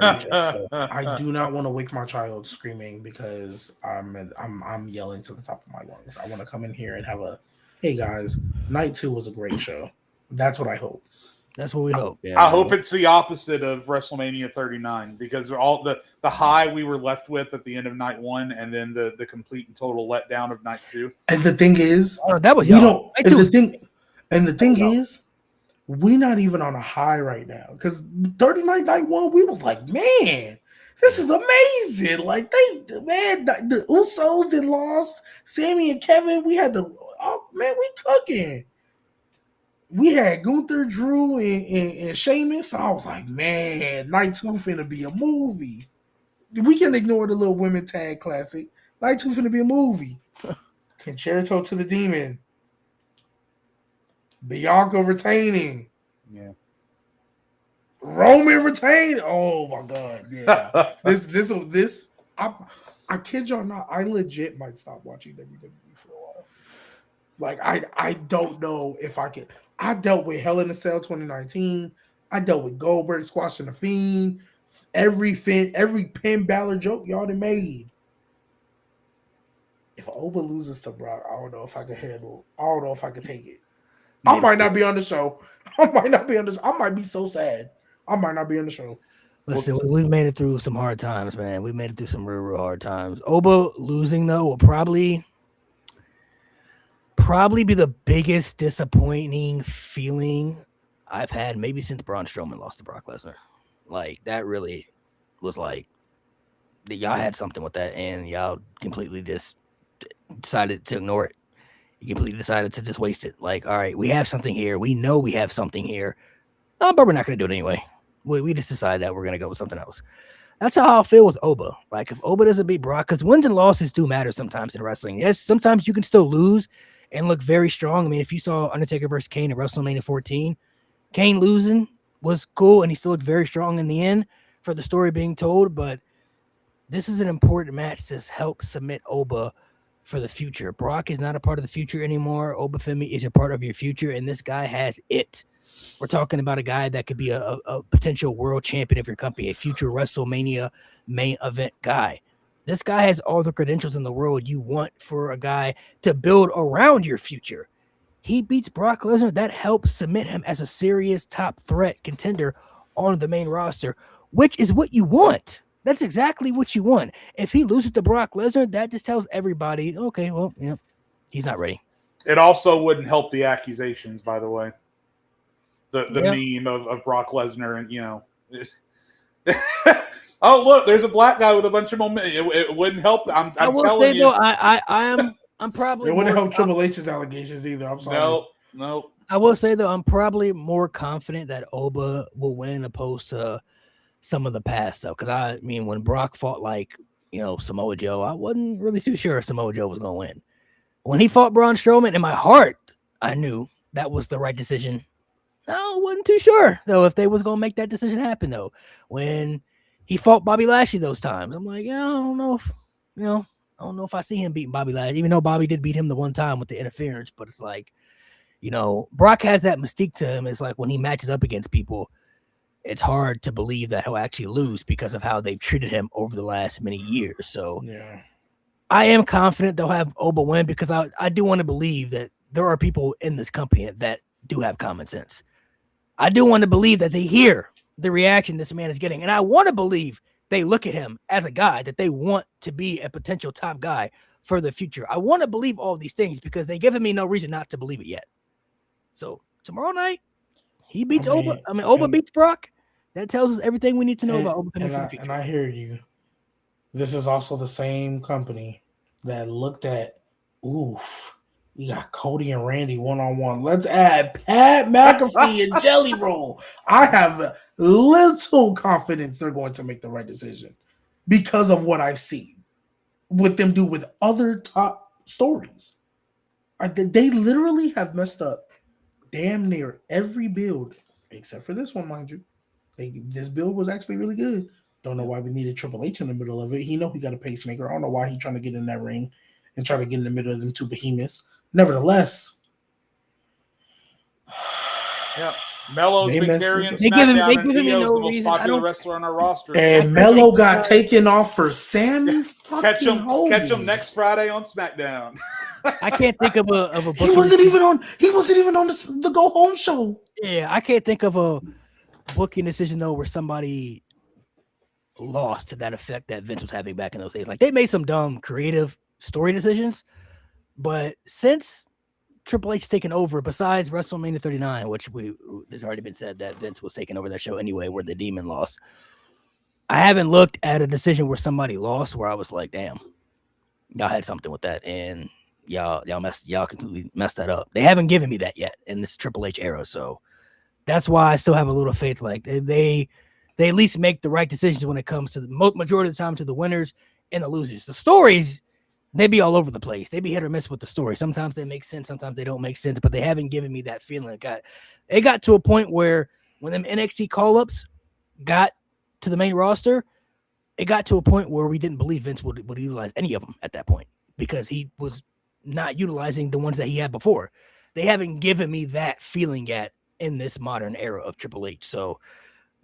I do not want to wake my child screaming because I'm yelling to the top of my lungs. I want to come in here and have a, hey guys, night 2 was a great show. That's what I hope. That's what we hope. Yeah, I hope it's the opposite of WrestleMania 39, because all the high we were left with at the end of night 1, and then the complete and total letdown of night 2. And the thing is, that was the thing is, we're not even on a high right now, because 39 night 1, we was like, man, this is amazing. Like the Usos that lost, Sammy and Kevin, we cooking. We had Gunther, Drew, and Sheamus. I was like, man, night 2 finna be a movie. We can ignore the little women tag classic. Night 2 finna be a movie. Concerto to the Demon. Bianca retaining. Yeah. Roman retaining. Oh my God. Yeah. this. I kid y'all not. I legit might stop watching WWE for a while. Like I don't know if I can. I dealt with Hell in a Cell 2019. I dealt with Goldberg squashing the Fiend. Every Finn Balor joke y'all done made. If Oba loses to Brock, I don't know if I can handle. I don't know if I can take it. I might not be on the show. I might be so sad. I might not be on the show. Listen, we've made it through some hard times, man. We made it through some real hard times. Oba losing, though, will probably be the biggest disappointing feeling I've had maybe since Braun Strowman lost to Brock Lesnar. Like, that really was like, y'all had something with that, and y'all completely just decided to ignore it. You completely decided to just waste it. Like, all right, we have something here. We know we have something here. But we're not going to do it anyway. We just decided that we're going to go with something else. That's how I feel with Oba. Like, if Oba doesn't beat Brock, because wins and losses do matter sometimes in wrestling. Yes, sometimes you can still lose and look very strong. I mean, if you saw Undertaker versus Kane at WrestleMania 14, Kane losing was cool, and he still looked very strong in the end for the story being told. But this is an important match to help cement Oba for the future. Brock is not a part of the future anymore. Oba Femi is a part of your future, and this guy has it. We're talking about a guy that could be a potential world champion of your company, a future WrestleMania main event guy. This guy has all the credentials in the world you want for a guy to build around your future. He beats Brock Lesnar. That helps cement him as a serious top threat contender on the main roster, which is what you want. That's exactly what you want. If he loses to Brock Lesnar, that just tells everybody, okay, well, yeah, he's not ready. It also wouldn't help the accusations, by the way. The meme of Brock Lesnar and, you know. Oh, look, there's a black guy with a bunch of momentum. It wouldn't help. I'm telling you. Though, I'm probably. It wouldn't help Triple H's allegations either. I'm sorry. No. I will say, though, I'm probably more confident that Oba will win opposed to some of the past, though. Because, I mean, when Brock fought, like, you know, Samoa Joe, I wasn't really too sure Samoa Joe was going to win. When he fought Braun Strowman, in my heart, I knew that was the right decision. No, I wasn't too sure, though, if they was going to make that decision happen, though. When he fought Bobby Lashley those times. I'm like, yeah, I don't know if I see him beating Bobby Lashley, even though Bobby did beat him the one time with the interference. But it's like, Brock has that mystique to him. It's like when he matches up against people, it's hard to believe that he'll actually lose because of how they've treated him over the last many years. So yeah, I am confident they'll have Oba win because I do want to believe that there are people in this company that do have common sense. I do want to believe that they hear the reaction this man is getting. And I want to believe they look at him as a guy that they want to be a potential top guy for the future. I want to believe all of these things because they've given me no reason not to believe it yet. So tomorrow night, he beats Oba. Oba beats Brock. That tells us everything we need to know about Oba for the future. And I hear you. This is also the same company that looked at, we got Cody and Randy one-on-one. Let's add Pat McAfee and Jelly Roll. I have little confidence they're going to make the right decision because of what I've seen with them do with other top stories. They literally have messed up damn near every build, except for this one, mind you. This build was actually really good. Don't know why we needed Triple H in the middle of it. He know he got a pacemaker. I don't know why he's trying to get in that ring and try to get in the middle of them two behemoths. Nevertheless, yeah, Melo's been carrying SmackDown, and Io's no the most popular wrestler on our roster. And Melo got taken off for Sammy catch Hogan. Catch him next Friday on SmackDown. I can't think of a He wasn't even on the Go Home show. Yeah, I can't think of a booking decision though where somebody lost to that effect that Vince was having back in those days. Like they made some dumb creative story decisions, but since Triple H taken over, besides WrestleMania 39, which there's already been said that Vince was taking over that show anyway, where the Demon lost. I haven't looked at a decision where somebody lost where I was like, damn, y'all had something with that, and y'all completely messed that up. They haven't given me that yet in this Triple H era, so that's why I still have a little faith. Like they at least make the right decisions when it comes to the majority of the time to the winners and the losers. The stories, they be all over the place. They be hit or miss with the story. Sometimes they make sense, sometimes they don't make sense, but they haven't given me that feeling. It got to a point where when them NXT call-ups got to the main roster, it got to a point where we didn't believe Vince would utilize any of them at that point because he was not utilizing the ones that he had before. They haven't given me that feeling yet in this modern era of Triple H. So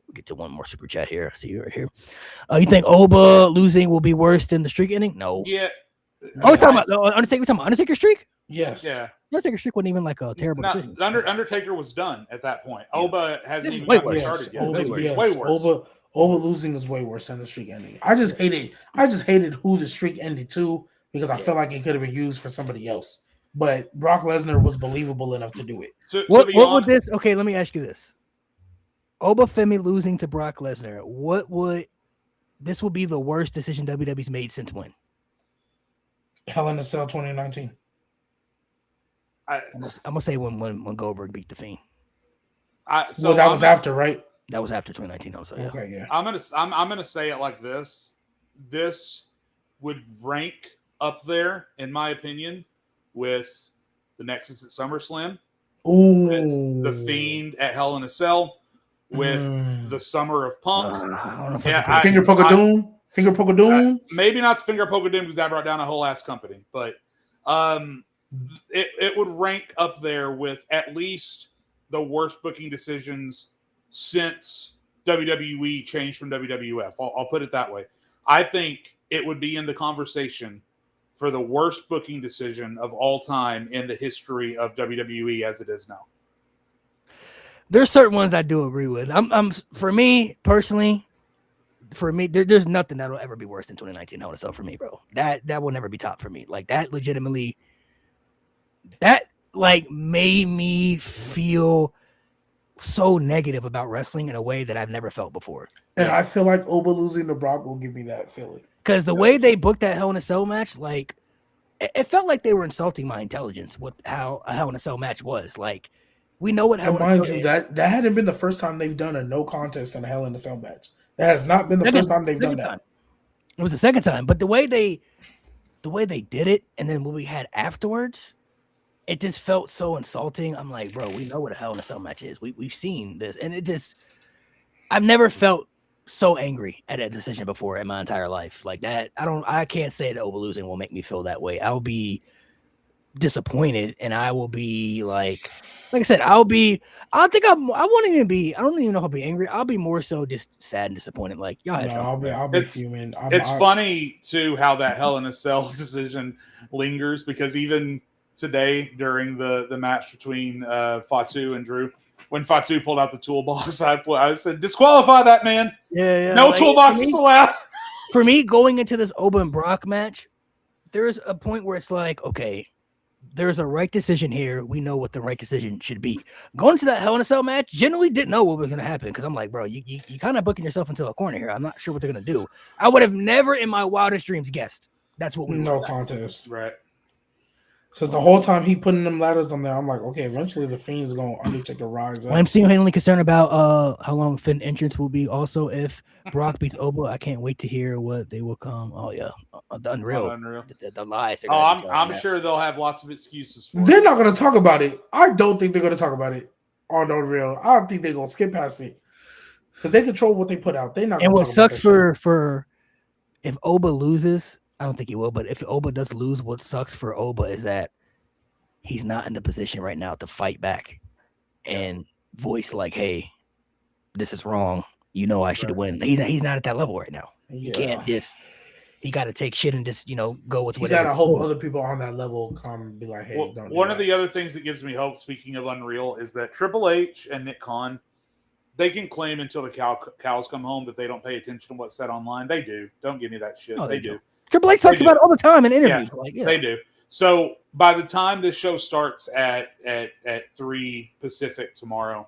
we'll get to one more super chat here. I see you right here. You think Oba losing will be worse than the streak ending? No. Yeah. Oh, we're talking about Undertaker. We're talking about Undertaker streak? Yes. Yeah. Undertaker streak wasn't even like a terrible decision. Undertaker was done at that point. Yeah. Oba hasn't even started yet. Way worse. Oba losing is way worse than the streak ending. I just hated who the streak ended to because I felt like it could have been used for somebody else. But Brock Lesnar was believable enough to do it. What would this? Okay, let me ask you this: Oba Femi losing to Brock Lesnar. This would be the worst decision WWE's made since when? Hell in a Cell 2019. I'm gonna say when Goldberg beat the Fiend. That was after, right? That was after 2019. Also, yeah. Okay, yeah. I'm gonna say it like this. This would rank up there, in my opinion, with the Nexus at SummerSlam, with the Fiend at Hell in a Cell, with the Summer of Punk. Finger Poke of Doom. Finger Poke of Doom. Maybe not the Finger Poke of Doom because that brought down a whole ass company, but it would rank up there with at least the worst booking decisions since WWE changed from WWF. I'll put it that way. I think it would be in the conversation for the worst booking decision of all time in the history of WWE as it is now. There's certain ones I do agree with. For me personally, there's nothing that'll ever be worse than 2019 Hell in a Cell for me, bro. That will never be top for me. Like that legitimately, that like made me feel so negative about wrestling in a way that I've never felt before. And I feel like Oba losing to Brock will give me that feeling. Because the way they booked that Hell in a Cell match, like it felt like they were insulting my intelligence with how a Hell in a Cell match was. Like we know what Hell in a Cell is. That hadn't been the first time they've done a no contest in a Hell in a Cell match. That has not been the first time they've done that. It was the second time, but the way they did it, and then what we had afterwards, it just felt so insulting. I'm like, bro, we know what a Hell in a Cell match is. We've seen this, and it just, I've never felt so angry at that decision before in my entire life. Like that, I can't say that Oba losing will make me feel that way. I'll be disappointed, and I will be like I said, I won't even be, I don't even know if I'll be angry. I'll be more so just sad and disappointed. Like, y'all had fun. I'll be fuming. It's funny too how that Hell in a Cell decision lingers, because even today during the match between Fatu and Drew, when Fatu pulled out the toolbox, I said, disqualify that man. Yeah. No toolboxes allowed. For me, going into this Oba and Brock match, there's a point where it's like, okay, there's a right decision here. We know what the right decision should be. Going to that Hell in a Cell match, generally didn't know what was going to happen, because I'm like, bro, you kind of booking yourself into a corner here. I'm not sure what they're going to do. I would have never in my wildest dreams guessed that's what we no contest. Right. Because the whole time he putting them ladders on there, I'm like, okay, eventually the Fiend's going to Undertaker rise up. I'm seemingly concerned about how long Finn entrance will be. Also, if Brock beats Oba, I can't wait to hear what they will come. Oh yeah, the Unreal. The lies. I'm sure they'll have lots of excuses for They're not going to talk about it. I don't think they're going to talk about it on Unreal. I don't think they're going to skip past it, because they control what they put out. They're not. And what sucks for if Oba loses, I don't think he will, but if Oba does lose, what sucks for Oba is that he's not in the position right now to fight back and voice like, hey, this is wrong. You know, I should have won. He's not at that level right now. He can't just, he got to take shit and just, go with whatever. You got to hope other people on that level come and be like, hey, don't do one of the other things that gives me hope, speaking of Unreal, is that Triple H and Nick Khan, they can claim until the cows come home that they don't pay attention to what's said online. They do. Don't give me that shit. Oh, they do. Triple H talks about it all the time in interviews. They do. So by the time this show starts at 3 Pacific tomorrow,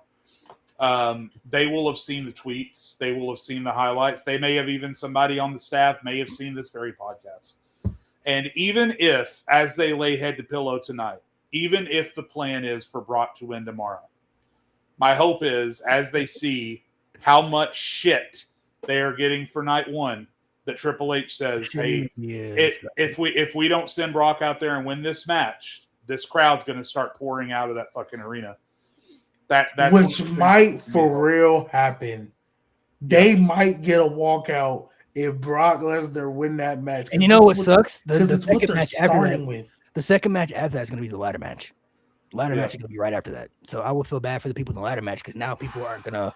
they will have seen the tweets. They will have seen the highlights. They may have even, somebody on the staff may have seen this very podcast. And even if, as they lay head to pillow tonight, even if the plan is for Brock to win tomorrow, my hope is, as they see how much shit they are getting for night one, that Triple H says, hey, if we don't send Brock out there and win this match, this crowd's going to start pouring out of that fucking arena. That's which might for real happen. They might get a walkout if Brock Lesnar win that match. And you know what sucks? Because it's what they're starting with. The second match after that is going to be the ladder match. The ladder match is going to be right after that. So I will feel bad for the people in the ladder match, because now people aren't going to,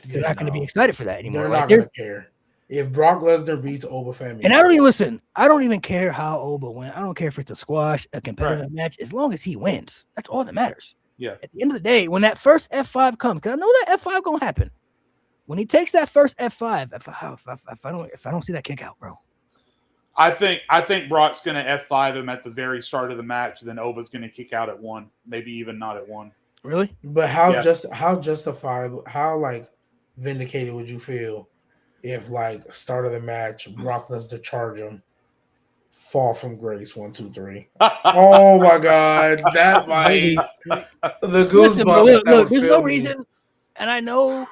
they're not going to be excited for that anymore. They're not going to care. If Brock Lesnar beats Oba Femi. And I don't even care how Oba went. I don't care if it's a squash, a competitive match, as long as he wins. That's all that matters. Yeah. At the end of the day, when that first F5 comes, because I know that F5 gonna happen. When he takes that first F5, if I don't see that kick out, bro. I think Brock's gonna F5 him at the very start of the match, then Oba's gonna kick out at 1, maybe even not at 1. Really? But how justified, how like vindicated would you feel if, like, start of the match, Brock Lesnar charge him, fall from grace, 1, 2, 3. Oh my God, that might the goosebumps. Look, there's no reason, and I know,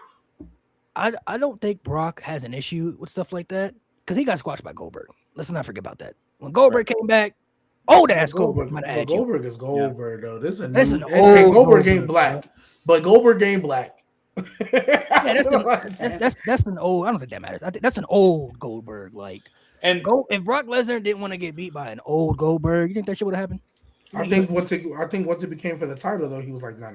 I don't think Brock has an issue with stuff like that, because he got squashed by Goldberg. Let's not forget about that. When Goldberg came back, old ass Goldberg might have had you. Goldberg is Goldberg though. This is an old Goldberg ain't black, but Goldberg ain't black. That's an old. I don't think that matters. I think that's an old Goldberg. Like, and if Brock Lesnar didn't want to get beat by an old Goldberg, you think that shit would have happened? I think once it became for the title, though, he was like, no.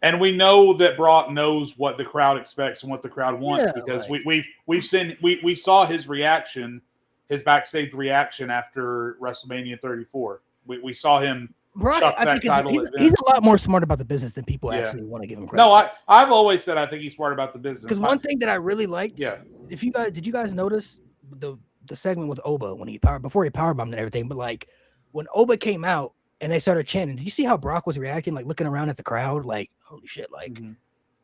And we know that Brock knows what the crowd expects and what the crowd wants, because we saw his reaction, his backstage reaction after WrestleMania 34. We saw him. Brock, he's a lot more smart about the business than people actually want to give him credit. No, I've always said I think he's smart about the business. Because one thing that I really liked, did you guys notice the segment with Oba when before he powerbombed and everything? But like when Oba came out and they started chanting, did you see how Brock was reacting? Like looking around at the crowd, like holy shit, like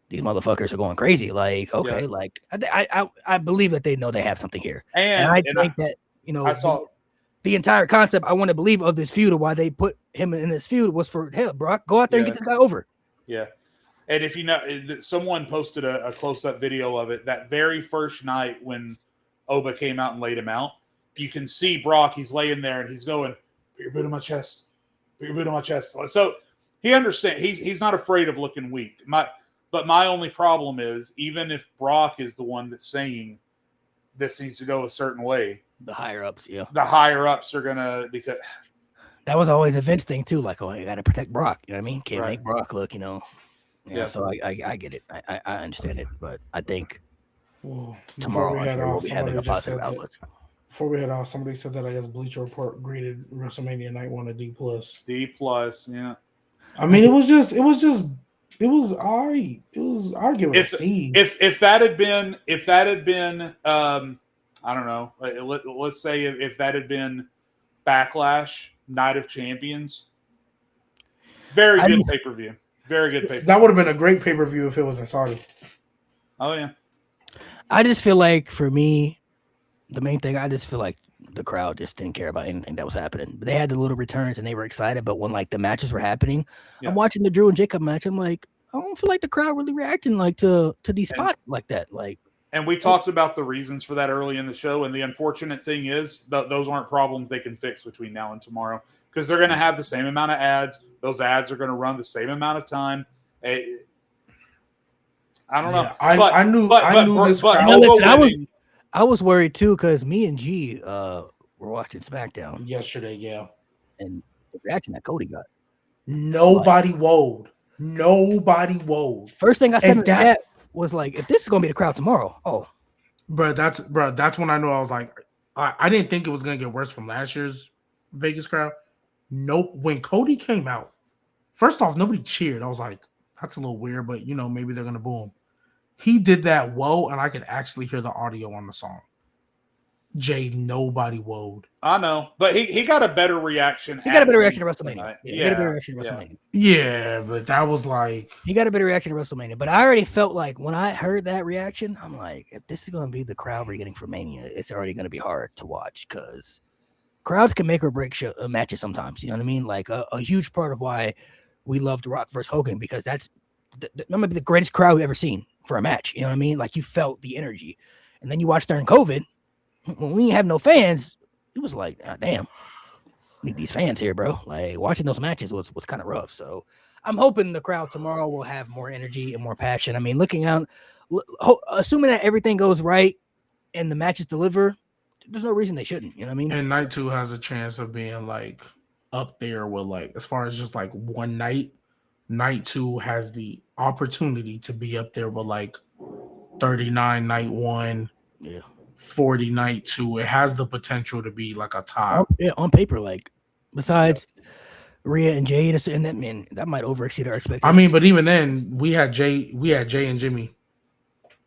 these motherfuckers are going crazy. Like okay, like I believe that they know they have something here, and I think that I saw. The entire concept, I want to believe, of this feud, or why they put him in this feud, was for, hey, Brock, go out there and get this guy over. Yeah. And if you know, someone posted a close-up video of it that very first night when Oba came out and laid him out. You can see Brock, he's laying there and he's going, put your boot on my chest. Put your boot on my chest. So he understands. He's not afraid of looking weak. But my only problem is, even if Brock is the one that's saying this needs to go a certain way, the higher ups, the higher ups are gonna, because that was always a Vince thing too. Like, you got to protect Brock. You know what I mean? Can't Right. make Brock look, Yeah. So I get it. I understand it. But I think tomorrow we'll be having a positive outlook. Before we head off, somebody said that I guess Bleacher Report graded WrestleMania Night 1 a D+. D+, yeah. I mean, it was I'd give it a C. If that had been I don't know, let's say if that had been Backlash, Night of Champions, very good pay-per-view. Very good pay-per-view. That would have been a great pay-per-view if it was in Saudi. Oh yeah. I just feel like, for me, the main thing, I just feel like the crowd just didn't care about anything that was happening. They had the little returns and they were excited, but when like the matches were happening, I'm watching the Drew and Jacob match. I'm like, I don't feel like the crowd really reacting like to these spots like that. Like, and we talked about the reasons for that early in the show. And the unfortunate thing is those aren't problems they can fix between now and tomorrow, because they're going to have the same amount of ads. Those ads are going to run the same amount of time. I don't know. I knew this crowd. I was worried too, because me and G were watching SmackDown yesterday, and the reaction that Cody got. Nobody woed. First thing I said to that was like, if this is gonna be the crowd tomorrow, that's when I knew. I was like, I didn't think it was gonna get worse from last year's Vegas crowd. Nope. When Cody came out, first off, nobody cheered. I was like, that's a little weird, but maybe they're gonna boo him. He did that whoa, and I could actually hear the audio on the song. Jay, nobody woed. I know, but he got a better reaction. He got a better reaction to WrestleMania. He got a better reaction to WrestleMania. Yeah, but that was like, he got a better reaction to WrestleMania. But I already felt like when I heard that reaction, I'm like, if this is going to be the crowd we're getting for Mania, it's already going to be hard to watch, because crowds can make or break matches sometimes. You know what I mean? Like a huge part of why we loved Rock versus Hogan, because that's maybe the greatest crowd we've ever seen for a match. You know what I mean? Like, you felt the energy. And then you watch during COVID, when we didn't have no fans, it was like, oh, damn, need these fans here, bro. Like, watching those matches was kind of rough. So I'm hoping the crowd tomorrow will have more energy and more passion. I mean, looking out, assuming that everything goes right and the matches deliver, there's no reason they shouldn't. You know what I mean? And Night 2 has a chance of being like up there with, like, as far as just like one night, Night 2 has the opportunity to be up there with like 39 Night 1, 40 Night 2. It has the potential to be like a top. On paper, like, besides Rhea and Jade, and that might overexceed our expectations. I mean, but even then, we had Jay and Jimmy.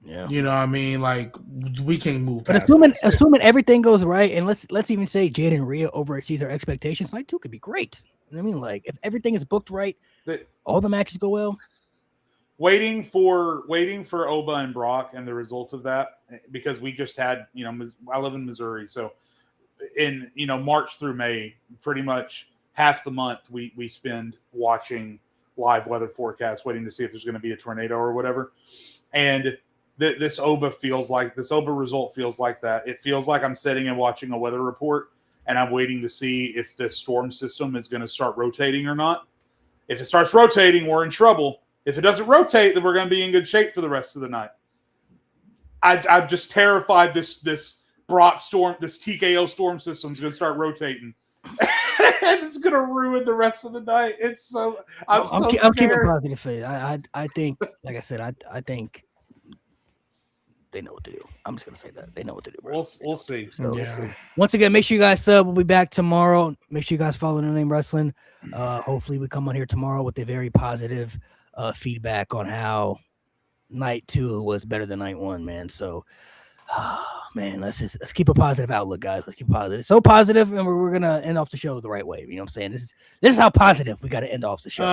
Yeah, you know what I mean? Like, we can't move past. But assuming everything goes right, and let's even say Jade and Rhea overexceeds our expectations, Night 2 could be great. You know what I mean? Like, if everything is booked right, all the matches go well. Waiting for Oba and Brock and the result of that, because we just had, I live in Missouri, so in March through May, pretty much half the month we spend watching live weather forecasts, waiting to see if there's going to be a tornado or whatever. And this Oba result feels like that. It feels like I'm sitting and watching a weather report, and I'm waiting to see if this storm system is going to start rotating or not. If it starts rotating, we're in trouble. If it doesn't rotate, then we're going to be in good shape for the rest of the night. I'm just terrified this Brock storm, this TKO storm system is going to start rotating. And it's going to ruin the rest of the night. I'm so scared. I'm keeping positive faith. I think, like I said, I think they know what to do. I'm just going to say that. They know what to do, bro. We'll see. We'll see. Once again, make sure you guys sub. We'll be back tomorrow. Make sure you guys follow No Name Wrestling. Hopefully we come on here tomorrow with a very positive feedback on how Night 2 was better than Night 1, man. So, man, let's keep a positive outlook, guys. Let's keep positive. It's so positive, and we're gonna end off the show the right way. You know what I'm saying? This is how positive we got to end off the show.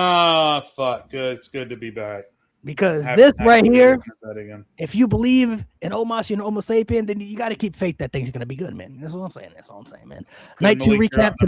Fuck, good. It's good to be back. Because this right here, if you believe in Omos and Homo sapien, then you got to keep faith that things are gonna be good, man. That's what I'm saying. That's all I'm saying, man. Night 2 recap.